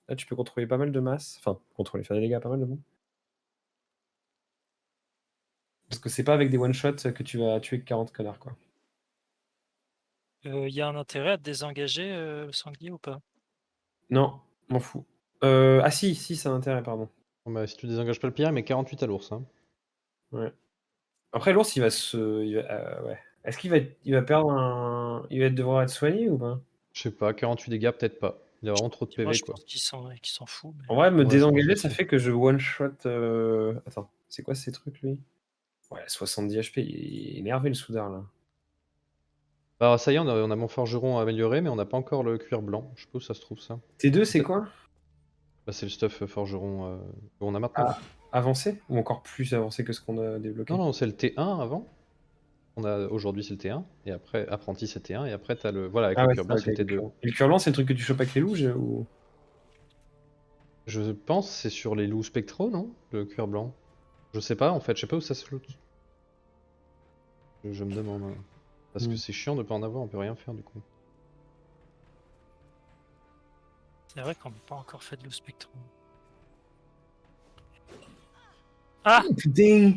Là, tu peux contrôler pas mal de masse. Enfin, faire des dégâts pas mal de monde. Parce que c'est pas avec des one-shots que tu vas tuer 40 connards, quoi. Il y a un intérêt à te désengager le sanglier ou pas? Non, m'en fous. Ah si, ça a intérêt, pardon. Bon, bah, si tu désengages pas le pillard, mais 48 à l'ours. Hein. Ouais. Après, l'ours, il va se... ouais. Est-ce il va perdre un... Il va devoir être soigné ou pas? Je sais pas, 48 dégâts, peut-être pas. Il a vraiment trop de Moi, PV, je quoi. pense qu'il s'en fout. Mais... En vrai, me Ouais, je pense désengager, ça aussi. fait que je one-shot... Attends, c'est quoi ces trucs, lui? Ouais, 70 HP, il est énervé, le soudard, là. Bah, ça y est, on a mon forgeron amélioré, mais on n'a pas encore le cuir blanc. Je sais pas où ça se trouve, ça. T2, c'est quoi? Bah, c'est le stuff forgeron qu'on a maintenant. Ah, avancé? Ou encore plus avancé que ce qu'on a débloqué? Non, non, c'est le T1 avant. Aujourd'hui, c'est le T1. Et après, apprenti, c'est T1. Et après, t'as le. Voilà, avec Ah le ouais, cuir c'est blanc, vrai, c'est le avec le T2. cure. Et le cure-blanc, c'est le truc que tu chopes avec les loups ou... Je pense que c'est sur les loups spectraux, non? Le cuir blanc. Je sais pas, en fait, je sais pas où ça se loot. Je me demande. Hein. Parce que c'est chiant de pas en avoir, on peut rien faire du coup. C'est vrai qu'on n'a pas encore fait de loup spectrum. Ah! Putain!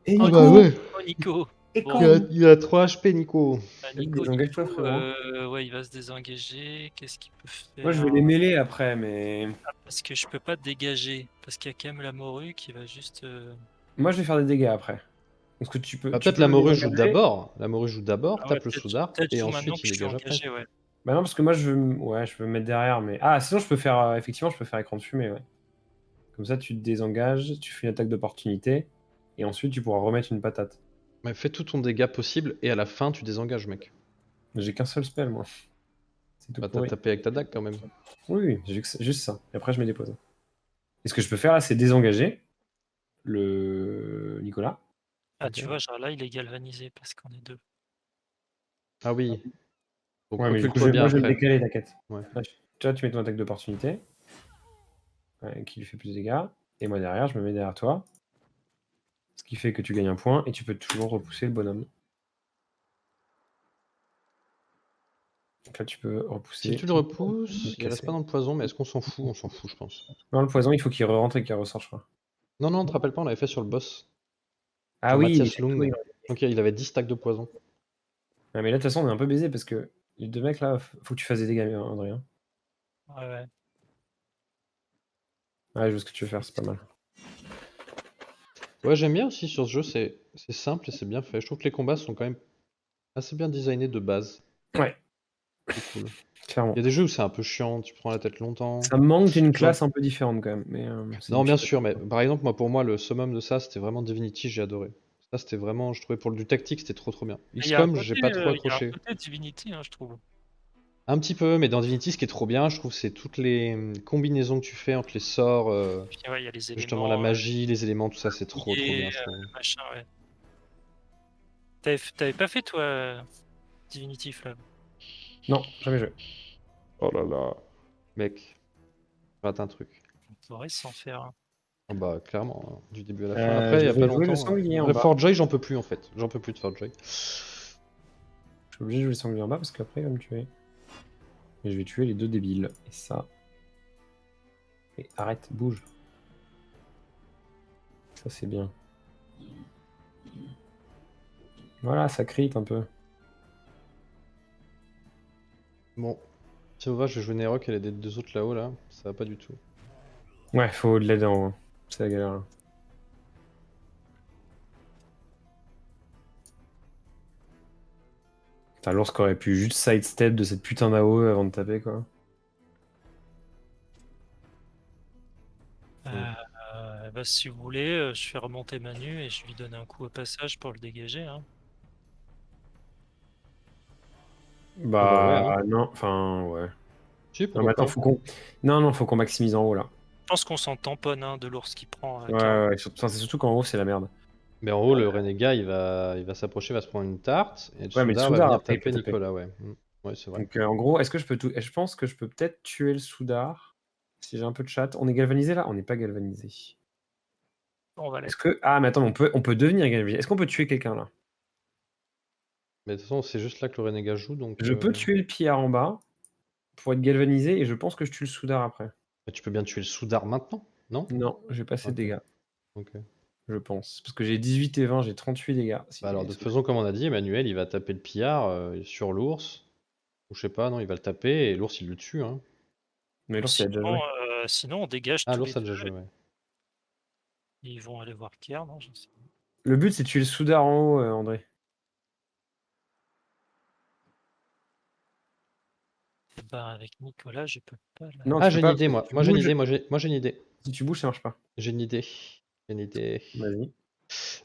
Et Oh, Nico! bah ouais. Oh, Nico! Et Bon. con! Il a 3 HP, Nico. Nico, Désengage-toi, du coup, frérot. ouais, il va se désengager. Qu'est-ce qu'il peut faire? Moi, je vais les mêler après, mais... Parce que je peux pas te dégager. Parce qu'il y a quand même la morue qui va juste... Moi, je vais faire des dégâts après. Parce que tu peux... Bah, tu peut-être peux la le morue joue désengager. d'abord. La morue joue d'abord, Ah ouais, tape le peut-être soudard, et joue maintenant ensuite que il je suis dégage après. engagé, ouais. Bah non, parce que moi, ouais, je veux mettre derrière, mais... Ah, sinon, je peux faire... effectivement, je peux faire écran de fumée, ouais. Comme ça, tu te désengages, tu fais une attaque d'opportunité, et ensuite, tu pourras remettre une patate. Mais fais tout ton dégât possible, et à la fin, tu désengages, mec. J'ai qu'un seul spell, moi. C'est tout Bah, t'as pourri. tapé avec ta dague quand même. Oui, j'ai juste ça. Et après, je me dépose. Et ce que je peux faire, là, c'est désengager le Nicolas. Ah, Ok. tu vois, genre là, il est galvanisé parce qu'on est deux. Ah oui. Donc Ouais, mais du coup, recule-toi bien moi, je vais me après. décaler, t'inquiète. Ouais. Là, tu mets ton attaque d'opportunité, qui lui fait plus de dégâts. Et moi, derrière, je me mets derrière toi. Ce qui fait que tu gagnes un point, et tu peux toujours repousser le bonhomme. Donc là, tu peux repousser. Si tu le repousses, il reste pas dans le poison, mais est-ce qu'on s'en fout? On s'en fout, je pense. Non, le poison, il faut qu'il rentre et qu'il ressorte, je crois. Non, non, te rappelle pas, on l'avait fait sur le boss. Ah Sur oui, Mathias Lung. Donc il avait 10 stacks de poison. mais là, de toute façon, on est un peu baisé parce que les deux mecs là, faut que tu fasses des dégâts, André. Hein. Ouais, ouais. Ouais, je vois ce que tu veux faire, c'est pas mal. Ouais, j'aime bien aussi sur ce jeu, c'est simple et c'est bien fait. Je trouve que les combats sont quand même assez bien designés de base. Ouais. C'est cool. Clairement. Il y a des jeux où c'est un peu chiant, tu prends la tête longtemps. Ça manque d'une classe un peu différente quand même. Mais, non, bien sûr, mais par exemple, pour moi, le summum de ça, c'était vraiment Divinity, j'ai adoré. Ça, c'était vraiment, je trouvais pour du tactique, c'était trop bien. Il y a un XCOM, j'ai pas trop il y a un accroché. côté Divinity, hein, je trouve. Un petit peu, mais dans Divinity, ce qui est trop bien, je trouve, c'est toutes les combinaisons que tu fais entre les sorts, Puis ouais, il y a les justement la éléments, magie, les éléments, tout ça, c'est trop bouillés, bien, je trouve. machin, ouais. T'avais pas fait, toi, Divinity Flamme? Non, jamais joué. Oh là là. Mec, rate un truc. On pourrait s'en faire un. Ah bah, clairement, hein, du début à la fin. Après, il y Je a pas vais jouer le longtemps. sanglier en Le bas. Fort Joy, j'en peux plus en fait. J'en peux plus de Fort Joy. Je suis obligé de jouer le sanglier en bas parce qu'après il va me tuer. Et je vais tuer les deux débiles. Et ça. Et arrête, bouge. Ça c'est bien. Voilà, ça crit un peu. Bon. Si on va, je vais jouer Nerok et les deux autres là-haut là. Ça va pas du tout. Ouais, faut de l'aide en haut. C'est la galère. Là. Putain, l'ours qui aurait pu juste sidestep de cette putain d'AOE avant de taper quoi. Bah, si vous voulez, je fais remonter Manu et je lui donne un coup au passage pour le dégager. Hein. Bah, ouais, hein. non, enfin ouais. Si, Non, pourquoi mais attends, pas. faut qu'on. Non, faut qu'on maximise en haut là. Je pense qu'on s'en tamponne de l'ours qui prend. Ouais, enfin, c'est surtout qu'en haut c'est la merde. Mais en haut, le Renégat, il va s'approcher, va se prendre une tarte. Et le Ouais, mais le Soudar va Soudar, venir après, il peut taper taper. Nicolas, ouais. Ouais, c'est vrai. Donc en gros, est-ce que je peux tout. Je pense que je peux peut-être tuer le Soudar. Si j'ai un peu de chat. On est galvanisé là? On n'est pas galvanisé. On va Est-ce l'être. que. Ah, mais attends, on peut devenir galvanisé. Est-ce qu'on peut tuer quelqu'un là? Mais de toute façon, c'est juste là que le Renégat joue, donc... Je peux tuer le pillard en bas pour être galvanisé et je pense que je tue le Soudar après. Mais tu peux bien tuer le Soudar maintenant, non? Non, j'ai pas assez de Ok. dégâts. Ok. Je pense. Parce que j'ai 18 et 20, j'ai 38 dégâts. Si Bah alors, j'ai- faisons comme on a dit, Emmanuel, il va taper le pillard sur l'ours. Ou je sais pas, non, il va le taper et l'ours, il le tue, hein. Mais l'ours, il a déjà joué. Sinon, on dégage Ah, tous les l'ours a déjà deux. joué, ouais. Ils vont aller voir Kier, non? Je sais pas. Le but, c'est de tuer le Soudar en haut, André. Bah, avec Nicolas, je peux pas. Là. Non, Ah, tu j'ai peux une pas. idée, Parce moi. que si Moi, tu j'ai une bouges- idée, moi, j'ai une idée. Si tu bouges, ça marche pas. J'ai une idée. J'ai une idée. Vas-y.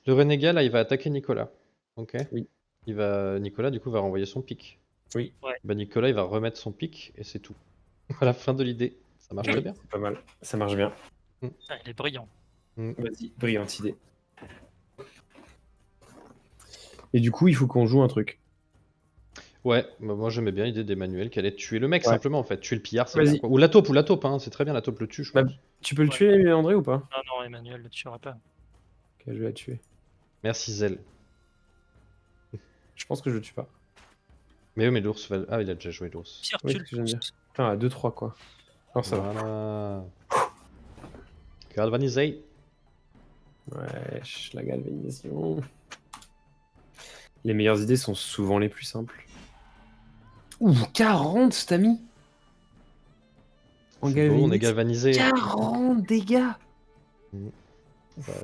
Le Renégat, là, il va attaquer Nicolas. Ok? Oui. Nicolas, du coup, va renvoyer son pic. Oui. Ouais. Bah, Nicolas, il va remettre son pic et c'est tout. À la fin de l'idée. Ça marche très bien. C'est pas mal. Ça marche bien. Ah, il est brillant. Vas-y, brillante idée. Et du coup, il faut qu'on joue un truc. Ouais, bah, moi j'aimais bien l'idée d'Emmanuel qui allait tuer le mec Ouais. simplement en fait. Tuer le pillard, c'est Vas-y. bien. Quoi. Ou la taupe, hein. C'est très bien, la taupe le tue, je Bah, pense. tu peux le Ouais. tuer, André, ou pas? Non, non, Emmanuel ne le tuera pas. Ok, je vais la tuer. Merci Zel. Je pense que je le tue pas. Mais oui, mais l'ours va. Ah, il a déjà joué l'ours. Pire, Oui, tu c'est le ce que j'aime pousses. Putain, à 2-3 quoi. Alors ça va. Voilà. Galvanisé. Wesh, la galvanisation. Les meilleures idées sont souvent les plus simples. Ouh, 40 Stami en C'est beau, on est galvanisé. galvanisé. 40 dégâts.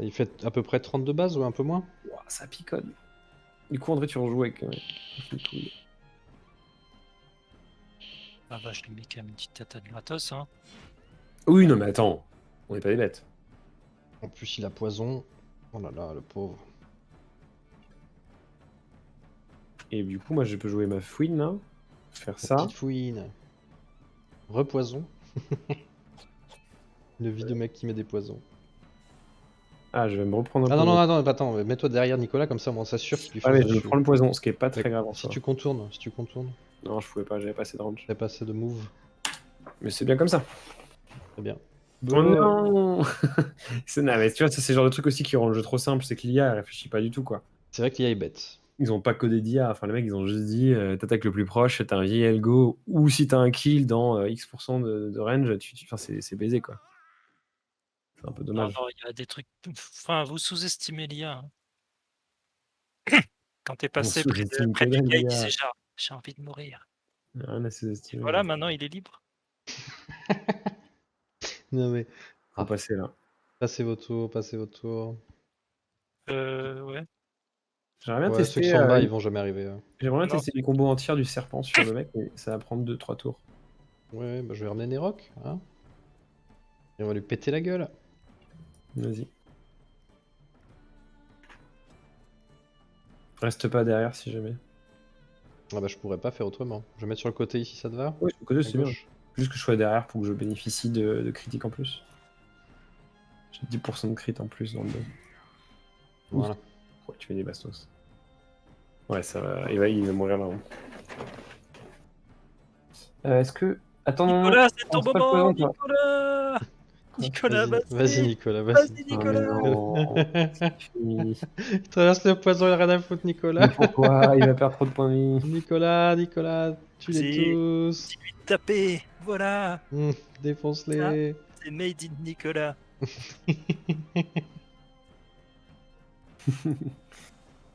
Il fait à peu près 30 de base ou un peu moins. Ouah, ça piconne. Du coup, André, tu rejoues avec une couille. Ah bah, je lui mets quand même une petite tata de gratos. Hein. Oui, non, mais attends. On n'est pas des bêtes. En plus, il a poison. Oh là là, le pauvre. Et du coup, moi, je peux jouer ma fouine, là. Faire La ça. petite fouine. Repoison. Une vie de mec qui met des poisons. Ah, je vais me reprendre un Ah peu. non, non, attends, mets-toi derrière Nicolas, comme ça on s'assure qu'il lui Ah, fonce mais je me dessus. prends le poison, ce qui est pas très grave en Si soi. tu contournes, Non, je pouvais pas, j'avais pas assez de range. t'as pas assez de move. Mais c'est bien comme ça. Très bien. Oh non non, mais tu vois, ça, c'est le genre de truc aussi qui rend le jeu trop simple, c'est que l'IA, elle réfléchit pas du tout, quoi. C'est vrai que l'IA est bête. Ils ont pas codé d'IA, enfin les mecs ils ont juste dit t'attaques le plus proche, t'as un vieil algo, ou si t'as un kill dans X% de range, enfin c'est baisé quoi. C'est un peu Non, dommage. non, il y a des trucs. Enfin, vous sous-estimez l'IA. Quand t'es passé près sous-estime du que dalle, gars, il l'IA. disait genre, j'ai envie de mourir. Rien à Et sous-estimer. voilà, maintenant il est libre. Non mais. Faut passer là. Passez vos tours. Ouais. J'aimerais bien Ouais, ceux qui tester. sont en bas, ils vont jamais arriver. J'aimerais bien Non. tester les combos entières du serpent sur le mec, mais ça va prendre 2-3 tours. Ouais, bah je vais ramener Nerok, hein. Et on va lui péter la gueule. Vas-y. Reste pas derrière si jamais. Ah bah je pourrais pas faire autrement. Je vais mettre sur le côté ici, ça te va? Oui, sur le côté À c'est bien. gauche. Juste que je sois derrière pour que je bénéficie de critique en plus. J'ai 10% de crit en plus dans le dos. Voilà. Ouais, tu fais des bastos. Ouais, ça va. Il va mourir là. Est-ce que. Attends, non, non. Nicolas, c'est ton Lance pas le moment, poison, toi. Nicolas. Nicolas, Vas-y vas-y. Nicolas, Vas-y, vas-y. Ah, mais Nicolas. non. Il- Il traverse le poison, il a rien à foutre Nicolas. Mais pourquoi? Il va perdre trop de points de vie. Nicolas, tue-les Vas-y, tous. continue de taper. Voilà. Mmh, Ça, défonce-les. c'est made in Nicolas.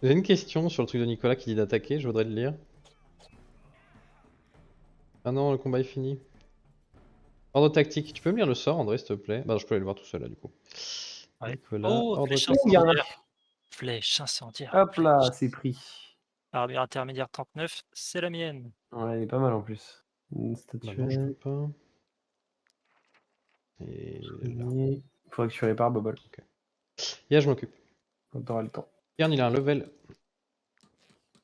J'ai une question sur le truc de Nicolas qui dit d'attaquer, je voudrais le lire. Ah non, le combat est fini. Ordre tactique, tu peux me lire le sort André s'il te plaît? Bah je peux aller le voir tout seul là du coup. Ouais. Nicolas, Oh, ordre flèche tactique. Il y en a. incendiaire. Flèche incendiaire. Hop là, c'est pris. Armure intermédiaire 39, c'est la mienne. Ouais, il est pas mal en plus. Une Bah non, je peux statue. pas. Et là. Il faudrait que tu répares Bobble. Yeah, je m'occupe. Quand t'auras le temps. Regarde, il a un level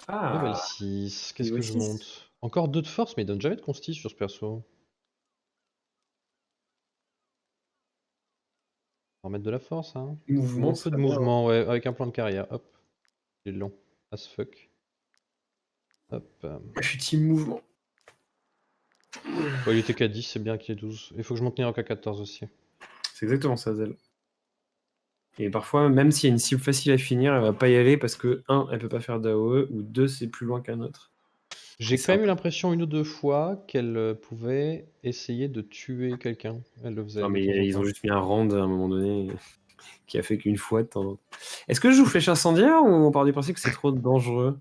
Ah, 6. Qu'est-ce niveau que je 6. monte? Encore 2 de force, mais il donne jamais de consti sur ce perso. On va mettre de la force, hein. Mouvement, Un peu de mouvement, ouais, avec un plan de carrière. Hop. Il est long. As fuck. Hop. Je suis team mouvement. Oh, il était qu'à 10, c'est bien qu'il ait 12. Il faut que je monte Niro qu'à 14 aussi. C'est exactement ça, Zel. Et parfois, même s'il y a une cible facile à finir, elle va pas y aller parce que 1, elle peut pas faire d'AOE, ou 2, c'est plus loin qu'un autre. J'ai C'est quand même un eu peu- l'impression une ou deux fois qu'elle pouvait essayer de tuer quelqu'un. Elle le faisait Non, de mais temps en ils ont temps. juste mis un rand à un moment donné qui a fait qu'une fois de temps en temps. Est-ce que je joue flèche incendiaire ou on part du principe que c'est trop dangereux?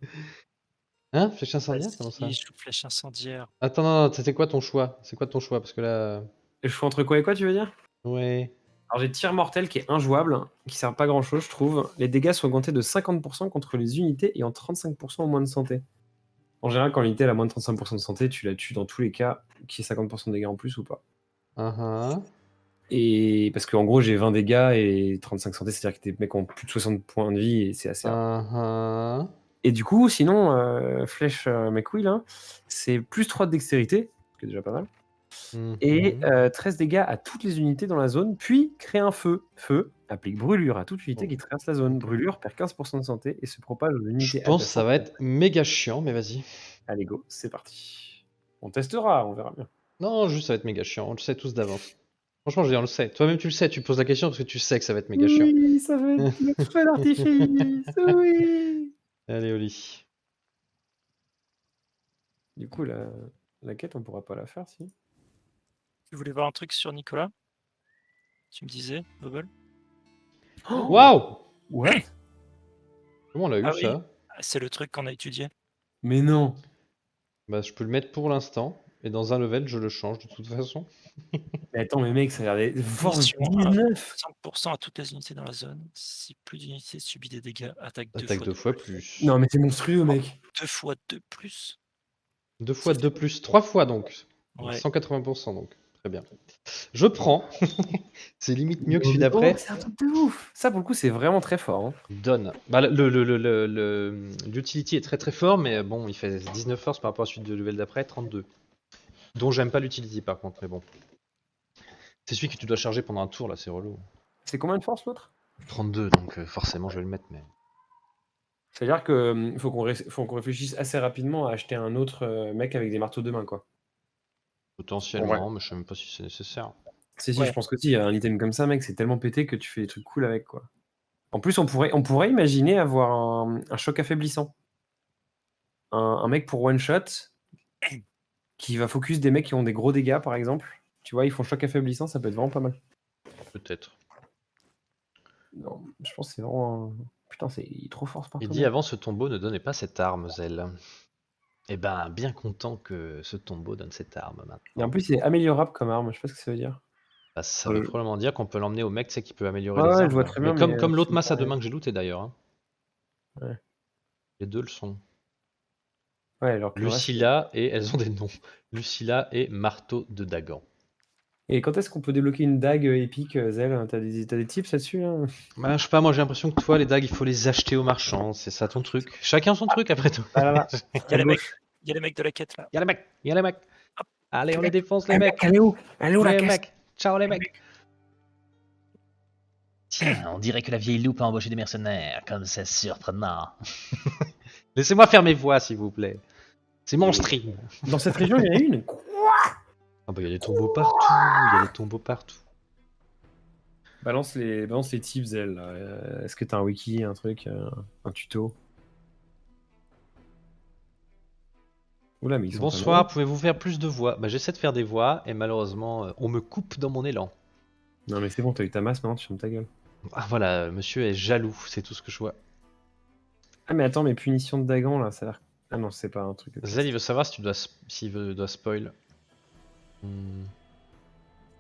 Hein? Flèche incendiaire? Comment ça? Vas-y, je joue flèche incendiaire. Attends, non, c'était quoi ton choix? C'est quoi ton choix? Parce que là. Je fais entre quoi et quoi, tu veux dire? Ouais. Alors j'ai tir mortel qui est injouable, qui sert pas grand chose, je trouve. Les dégâts sont augmentés de 50% contre les unités ayant 35% au moins de santé. En général, quand l'unité elle a moins de 35% de santé, tu la tues dans tous les cas, qui est 50% de dégâts en plus ou pas. Uh-huh. Et parce qu'en gros, j'ai 20 dégâts et 35 santé, c'est-à-dire que tes mecs ont plus de 60 points de vie et c'est assez rare. Uh-huh. Et du coup, sinon, flèche McQueen, là, c'est plus 3 de dextérité, ce qui est déjà pas mal. Et Mhm. 13 dégâts à toutes les unités dans la zone, puis crée un feu. Feu applique brûlure à toute unité Oh. qui traverse la zone. Brûlure perd 15% de santé et se propage aux Je unités pense que ça va adjacentes. être méga chiant, mais vas-y. Allez, go, c'est parti. On testera, on verra bien. Non, juste ça va être méga chiant, on le sait tous d'avance. Franchement, je veux dire, on le sait. Toi-même, tu le sais, tu poses la question parce que tu sais que ça va être méga chiant. Oui, ça va être le feu d'artifice, oui. Allez, au lit. Du coup, la quête, on pourra pas la faire, si. Tu voulais voir un truc sur Nicolas? Tu me disais, Bubble? Waouh! What? Comment on l'a eu Ah oui. ça? C'est le truc qu'on a étudié. Mais non. Bah, je peux le mettre pour l'instant, et dans un level, je le change de toute façon. Mais attends, mais mec, ça a l'air d'être force Mission 19. 5% à toutes les unités dans la zone. Si plus d'unités subit des dégâts, attaque Attaque 2 fois plus. plus. Non, mais c'est monstrueux, mec. 2 fois 2 plus. 2 fois 2 plus, 3 fois donc. Ouais. 180% donc. Très bien. Je prends. C'est limite mieux que celui Oh, d'après. c'est un truc de ouf. Ça, pour le coup, c'est vraiment très fort. Hein. Donne. Bah, l'utility est très très fort, mais bon, il fait 19 force par rapport à celui de level d'après, 32. Dont j'aime pas l'utility par contre, mais bon. C'est celui que tu dois charger pendant un tour là, c'est relou. C'est combien de force l'autre? 32, donc forcément je vais le mettre, mais. C'est-à-dire qu'il faut qu'on réfléchisse assez rapidement à acheter un autre mec avec des marteaux de main, quoi. Potentiellement, mais je sais même pas si c'est nécessaire. Si, Ouais. je pense que si, un item comme ça, mec, c'est tellement pété que tu fais des trucs cool avec, quoi. En plus, on pourrait imaginer avoir un choc affaiblissant. Un mec pour one shot qui va focus des mecs qui ont des gros dégâts, par exemple. Tu vois, ils font choc affaiblissant, ça peut être vraiment pas mal. Peut-être. Non, je pense que c'est vraiment. Putain, il est trop fort ce Il perso. dit avant ce tombeau ne donnait pas cette arme, Zell. Eh ben, bien content que ce tombeau donne cette arme maintenant. Et en plus, c'est améliorable comme arme, je sais pas ce que ça veut dire. Bah, ça veut probablement dire qu'on peut l'emmener au mec, tu sais, qui peut améliorer Ouais, les ouais, armes. je vois là. très Mais bien, comme mais l'autre c'est masse à pas- deux mains que j'ai looté d'ailleurs. Hein. Ouais. Les deux le sont. Ouais, alors que le reste, Lucilla et elles ont des noms. Lucilla et Marteau de Dagan. Et quand est-ce qu'on peut débloquer une dague épique, Zel? T'as des tips là-dessus là? Bah, je sais pas, moi j'ai l'impression que toi, les dagues, il faut les acheter au marchand. C'est ça ton truc. Chacun son truc après tout. Ah là là, Il y à a les mecs, gauche. il y a les mecs de la quête là. Y'a les mecs, y'a les mecs. Allez, on les défonce, les Eh, mecs. elle est où? Elle est où la Les caisse? mecs. Ciao, les mecs. Tiens, on dirait que la vieille loupe a embauché des mercenaires, comme c'est surprenant. Laissez-moi faire mes voix, s'il vous plaît. C'est mon stream. Dans cette région, il y en a une? Ah bah, il y a des tombeaux partout. Il y a des tombeaux partout. Balance les tips, Zel. Là. Est-ce que t'as un wiki, un truc, un tuto? Oula, mais ils sont Bonsoir, pas pouvez-vous faire plus de voix? Bah, j'essaie de faire des voix et malheureusement, on me coupe dans mon élan. Non, mais c'est bon, t'as eu ta masse, maintenant tu fermes ta gueule. Ah voilà, monsieur est jaloux, c'est tout ce que je vois. Ah, mais attends, mes punitions de Dagan là, ça a l'air. Ah non, c'est pas un truc. Zel, il veut savoir si tu dois, s'il doit spoil. Hmm.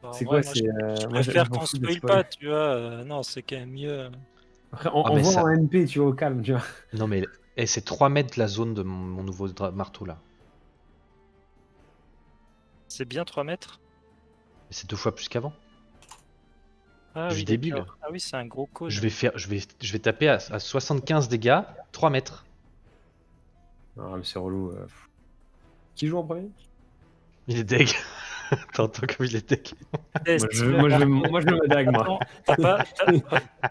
Bon, C'est ouais, quoi, moi, c'est, je moi, préfère je m'en qu'on fous des spoil spoils. pas, tu vois. Non, c'est quand même mieux. Après, Ah, mais envoie ça- en MP, tu vois, au calme, tu vois. Non mais c'est 3 mètres de la zone de mon nouveau marteau là. C'est bien 3 mètres. Mais c'est 2 fois plus qu'avant. Ah Je oui, suis débile. d'accord. Ah oui, c'est un gros cône. Je vais taper à 75 dégâts, 3 mètres. Non, mais c'est relou. Qui joue en premier? Il est deg. T'entends comme il est deg. Eh, Moi, si je tu veux, veux- moi, je veux, moi, je veux ma dague, moi. Attends, t'as pas.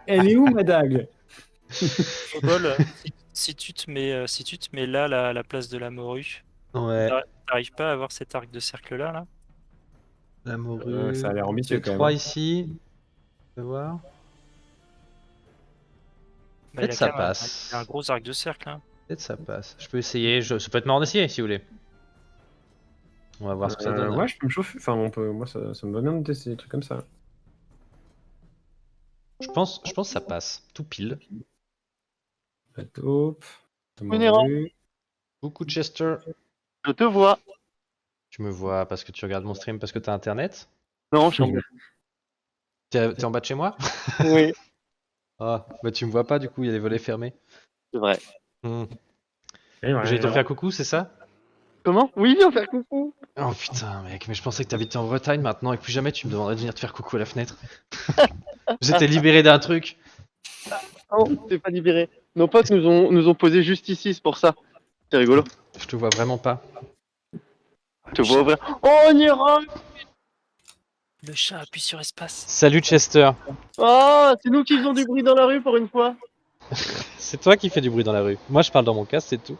Elle est où, ma dague? Paul, si tu te mets là, à la place de la morue, Ouais. t'arrives pas à avoir cet arc de cercle là, là? La morue. Ça a l'air ambitieux, Les quand même, 3 hein. ici. Tu vas voir. Bah, Peut-être il a ça quand même passe. un gros arc de cercle, hein. Peut-être ça passe. Je peux essayer. Ça peut être marrant d'essayer si vous voulez. On va voir ce que ça donne. Ouais, je peux me chauffer. Enfin, moi, ça me va bien de tester des trucs comme ça. Je pense que ça passe. Tout pile. La taupe. On ira. Coucou Chester. Je te vois. Tu me vois parce que tu regardes mon stream parce que t'as internet? Non, je suis en bas. T'es en bas de chez moi? Oui, Ah, bah tu me vois pas du coup, il y a les volets fermés. c'est vrai. Hmm. Et ouais, J'ai t'en faire coucou, c'est ça? Comment? Oui, viens faire coucou. Oh putain mec, mais je pensais que t'habitais en Bretagne maintenant et que plus jamais tu me demanderais de venir te faire coucou à la fenêtre. J'étais libéré d'un truc. Non, t'es pas libéré. Nos potes nous ont posé juste ici, c'est pour ça. C'est rigolo. Je te vois vraiment pas. Je te vois ouvrir. Oh, on ira. Le chat appuie sur espace. Salut Chester. Oh, c'est nous qui faisons du bruit dans la rue pour une fois. C'est toi qui fais du bruit dans la rue. Moi je parle dans mon casque, c'est tout.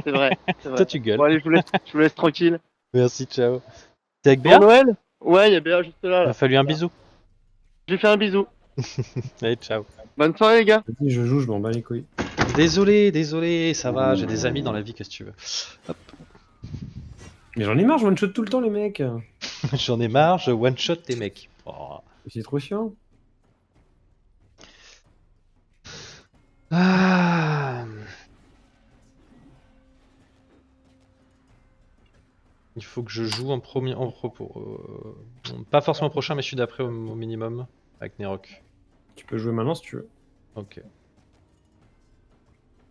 C'est vrai, c'est vrai. Toi tu gueules. Bon, allez, je vous laisse tranquille. Merci, ciao. T'es avec Pour Béa? Noël? Ouais, il y a Béa juste là. Il a fallu un bisou. J'ai fait un bisou. Allez, ciao. Bonne soirée, les gars. Vas-y, je joue, je m'en bats les couilles. Désolé, ça va, j'ai des amis dans la vie, qu'est-ce que tu veux. Mais j'en ai marre, je one-shot tout le temps, les mecs. J'en ai marre, je one-shot les mecs. Oh. C'est trop chiant. Ah. Il faut que je joue en premier, pas forcément prochain, mais celui d'après au minimum, avec Nerok. Tu peux jouer maintenant si tu veux. Ok.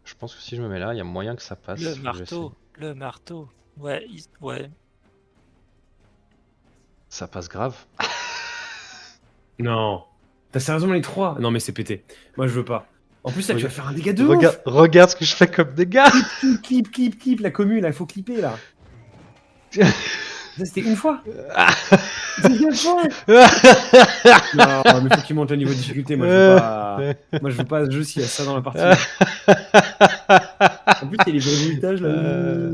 Je pense que si je me mets là, il y a moyen que ça passe. Le Faut que marteau. j'essaye. Le marteau. Ouais, ouais. Ça passe grave. Non. T'as sérieusement les 3? Non, mais c'est pété. Moi, je veux pas. En plus, là, tu vas faire un dégât de Regarde ce que je fais comme dégâts. ouf. Clip, la commune, là, il faut clipper, là. Ça, c'était une fois. Deuxième fois. Non, mais faut qu'il monte le niveau de difficulté. Moi, je veux pas. Moi, je veux pas ce jeu s'il y a ça dans la partie. En plus, il y a les bruitages, là.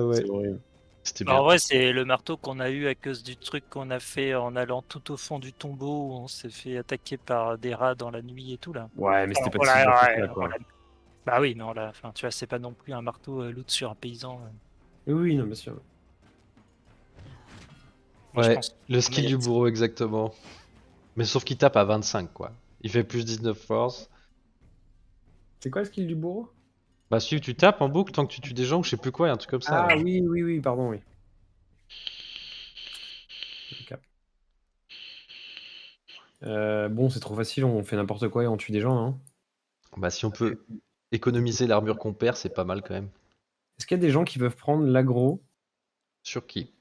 Ouais. C'est horrible. C'était Bah, bien. en vrai, c'est le marteau qu'on a eu à cause du truc qu'on a fait en allant tout au fond du tombeau où on s'est fait attaquer par des rats dans la nuit et tout là. Ouais, mais c'était pas Oh si là, dur que ouais, ça, quoi. voilà. Bah oui, non, là, enfin, tu vois, c'est pas non plus un marteau loot sur un paysan. Oui, non, bien sûr. Moi, je Ouais, pense. le skill Mais- du bourreau exactement. Mais sauf qu'il tape à 25 quoi. Il fait plus 19 force. C'est quoi le skill du bourreau? Bah si tu tapes en boucle tant que tu tues des gens ou je sais plus quoi, y a un truc comme ça. Ah là. oui, pardon, oui. Ok. Bon, c'est trop facile, on fait n'importe quoi et on tue des gens, non? Bah si on peut économiser l'armure qu'on perd, c'est pas mal quand même. Est-ce qu'il y a des gens qui peuvent prendre l'aggro Sur qui?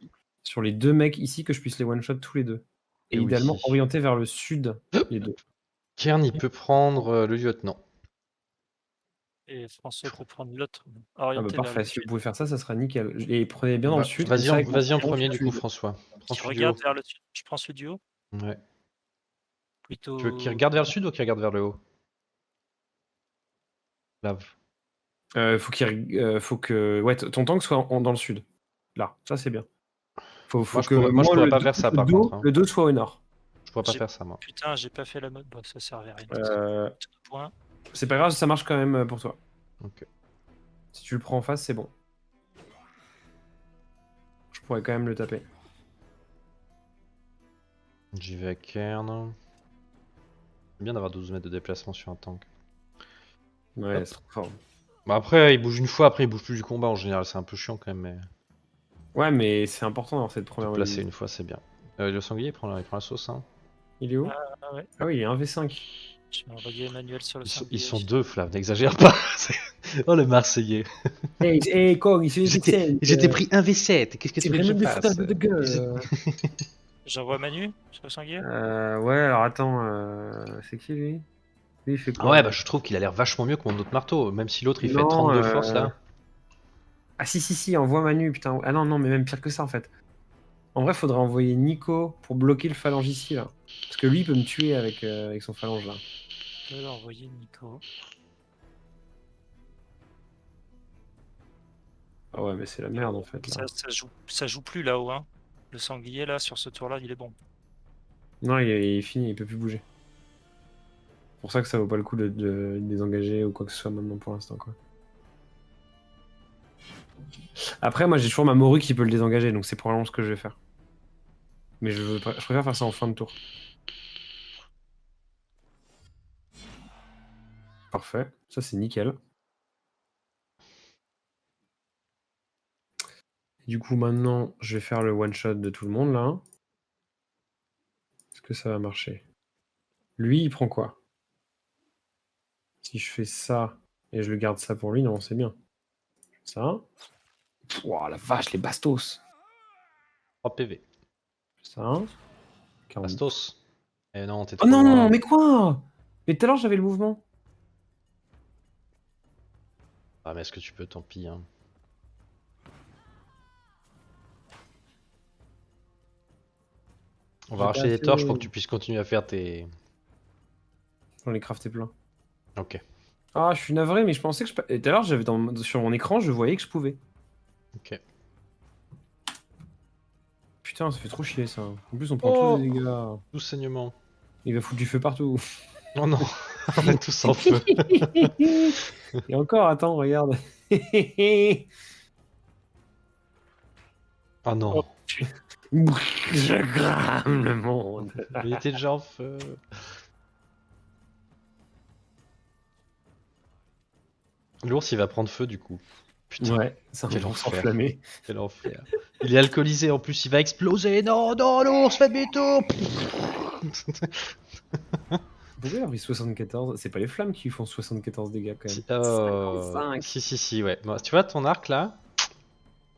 sur les 2 mecs ici que je puisse les one-shot tous les deux. Et Et idéalement oui. orientés vers le sud, les deux. Kern, il peut prendre le lieutenant. Et François peut prendre l'autre. Ah bah Orienté vers parfait, le si vous sud. pouvez faire ça, ça sera nickel. Et prenez bien dans le sud. Vas-y comme ça, avec vas-y en mon premier du je coup, tue. François. Prends Qui celui du haut. regarde vers le sud. Je prends celui du haut. Ouais. Plutôt. Tu veux qu'il regarde vers le sud ou qu'il regarde vers le haut? Lave. Faut que ouais, ton tank soit dans le sud. Là, ça c'est bien. Faut Moi, je que pourrais pas faire ça, par contre, hein. le dos soit au nord. Je pourrais pas J'ai- faire ça, moi. Putain, j'ai pas fait la mode. Bon, ça servait à rien. Tout point. C'est pas grave, ça marche quand même pour toi. Ok. Si tu le prends en face, c'est bon. Je pourrais quand même le taper. J'y vais avec Kern. C'est bien d'avoir 12 mètres de déplacement sur un tank. Ouais, Hop. c'est trop fort. Bah après, il bouge une fois, après il bouge plus du combat en général. C'est un peu chiant quand même, mais Ouais, mais c'est important d'avoir cette se première placer mobilité. une fois, c'est bien. Le sanglier, il prend la sauce, hein. Il est où? Ah ouais. Ah oui, il est 1v5. Je vais envoyer Emmanuel sur le Ils sont sanglier. deux, Flav, n'exagère pas. Oh, le Marseillais. Hey, Kong, il fait J'étais pris 1v7, qu'est-ce que C'est tu veux que je vraiment des fasse? foutage de gueule. J'envoie Manu sur le sanglier. Ouais, alors attends, c'est qui lui? Lui, il fait Ah quoi? ouais, bah je trouve qu'il a l'air vachement mieux que mon autre marteau, même si l'autre il fait Non, 32 force là. Ah si, envoie Manu, putain. Ah non, mais même pire que ça en fait. En vrai, faudrait envoyer Nico pour bloquer le phalange ici là. Parce que lui, il peut me tuer avec son phalange là. Je vais envoyer Nico. Ah ouais, mais c'est la merde en fait là. Ça joue plus là-haut. Hein. Le sanglier là, sur ce tour-là, il est bon. Non, il est fini, il peut plus bouger. C'est pour ça que ça vaut pas le coup de désengager ou quoi que ce soit maintenant pour l'instant quoi. Après, moi j'ai toujours ma morue qui peut le désengager, donc c'est probablement ce que je vais faire. Mais je préfère faire ça en fin de tour. Parfait, ça c'est nickel. Du coup, maintenant, je vais faire le one-shot de tout le monde là. Est-ce que ça va marcher? Lui, il prend quoi? Si je fais ça et je le garde ça pour lui, non, c'est bien. Ça. Pouah, la vache, les bastos. 3 PV. Ça. 40. Bastos. Eh non, t'es Oh trop non, loin. mais quoi? Mais tout à l'heure, j'avais le mouvement. Ah mais est-ce que tu peux, tant pis hein. On va J'ai arracher pas les torches assez- pour que tu puisses continuer à faire tes... J'en ai crafté plein. Ok. Ah, je suis navré, mais je pensais que je... Et tout à l'heure, sur mon écran, je voyais que je pouvais. Ok. Putain, ça fait trop chier ça. En plus, on prend Oh tous des dégâts. Tout saignement. Il va foutre du feu partout. Oh non. On est tous en feu. Et encore, attends, regarde. Oh non. Je crame le monde. Il était déjà en feu. L'ours il va prendre feu du coup. Putain, Ouais, c'est un quel ours enfer. enflammé. quel enfer. Il est alcoolisé en plus, il va exploser. Non, non, l'ours, faites demi-tour. Pourquoi il a pris 74? C'est pas les flammes qui font 74 dégâts quand même. Si, 55. si, ouais. Bon, tu vois ton arc là.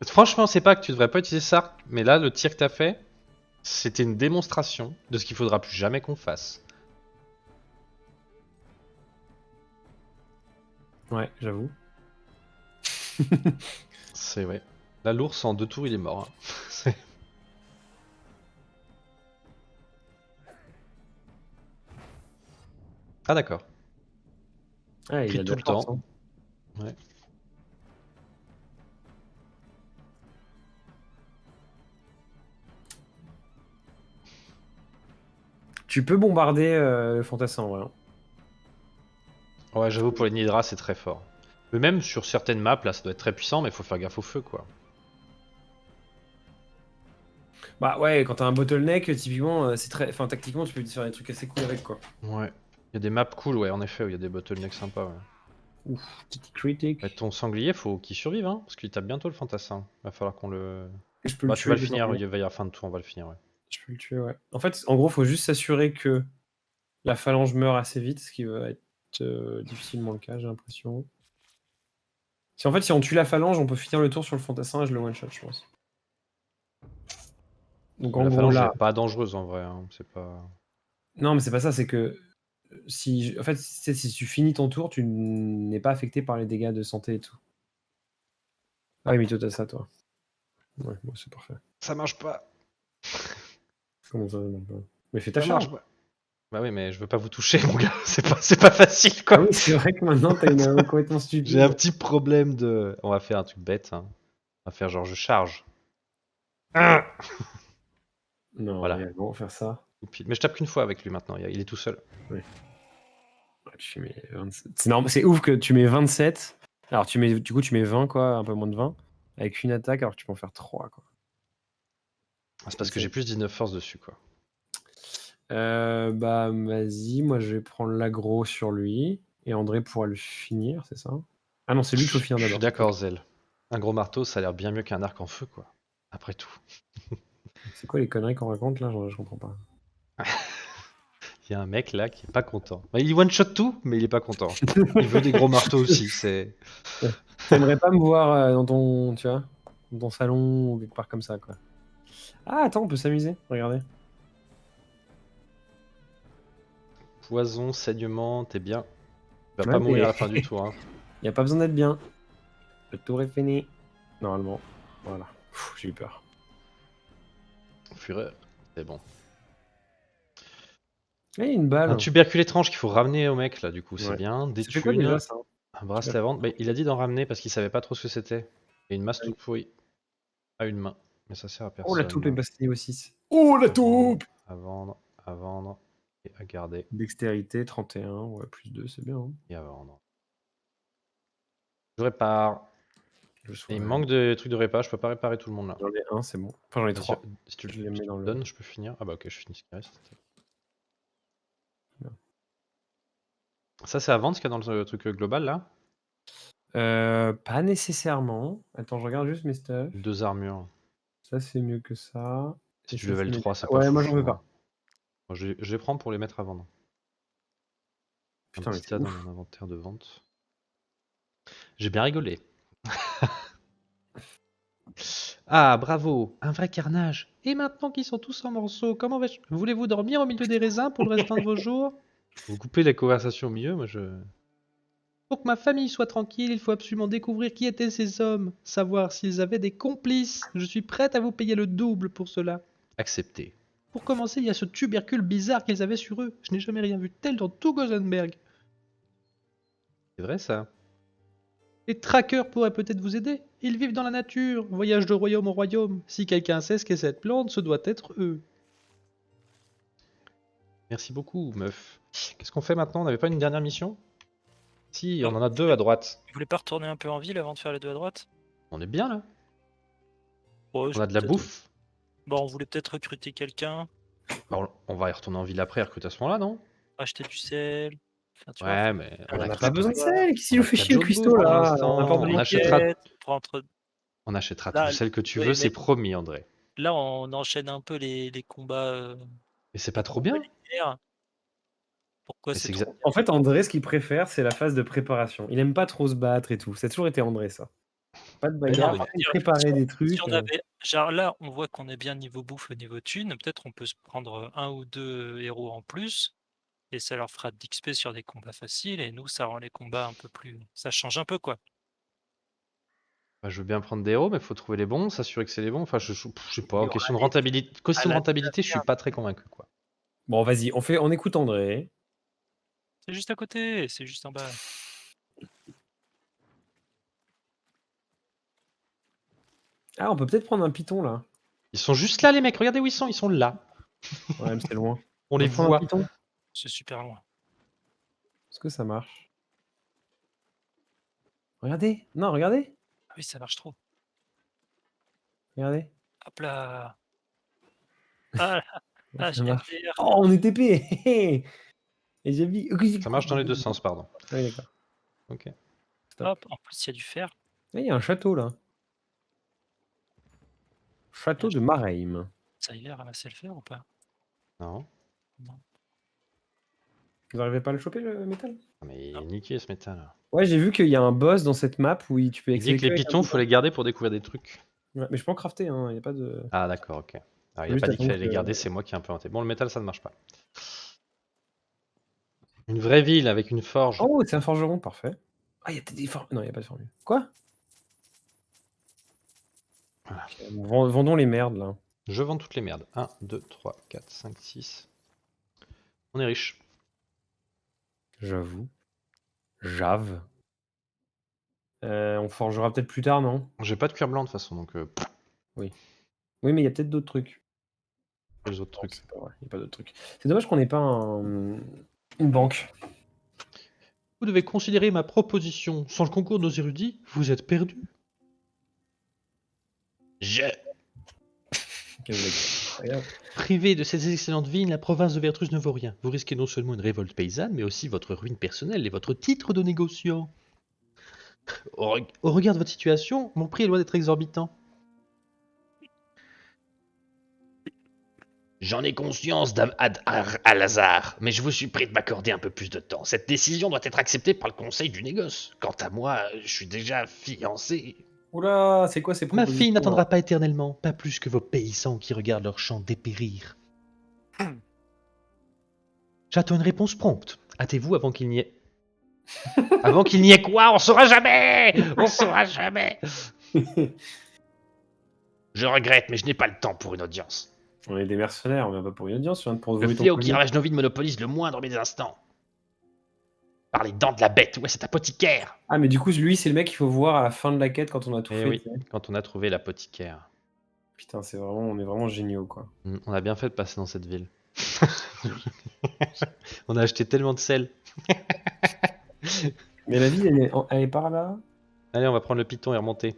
Franchement, c'est pas que tu devrais pas utiliser ça, arc, mais là, le tir que t'as fait, c'était une démonstration de ce qu'il faudra plus jamais qu'on fasse. Ouais, j'avoue. C'est ouais. Là, l'ours en 2 tours, il est mort. Hein. C'est- Ah d'accord. Ah, Puis il a de tout la le temps. force, hein. Ouais. Tu peux bombarder le fantassin, ouais. Ouais, j'avoue, pour les Nidra, c'est très fort. Mais même sur certaines maps, là, ça doit être très puissant, mais il faut faire gaffe au feu, quoi. Bah ouais, quand t'as un bottleneck, typiquement, c'est très... Enfin, tactiquement, tu peux faire des trucs assez cool avec, quoi. Ouais. Il y a des maps cool, ouais, en effet, où il y a des bottlenecks sympas, ouais. Ouf, petit critique. Ouais, ton sanglier, faut qu'il survive, hein, parce qu'il tape bientôt le fantassin. Va falloir qu'on le... Je peux Bah, le tu tuer, vas le le finir, sanglier. il va y avoir fin de tour, on va le finir, ouais. Je peux le tuer, ouais. En fait, en gros, faut juste s'assurer que la phalange meurt assez vite, ce qui va être difficilement le cas, j'ai l'impression. Si on tue la phalange, on peut finir le tour sur le fantassin et je le one-shot, je pense. Donc La en gros phalange là. est pas dangereuse en vrai. Hein. C'est pas. Non, mais c'est pas ça, c'est que en fait, si tu finis ton tour, tu n'es pas affecté par les dégâts de santé et tout. Ah oui, mais toi, t'as ça, toi. Ouais, bon, c'est parfait. Ça marche pas. Comment ça, non, pas. Mais fais ta Ça charge. marche pas. Bah oui, mais je veux pas vous toucher, mon gars. C'est pas facile, quoi. Ah oui, c'est vrai que maintenant, t'as une arme complètement stupide. J'ai un petit problème de. On va faire un truc bête. Hein. On va faire genre je charge. Non, Voilà. voilà. Bon, faire ça. Mais je tape qu'une fois avec lui maintenant. Il est tout seul. Ouais, tu mets 27. C'est normal, c'est ouf que tu mets 27. Alors, du coup, tu mets 20, quoi, un peu moins de 20. Avec une attaque, alors que tu peux en faire 3, quoi. C'est parce que j'ai plus 19 force dessus, quoi. Bah, vas-y, moi, je vais prendre l'aggro sur lui. Et André pourra le finir, c'est ça? Ah non, c'est lui qu'il faut finir Je suis d'abord. d'accord, Zel. Un gros marteau, ça a l'air bien mieux qu'un arc en feu, quoi. Après tout. C'est quoi les conneries qu'on raconte là? Je comprends pas. Il y a un mec là qui est pas content. Bah, il one-shot tout, mais il est pas content. Il veut des gros marteaux aussi. C'est. T'aimerais pas me voir dans ton, tu vois, dans ton salon ou quelque part comme ça, quoi. Ah, attends, on peut s'amuser. Regardez. Poison, saignement, t'es bien. Tu vas Ouais, pas mourir mais- à la fin du tour. Hein. Y a pas besoin d'être bien. Le tour est fini. Normalement. Voilà. Pfff, j'ai eu peur. Fureur, c'est bon. Ah, y a une balle. Un tubercule étrange qu'il faut ramener au mec là, du coup, c'est Ouais. bien. Des Ça fait quoi thunes, déjà ça? un bracelet à vendre. Bah, il a dit d'en ramener parce qu'il savait pas trop ce que c'était. Et une masse toute pourrie. À une main. Mais ça sert à personne. Oh, la taupe est passée niveau 6. Oh, la taupe! À vendre et à garder Dextérité 31, ouais, plus 2, c'est bien. Hein. et à vendre. Je répare. Je Et il me manque de trucs de répa, je peux pas réparer tout le monde là. J'en ai un, c'est bon. Enfin, j'en ai 3. Si tu Je les le mets dans le- donnes, je peux finir. Ah bah ok, je finis ce qui reste. Bien. Ça c'est à vendre ce qu'il y a dans le truc global là. Pas nécessairement. Attends, je regarde juste mes stuff. 2 armures. Ça, c'est mieux que ça. Si Et tu ça, level c'est 3, mieux. c'est pas Ouais, fou, moi, j'en veux pas. Moi, je les prends pour les mettre à vendre. Putain, Un mais petit c'est tas dans ouf. mon inventaire de vente. J'ai bien rigolé. Ah, bravo, un vrai carnage. Et maintenant qu'ils sont tous en morceaux, comment vais-je... Voulez-vous dormir au milieu des raisins pour le restant de vos jours? Vous coupez la conversation au milieu, moi je... Pour que ma famille soit tranquille, il faut absolument découvrir qui étaient ces hommes, savoir s'ils avaient des complices. Je suis prête à vous payer le double pour cela. Accepté. Pour commencer, il y a ce tubercule bizarre qu'ils avaient sur eux. Je n'ai jamais rien vu de tel dans tout Gosenberg. C'est vrai ça. Les trackers pourraient peut-être vous aider. Ils vivent dans la nature, voyagent de royaume en royaume. Si quelqu'un sait ce qu'est cette plante, ce doit être eux. Merci beaucoup, meuf. Qu'est-ce qu'on fait maintenant? On n'avait pas une dernière mission? Si, on en a 2 à droite. Vous voulez pas retourner un peu en ville avant de faire les deux à droite? On est bien là. Ouais, On a de la peut-être- bouffe. Bon, on voulait peut-être recruter quelqu'un, Bah, on va y retourner en ville après, recruter à ce moment-là, non? acheter du sel. Enfin, tu vois, Ouais, mais On On a n'a que pas besoin de sel. Qui on nous a fait 4 chier le jours de cuistot bouffe pour là? l'instant. On apporte de On la achètera- briquettes, prendre- On achètera Là, tout celle que tu oui, veux, mais- c'est promis, André. Là, on enchaîne un peu les combats. Mais c'est pas trop bien. linéaires. Pourquoi Mais c'est c'est trop bien? En fait, André, ce qu'il préfère, c'est la phase de préparation. Il aime pas trop se battre et tout. Ça a toujours été André, ça. Pas de bagarre, non, par mais- contre, préparer des trucs. Si on avait, genre là, on voit qu'on est bien niveau bouffe, niveau thune. Peut-être on peut se prendre un ou deux héros en plus, et ça leur fera d'XP sur des combats faciles. Et nous, ça rend les combats un peu plus. Ça change un peu, quoi. Bah, je veux bien prendre des héros, mais il faut trouver les bons, s'assurer que c'est les bons. Enfin, je sais pas. Il y aura Question de des- rentabilité, à la je suis pas très convaincu, quoi. Bon, vas-y, on écoute André. C'est juste à côté, c'est juste en bas. Ah, on peut peut-être prendre un python là. Ils sont juste là, les mecs. Regardez où ils sont là. Ouais, mais c'est loin. On les peut prendre un voit. python. C'est super loin. Est-ce que ça marche? Regardez. Non, regardez. Ah oui, ça marche trop. Regardez. Hop là. Ah, Ça j'ai marche. MDR. Oh, on est TP. Et j'ai mis. Ça marche dans les deux sens, pardon. Oui, d'accord. Ok. Hop, en plus, il y a du fer. Ah, il y a un château là. Château de Mareim. Ça y est, ramasser le fer ou pas? Non. Vous n'arrivez pas à le choper le métal? Ah, mais il est niqué ce métal. Ouais, j'ai vu qu'il y a un boss dans cette map où tu peux Il dit que les avec un pitons, faut les garder pour découvrir des trucs. Ouais, mais je peux en crafter, hein. Il n'y a pas de. Ah, d'accord, ok. Ah, il a Juste pas dit qu'il attends fallait les que- garder, c'est moi qui ai un peu inventé. Bon, le métal, ça ne marche pas. Une vraie ville avec une forge. Oh, c'est un forgeron, parfait. Ah, il y a peut-être des formules. Non, il n'y a pas de formule. Quoi? Voilà. Ok, bon, vendons les merdes, là. Je vends toutes les merdes. 1, 2, 3, 4, 5, 6. On est riche. J'avoue. Jave. On forgera peut-être plus tard, non? J'ai pas de cuir blanc de toute façon, donc Oui. Oui, mais il y a peut-être d'autres trucs. les autres Non, trucs. c'est pas vrai, il n'y a pas d'autres trucs. C'est dommage qu'on n'ait pas une banque. Vous devez considérer ma proposition. Sans le concours de nos érudits, vous êtes perdus. Je... Quel mec incroyable. Privé de ces excellentes vignes, la province de Vertrus ne vaut rien. Vous risquez non seulement une révolte paysanne, mais aussi votre ruine personnelle et votre titre de négociant. Au regard de votre situation, mon prix est loin d'être exorbitant. J'en ai conscience, Dame Al-Azhar, mais je vous supplie de m'accorder un peu plus de temps. Cette décision doit être acceptée par le conseil du négoce. Quant à moi, je suis déjà fiancé. Oula, c'est quoi ces Ma propositions fille n'attendra là pas éternellement, pas plus que vos paysans qui regardent leurs champs dépérir. J'attends une réponse prompte. Hâtez-vous avant qu'il n'y ait... Avant qu'il n'y ait quoi, on saura jamais. On saura jamais. Je regrette, mais je n'ai pas le temps pour une audience. On est des mercenaires, on vient pas pour une audience, on vient pour Le voler ton fléau qui collier. ravage nos vies monopolise le moindre des instants. Par les dents de la bête, où est cet apothicaire? Ah, mais du coup, lui, c'est le mec qu'il faut voir à la fin de la quête quand on a tout Eh fait. oui, tu sais. quand on a trouvé l'apothicaire. Putain, on est vraiment géniaux, quoi. On a bien fait de passer dans cette ville. On a acheté tellement de sel. Mais la ville, elle est par là. Allez, on va prendre le piton et remonter.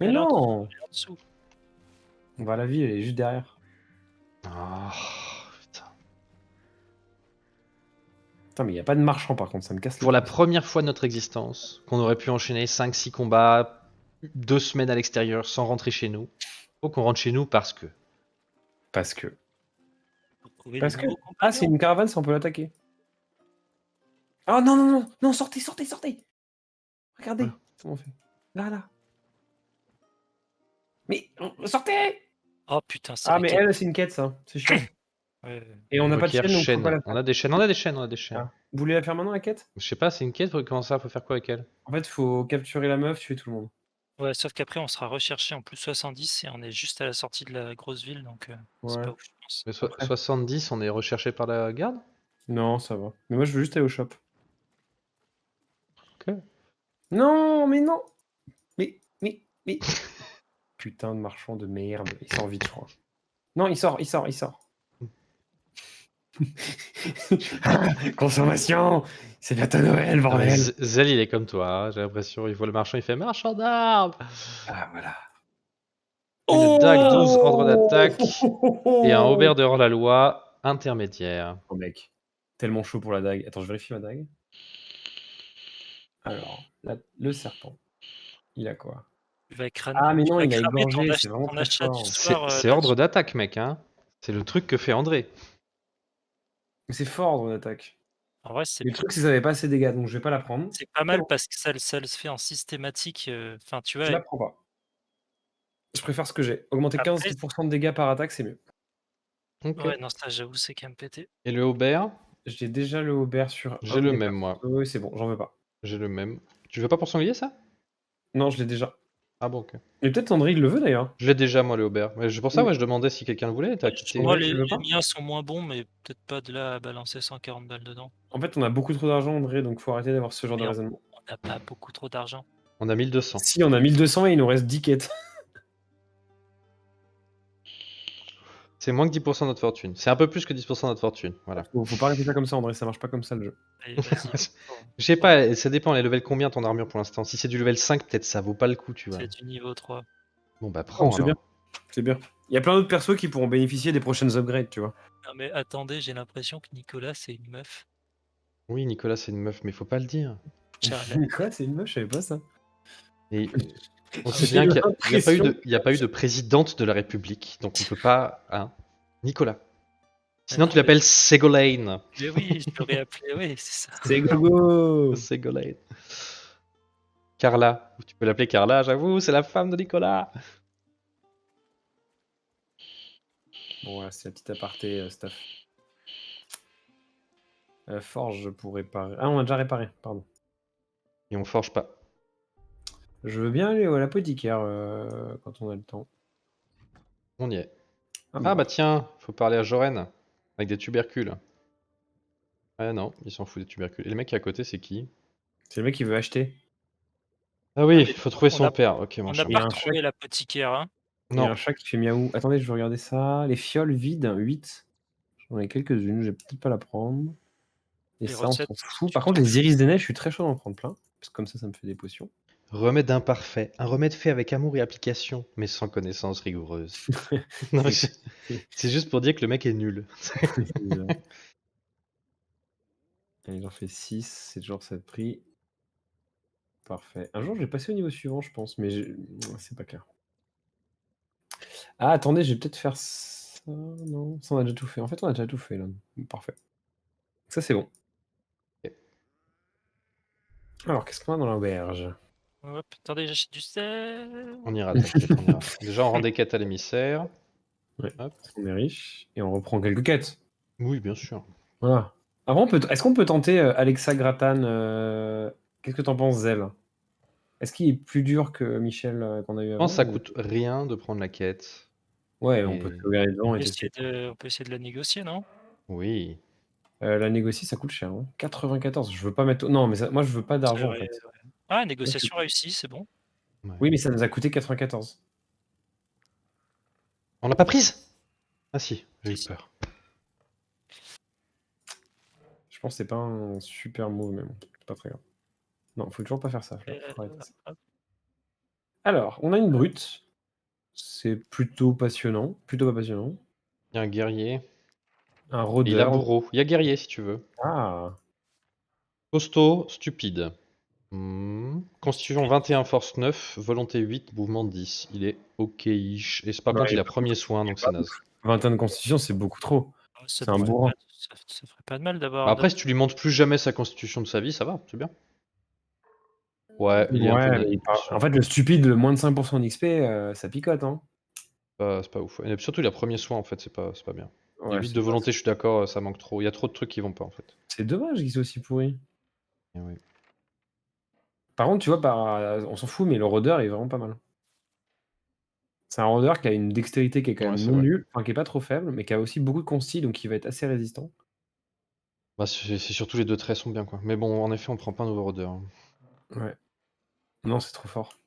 Mais Elle est en non En dessous. Bah, la ville, elle est juste derrière. Oh, putain. Putain, mais il n'y a pas de marchand, par contre, ça me casse les Pour la couilles. première fois de notre existence, qu'on aurait pu enchaîner 5-6 combats, 2 semaines à l'extérieur sans rentrer chez nous. Faut qu'on rentre chez nous parce que... Parce que... Pour trouver Parce des que... nouveaux Ah, c'est compagnons. une caravane, ça, on peut l'attaquer. Oh, non, non, non, non, sortez, sortez, sortez. Regardez, Voilà. comment on fait. Là, là. Mais, sortez. Oh putain, c'est Ah, la mais quête. elle, c'est une quête, ça. C'est chiant. Ouais. Et on n'a pas de Requiert chaîne, donc faut chaîne. pas la On faire. a des chaînes, on a des chaînes, on a des chaînes. Ah. Vous voulez la faire maintenant, la quête? Je sais pas, c'est une quête, comment ça, faut faire quoi avec elle? En fait, faut capturer la meuf, tuer tout le monde. Ouais, sauf qu'après, on sera recherché en plus 70 et on est juste à la sortie de la grosse ville, donc c'est Ouais. pas ouf, je pense. Mais Après. 70, on est recherché par la garde? Non, ça va. Mais moi, je veux juste aller au shop. Ok. Non, mais non. Mais... Putain de marchand de merde. Il sort vite, je crois. Non, il sort. Consommation. C'est bientôt Noël, Ah, mais bordel. Zell, il est comme toi, hein, j'ai l'impression. Il voit le marchand, il fait marchand d'armes. Ah, voilà. Une dague, 12 ordres d'attaque et un Oh, Aubert de hors-la-loi intermédiaire. oh, mec. Tellement chaud pour la dague. Attends, je vérifie ma dague. Alors, le serpent. Il a quoi? Tu vas Ah, mais tu non, vas il a cramer égorgé, ton c'est vraiment très achat fort. du soir. C'est ordre d'attaque, mec, hein. C'est le truc que fait André. Mais c'est fort, ordre d'attaque. En vrai, c'est Le truc, c'est que ça avait pas assez de dégâts, donc je vais pas la prendre. pas mal bon. parce que ça le fait en systématique. Enfin, tu vois, Je la prends pas. Je préfère ce que j'ai. Augmenter Après, 15% de dégâts par attaque, c'est mieux. Ok. ouais, non, ça, j'avoue, c'est quand même pété. Et le Aubert? J'ai déjà le Aubert sur. J'ai un le des même, moi. persos. Oui, c'est bon, j'en veux pas. J'ai le même. Tu veux pas pour sanglier, ça? Non, je l'ai déjà. Ah bon, ok. Mais peut-être André, il le veut d'ailleurs. Je l'ai déjà, moi, le Aubert. Mais c'est pour ça, ouais, je demandais si quelqu'un le voulait. T'as quitté. Moi, Ouais, tu les veux pas miens sont moins bons, mais peut-être pas de là à balancer 140 balles dedans. En fait, on a beaucoup trop d'argent, André, donc faut arrêter d'avoir ce genre de Mais raisonnement. On n'a pas beaucoup trop d'argent. On a 1200. Si, on a 1200 et il nous reste 10 quêtes. C'est moins que 10% de notre fortune. C'est un peu plus que 10% de notre fortune. Voilà. Faut pas arrêter ça comme ça, André, ça marche pas comme ça le jeu. Allez, vas-y. Je sais pas, ça dépend, elle est level combien ton armure pour l'instant? Si c'est du level 5, peut-être ça vaut pas le coup, tu vois. C'est du niveau 3. Bon bah prends c'est alors. bien. C'est bien. Il y a plein d'autres persos qui pourront bénéficier des prochaines upgrades, tu vois. Non, mais attendez, j'ai l'impression que Nicolas, c'est une meuf. Oui, Nicolas, c'est une meuf, mais faut pas le dire. Quoi, c'est une meuf, je savais pas ça. Et on sait J'ai bien qu'il l'impression. n'y a pas eu de présidente de la République, donc on peut pas. Hein. Nicolas. Sinon, non, tu l'appelles Ségolène. Mais oui, je l'aurais appelé, oui, c'est ça. C'est gogo. Ségolène. Carla. Tu peux l'appeler Carla, j'avoue, c'est la femme de Nicolas. Bon, voilà, c'est la petite aparté stuff. Forge pour réparer. Ah, on a déjà réparé, pardon. Et on forge pas. Je veux bien aller à l'apothicaire quand on a le temps. On y est. Ah, Ah bah tiens, faut parler à Joren. Avec des tubercules. Ah non, il s'en fout des tubercules. Et le mec qui est à côté, c'est qui? c'est le mec qui veut acheter. Ah oui, mais il faut trouver on son a- père. Ok, mon On chat. n'a Il y a pas un retrouvé chèque. l'apothicaire, hein. Il y a Non, un chat qui fait miaou. Attendez, je vais regarder ça. Les fioles vides, 8. J'en ai quelques-unes, je vais peut-être pas la prendre. Et Les ça, on s'en recettes, fout. tu Par contre, t'en les fous. iris des neiges, je suis très chaud d'en prendre plein. Parce que comme ça me fait des potions. remède imparfait. Un remède fait avec amour et application, mais sans connaissance rigoureuse. Non, mais C'est- c'est juste pour dire que le mec est nul. Et j'en fais 6, c'est toujours ça de prix. Parfait. Un jour, je vais passer au niveau suivant, je pense, mais c'est pas clair. Ah, attendez, je vais peut-être faire ça. Non, ça, on a déjà tout fait. En fait, on a déjà tout fait, là. Parfait. Ça, c'est bon. Ok. Alors, qu'est-ce qu'on a dans l'auberge? Hop, attendez, j'achète du sel. On ira, t'inquiète, on ira. Déjà, on rend des quêtes à l'émissaire. Ouais, Hop. on est riche. Et on reprend quelques quêtes. Oui, bien sûr. Voilà. Avant, est-ce qu'on peut tenter Alexa Grattan qu'est-ce que t'en penses, Zell? Est-ce qu'il est plus dur que Michel qu'on a eu Je avant pense que ça ou- coûte rien de prendre la quête. Ouais, on Et- peut se regarder devant et On tester. peut essayer de la négocier, non? Oui. La négocier, ça coûte cher. Hein. 94, je veux pas mettre. Non, mais moi, je veux pas d'argent en Ouais, fait. ouais. Ah, négociation réussie, c'est bon. Ouais. Oui, mais ça nous a coûté 94. On l'a pas prise? Ah si, j'ai eu Si, si. peur. Je pense que c'est pas un super move, mais bon, c'est pas très grave. Non, faut toujours pas faire ça. Euh, Faut arrêter ça. hop. Alors, on a une brute. C'est plutôt passionnant. Plutôt pas passionnant. Il y a un guerrier. Un Et rôdeur. il a bourreau. Il y a guerrier si tu veux. Ah, Costaud, stupide. Constitution 21, force 9, volonté 8, mouvement 10. Il est ok-ish. Et par Ouais, contre, il a par premier soin, donc c'est naze. 21 de constitution, c'est beaucoup trop. Ça C'est un devrait bourrin. pas- ça ferait pas de mal d'avoir. Bah après, si tu lui montres plus jamais sa constitution de sa vie, ça va, c'est bien. Ouais, il est un peu Ouais, naze. mais en fait, le stupide, le moins de 5% d'XP, ça picote. Hein. C'est pas ouf. Et surtout, il a premier soin, en fait, c'est pas bien. Et Ouais, 8 c'est de pas- volonté, je suis d'accord, ça manque trop. Il y a trop de trucs qui vont pas, en fait. C'est dommage qu'il soit aussi pourri. Et oui. Par contre, tu vois, on s'en fout, mais le rôdeur est vraiment pas mal. C'est un rôdeur qui a une dextérité qui est quand Ouais, même c'est non vrai. nulle, enfin qui est pas trop faible, mais qui a aussi beaucoup de consti, donc il va être assez résistant. Bah, c'est surtout les deux traits sont bien, quoi. Mais bon, en effet, on prend pas un nouveau rôdeur. Ouais. Non, c'est trop fort.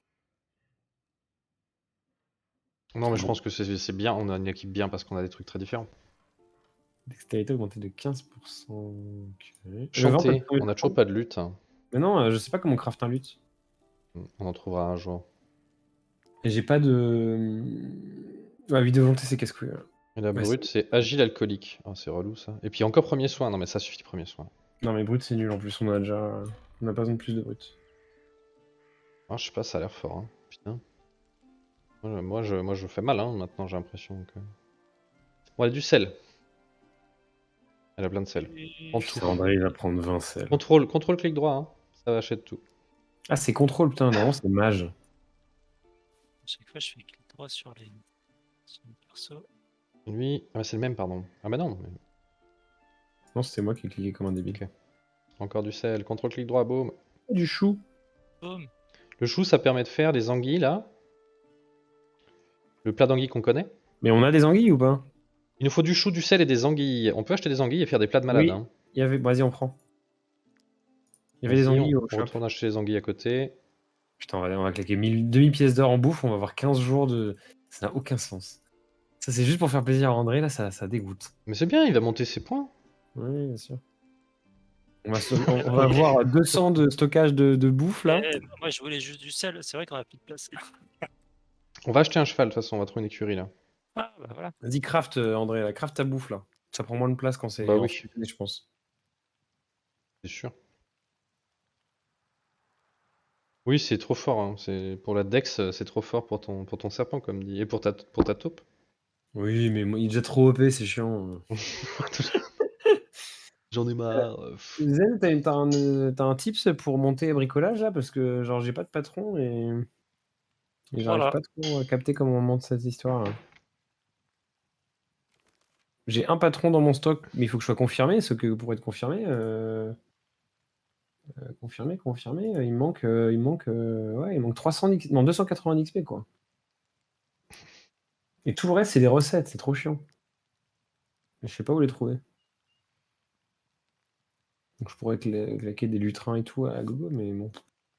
Non, mais C'est je bon. pense que c'est bien, on a une équipe bien parce qu'on a des trucs très différents. Dextérité augmentée de 15%. Ok. Le vent peut Chanter, tomber on a de toujours pas de lutte. Hein. Mais non, je sais pas comment on craft un lutte. On en trouvera un jour. Et j'ai pas de. Ouais, vie de volonté, c'est casse-couille. Ouais. Et la Ouais, brute, c'est agile alcoolique. Ah, c'est relou ça. Et puis encore premier soin. Non, mais ça suffit, premier soin. Non, mais brut, c'est nul en plus, on a déjà. On a pas besoin de plus de brut. Ah, je sais pas, ça a l'air fort. Hein. Putain. Moi, je fais mal hein, maintenant, j'ai l'impression que. Bon, elle a du sel. Elle a plein de sel. En tout. Putain, André, il va prendre 20 sel. Contrôle, clic droit. Hein. Ça achète tout. Ah, c'est contrôle, putain, non, c'est mage. À chaque fois, je fais clic droit sur les persos. Lui, ah, c'est le même, pardon. Ah, bah non. Non, c'était moi qui ai cliqué comme un débile. Ok. Encore du sel. Contrôle, clic droit, boum. Du chou. Boum. Le chou, ça permet de faire des anguilles là. Le plat d'anguilles qu'on connaît. Mais on a des anguilles ou pas? Il nous faut du chou, du sel et des anguilles. On peut acheter des anguilles et faire des plats de malade. Oui. Hein. Il y avait. Vas-y, on prend. Il y avait des Vas-y, anguilles on au shop. retourne acheter les anguilles à côté. Putain, on va claquer 2000 pièces d'or en bouffe, on va avoir 15 jours de. Ça n'a aucun sens. Ça, c'est juste pour faire plaisir à André, là, ça dégoûte. Mais c'est bien, il va monter ses points. Oui, bien sûr. On va avoir 200 de stockage de bouffe, là. Moi, je voulais juste du sel. C'est vrai qu'on a plus de place. On va acheter un cheval, de toute façon, on va trouver une écurie là. Ah, bah voilà. Vas-y, craft, André, là, craft ta bouffe, là. Ça prend moins de place quand c'est Bah oui. enchaîné, je pense. C'est sûr. Oui, c'est trop fort. Hein. Pour la Dex, c'est trop fort pour ton serpent, comme dit. Et pour ta taupe. Oui, mais il est déjà trop OP, c'est chiant. J'en ai marre. Zen, t'as un tips pour monter bricolage, là? Parce que, genre, j'ai pas de patron et j'arrive Voilà. pas trop à capter comment on monte cette histoire, là. J'ai un patron dans mon stock, mais il faut que je sois confirmé. Ce que pour être confirmé, confirmé, il me manque, ouais, il manque 300 non, 280 XP, quoi. Et tout le reste, c'est des recettes, c'est trop chiant. Je sais pas où les trouver. Donc je pourrais claquer des lutrins et tout à gogo, mais bon.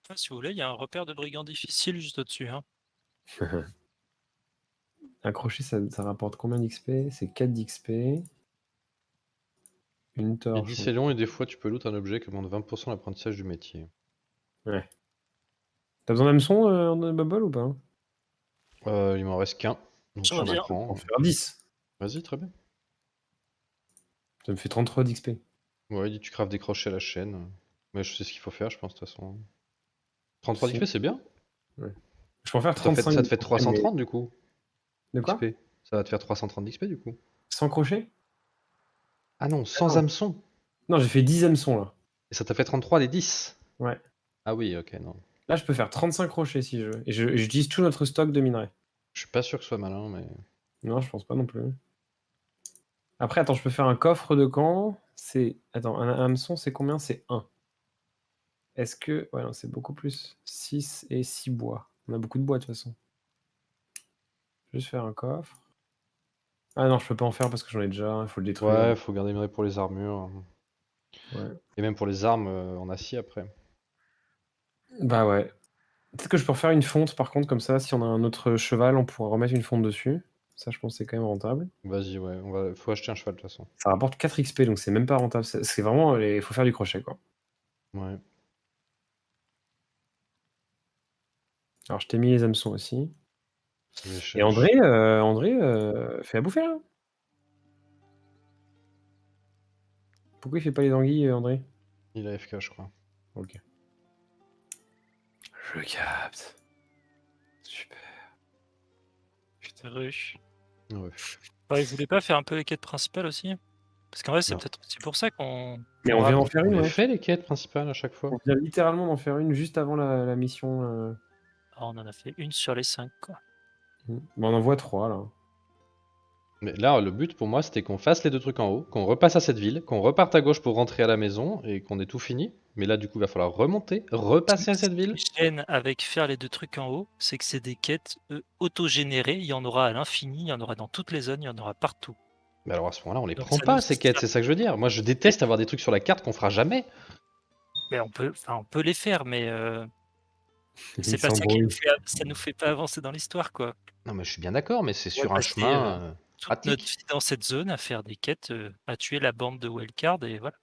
Ah, si vous voulez, il y a un repère de brigands difficile juste au-dessus. Hein. Un crochet, ça rapporte combien d'XP? C'est 4 d'XP. Une Et torche. 10 c'est long et des fois tu peux loot un objet qui augmente 20% l'apprentissage du métier. Ouais. T'as besoin d'hameçon en bubble ou pas? Il m'en reste qu'un. Donc J'en j'en viens. On apprends. va faire 10. Vas-y, très bien. Ça me fait 33 d'XP. Ouais, dis tu craves des crochets à la chaîne. Mais je sais ce qu'il faut faire, je pense, de toute façon. 33 Si. d'XP, c'est bien. Je peux en faire Ça te fait, 35. ça te fait mais- 330 du coup. De quoi? XP. Ça va te faire 330 d'XP du coup. Sans crochet? Ah non, sans non. hameçon. Non, j'ai fait 10 hameçons là. Et ça t'a fait 33 des 10. Ouais. Ah oui, ok, non. Là, je peux faire 35 crochets si je veux. Et j'utilise tout notre stock de minerais. Je suis pas sûr que ce soit malin, mais. Non, je pense pas non plus. Après, attends, je peux faire un coffre de camp. C'est. Attends, un hameçon, c'est combien? C'est 1. Est-ce que. Ouais, non, c'est beaucoup plus. 6 et 6 bois. On a beaucoup de bois de toute façon. Je vais juste faire un coffre. Ah non, je peux pas en faire parce que j'en ai déjà. Il faut le détruire. Ouais, faut garder minerais pour les armures. Ouais. Et même pour les armes en acier après. Bah ouais. Peut-être que je peux refaire une fonte par contre, comme ça, si on a un autre cheval, on pourra remettre une fonte dessus. Ça, je pense que c'est quand même rentable. Vas-y, ouais, faut acheter un cheval de toute façon. Ça rapporte 4 XP, donc c'est même pas rentable. C'est vraiment. Il faut faire du crochet, quoi. Ouais. Alors, je t'ai mis les hameçons aussi. Je les Et cherche. André, fais à bouffer là. Pourquoi il fait pas les anguilles, André? Il a FK, je crois. Ok. Je capte. Super. Putain, ruche. Ouais. Il voulait pas faire un peu les quêtes principales aussi? Parce qu'en vrai, c'est Non. peut-être aussi pour ça qu'on. Mais on vient en faire On une, les ouais. fait les quêtes principales à chaque fois. On vient littéralement d'en faire une juste avant la mission. Ah, on en a fait une sur les 5, quoi. Bon, on en voit 3 là. Mais là, le but pour moi, c'était qu'on fasse les deux trucs en haut, qu'on repasse à cette ville, qu'on reparte à gauche pour rentrer à la maison et qu'on ait tout fini. Mais là, du coup, il va falloir remonter, repasser à cette ville. Ce qui gêne avec faire les deux trucs en haut, c'est que c'est des quêtes autogénérées. Il y en aura à l'infini, il y en aura dans toutes les zones, il y en aura partout. Mais alors à ce moment-là, on les Donc prend ça pas nous ces quêtes, sert. c'est ça que je veux dire. Moi, je déteste avoir des trucs sur la carte qu'on fera jamais. Mais on peut les faire, mais c'est Il pas ça qui s'embrouille. ça nous fait pas avancer dans l'histoire, quoi. Non, mais je suis bien d'accord, mais c'est On va sur un passer, chemin toute notre pratique. vie dans cette zone à faire des quêtes, à tuer la bande de wildcard et voilà.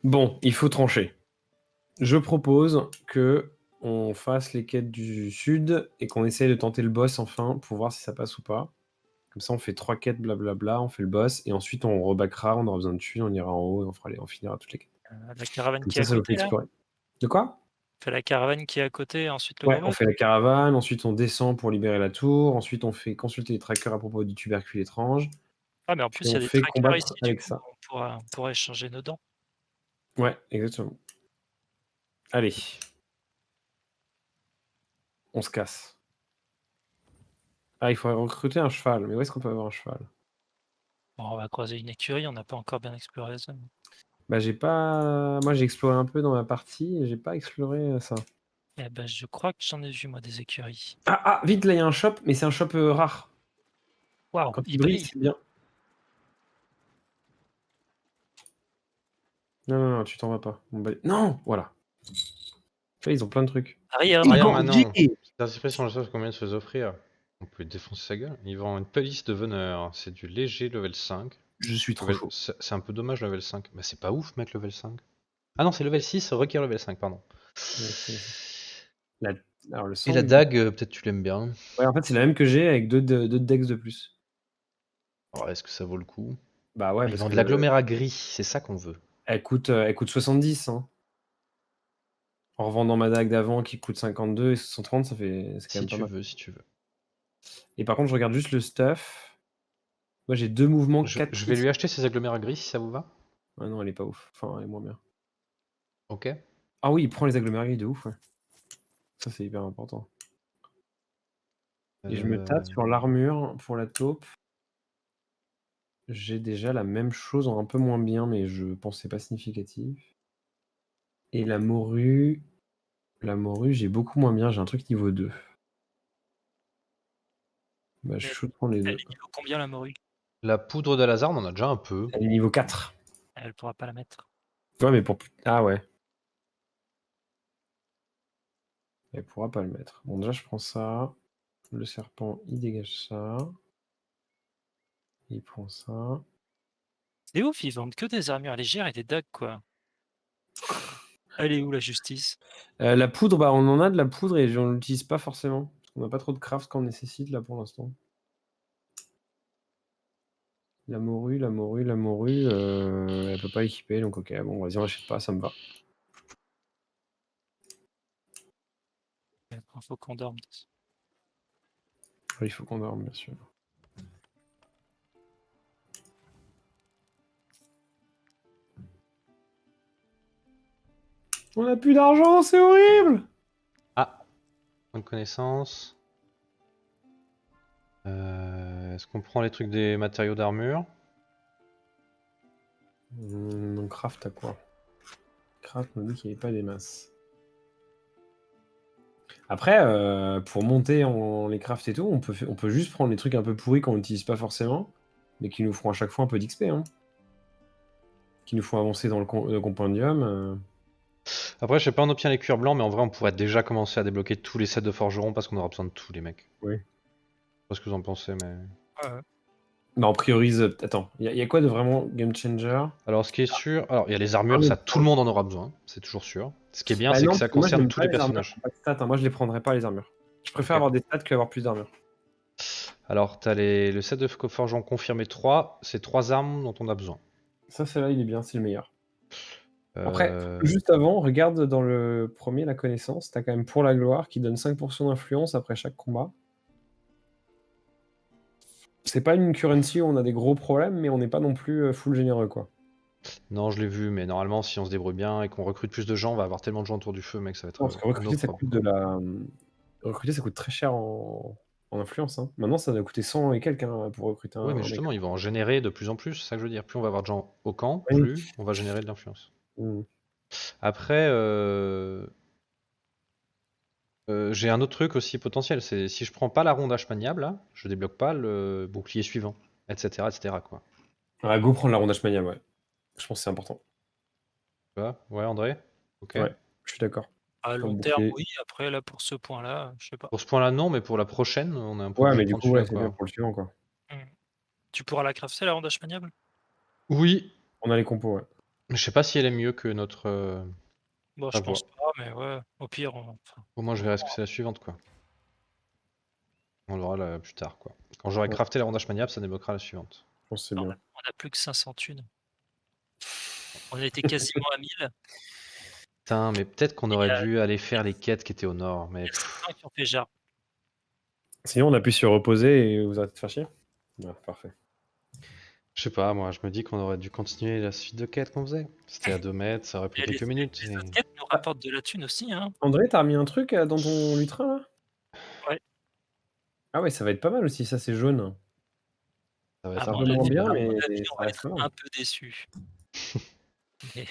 Bon, il faut trancher. Je propose que on fasse les quêtes du sud et qu'on essaye de tenter le boss enfin pour voir si ça passe ou pas. Comme ça, on fait 3 quêtes, blablabla, on fait le boss et ensuite on rebackera, on aura besoin de thunes, on ira en haut et on finira toutes les quêtes. La caravane Comme qui est à ça nous fait côté, là. explorer. De quoi? On fait la caravane qui est à côté, ensuite le Ouais, gros on boss. fait la caravane, ensuite on descend pour libérer la tour, ensuite on fait consulter les trackers à propos du tubercule étrange, Ah, mais en puis plus, il y on a des fait trackers combattre ici, du avec coup, ça. on pourra échanger nos dents. Ouais, exactement. Allez. On se casse. Ah, il faudrait recruter un cheval, mais où est-ce qu'on peut avoir un cheval? Bon, on va croiser une écurie, on n'a pas encore bien exploré la zone. Bah, j'ai pas. Moi, j'ai exploré un peu dans ma partie et j'ai pas exploré ça. Eh ben, je crois que j'en ai vu, moi, des écuries. Ah, vite, là, il y a un shop, mais c'est un shop rare. Waouh, Quand il il brille, brille. c'est bien. Non, tu t'en vas pas. Non, voilà. Tu vois, ils ont plein de trucs. Arrière, Arrière Manon. maintenant. Participez sur le sort combien de se faire offrir. On peut défoncer sa gueule. Ils vendent une police de veneur. C'est du léger level 5. Je suis trop chaud. C'est un peu dommage level 5. Bah c'est pas ouf mec level 5. Ah non c'est level 6 requiert level 5 pardon. Alors, le Et sang la du- dague peut-être tu l'aimes bien. Ouais, en fait, c'est la même que j'ai avec deux decks de plus. Alors, est-ce que ça vaut le coup? Bah ouais, Ils parce vendent que de l'agglomérat gris, c'est ça qu'on veut. elle coûte 70. Hein. En revendant ma dague d'avant qui coûte 52 et 130, c'est quand Si même pas tu mal. veux, si tu veux. Et par contre, je regarde juste le stuff. Moi, j'ai 2 mouvements, 4 Je vais lui acheter ces agglomérats gris si ça vous va. Ah non, elle est pas ouf. Enfin, elle est moins bien. Ok. Ah oui, il prend les agglomérats de ouf, ouais. Ça, c'est hyper important. Et je me tape sur l'armure pour la taupe. J'ai déjà la même chose en un peu moins bien, mais je pense que c'est pas significatif. Et la morue, j'ai beaucoup moins bien. J'ai un truc niveau 2. Bah, je suis chaud de prendre les Elle deux. est niveau combien la morue? La poudre d'Al-Azhar, on en a déjà un peu. Elle est niveau 4. Elle pourra pas la mettre. Ouais, mais pour. Ah ouais. Elle pourra pas le mettre. Bon, déjà, je prends ça. Le serpent, il dégage ça. Il prend ça. C'est ouf, ils vendent que des armures légères et des dagues, quoi. Elle est où la justice? La poudre, bah, on en a de la poudre et on l'utilise pas forcément. On n'a pas trop de craft qu'on nécessite là pour l'instant. La morue, elle peut pas équiper, donc ok, bon, vas-y, on l'achète pas, ça me va. Il faut qu'on dorme. Il faut qu'on dorme, bien sûr. On a plus d'argent, c'est horrible! Ah, bonne connaissance. Est-ce qu'on prend les trucs des matériaux d'armure? Donc craft à quoi? Craft me dit qu'il n'y avait pas des masses. Après, pour monter les crafts et tout, on peut juste prendre les trucs un peu pourris qu'on n'utilise pas forcément, mais qui nous feront à chaque fois un peu d'XP, hein. Qui nous font avancer dans le compendium. Après, je sais pas, on obtient les cuirs blancs, mais en vrai, on pourrait déjà commencer à débloquer tous les sets de forgerons parce qu'on aura besoin de tous les mecs. Oui. Je sais pas ce que vous en pensez, mais. Ouais. Non, on priorise. Attends, il y a quoi de vraiment game changer? Alors, ce qui est sûr, alors il y a les armures, ça tout le monde en aura besoin, c'est toujours sûr. Ce qui est bien, Bah c'est non, que ça parce que moi, concerne j'aime tous pas les les armures, personnages. pas de stats, hein. Moi, je les prendrais pas, les armures. Je préfère Ok. avoir des stats qu'avoir plus d'armures. Alors, t'as le set de forgeron confirmé 3, c'est 3 armes dont on a besoin. Ça, celle-là, il est bien, c'est le meilleur. Après, Euh, juste avant, regarde dans le premier, la connaissance, t'as quand même pour la gloire qui donne 5% d'influence après chaque combat. C'est pas une currency où on a des gros problèmes, mais on n'est pas non plus full généreux, quoi. Non, je l'ai vu, mais normalement, si on se débrouille bien et qu'on recrute plus de gens, on va avoir tellement de gens autour du feu, mec, ça va être Non, parce que un recruter, autre ça problème. coûte recruter, ça coûte très cher en influence, hein. Maintenant, ça doit coûter 100 et quelques hein, pour recruter Oui, mais un mec. justement, ils vont en générer de plus en plus, c'est ça que je veux dire. Plus on va avoir de gens au camp, Oui. plus on va générer de l'influence. Mm. Après, j'ai un autre truc aussi potentiel, c'est si je prends pas la rondage maniable, là, je débloque pas le bouclier suivant, etc., etc., quoi. Ouais, go prendre la rondage maniable, ouais. Je pense que c'est important. Tu vois? Ouais, André? Ok. Ouais, je suis d'accord. À Pour long le terme, bouclier. oui. Après, là, pour ce point-là, je sais pas. Pour ce point-là, non, mais pour la prochaine, on est un peu Ouais, obligé mais de du prendre coup, ouais, celui-là, c'est bien quoi. pour le suivant, quoi. Tu pourras la crafter, la rondage maniable? Oui, On a les compos, ouais. je sais pas si elle est mieux que notre. Bon, À je pense voir. pas, mais ouais. Au pire, Au moins, je verrai ce que c'est la suivante, quoi. On l'aura là plus tard, quoi. Quand j'aurai Ouais. crafté la rondage maniable, ça débloquera la suivante. Je pense que c'est on bien. a plus que 500 thunes. On était quasiment à 1000. Putain, mais peut-être qu'on Il y aurait a dû aller faire les quêtes qui étaient au nord, mais. 600 qui ont fait genre. Sinon, on appuie sur reposer et vous arrêtez de faire chier. Ouais, parfait. Je sais pas, moi, je me dis qu'on aurait dû continuer la suite de quêtes qu'on faisait. C'était à 2 mètres, ça aurait pris Et quelques minutes. les et- autres quêtes nous rapportent de la thune aussi, hein. André, t'as remis un truc dans ton lutrin, là? Ouais. Ah ouais, ça va être pas mal aussi, ça, c'est jaune. Ça va À être un mon peu un moins avis, bien, peu mais on ça va reste être pas mal. un peu déçus. Mais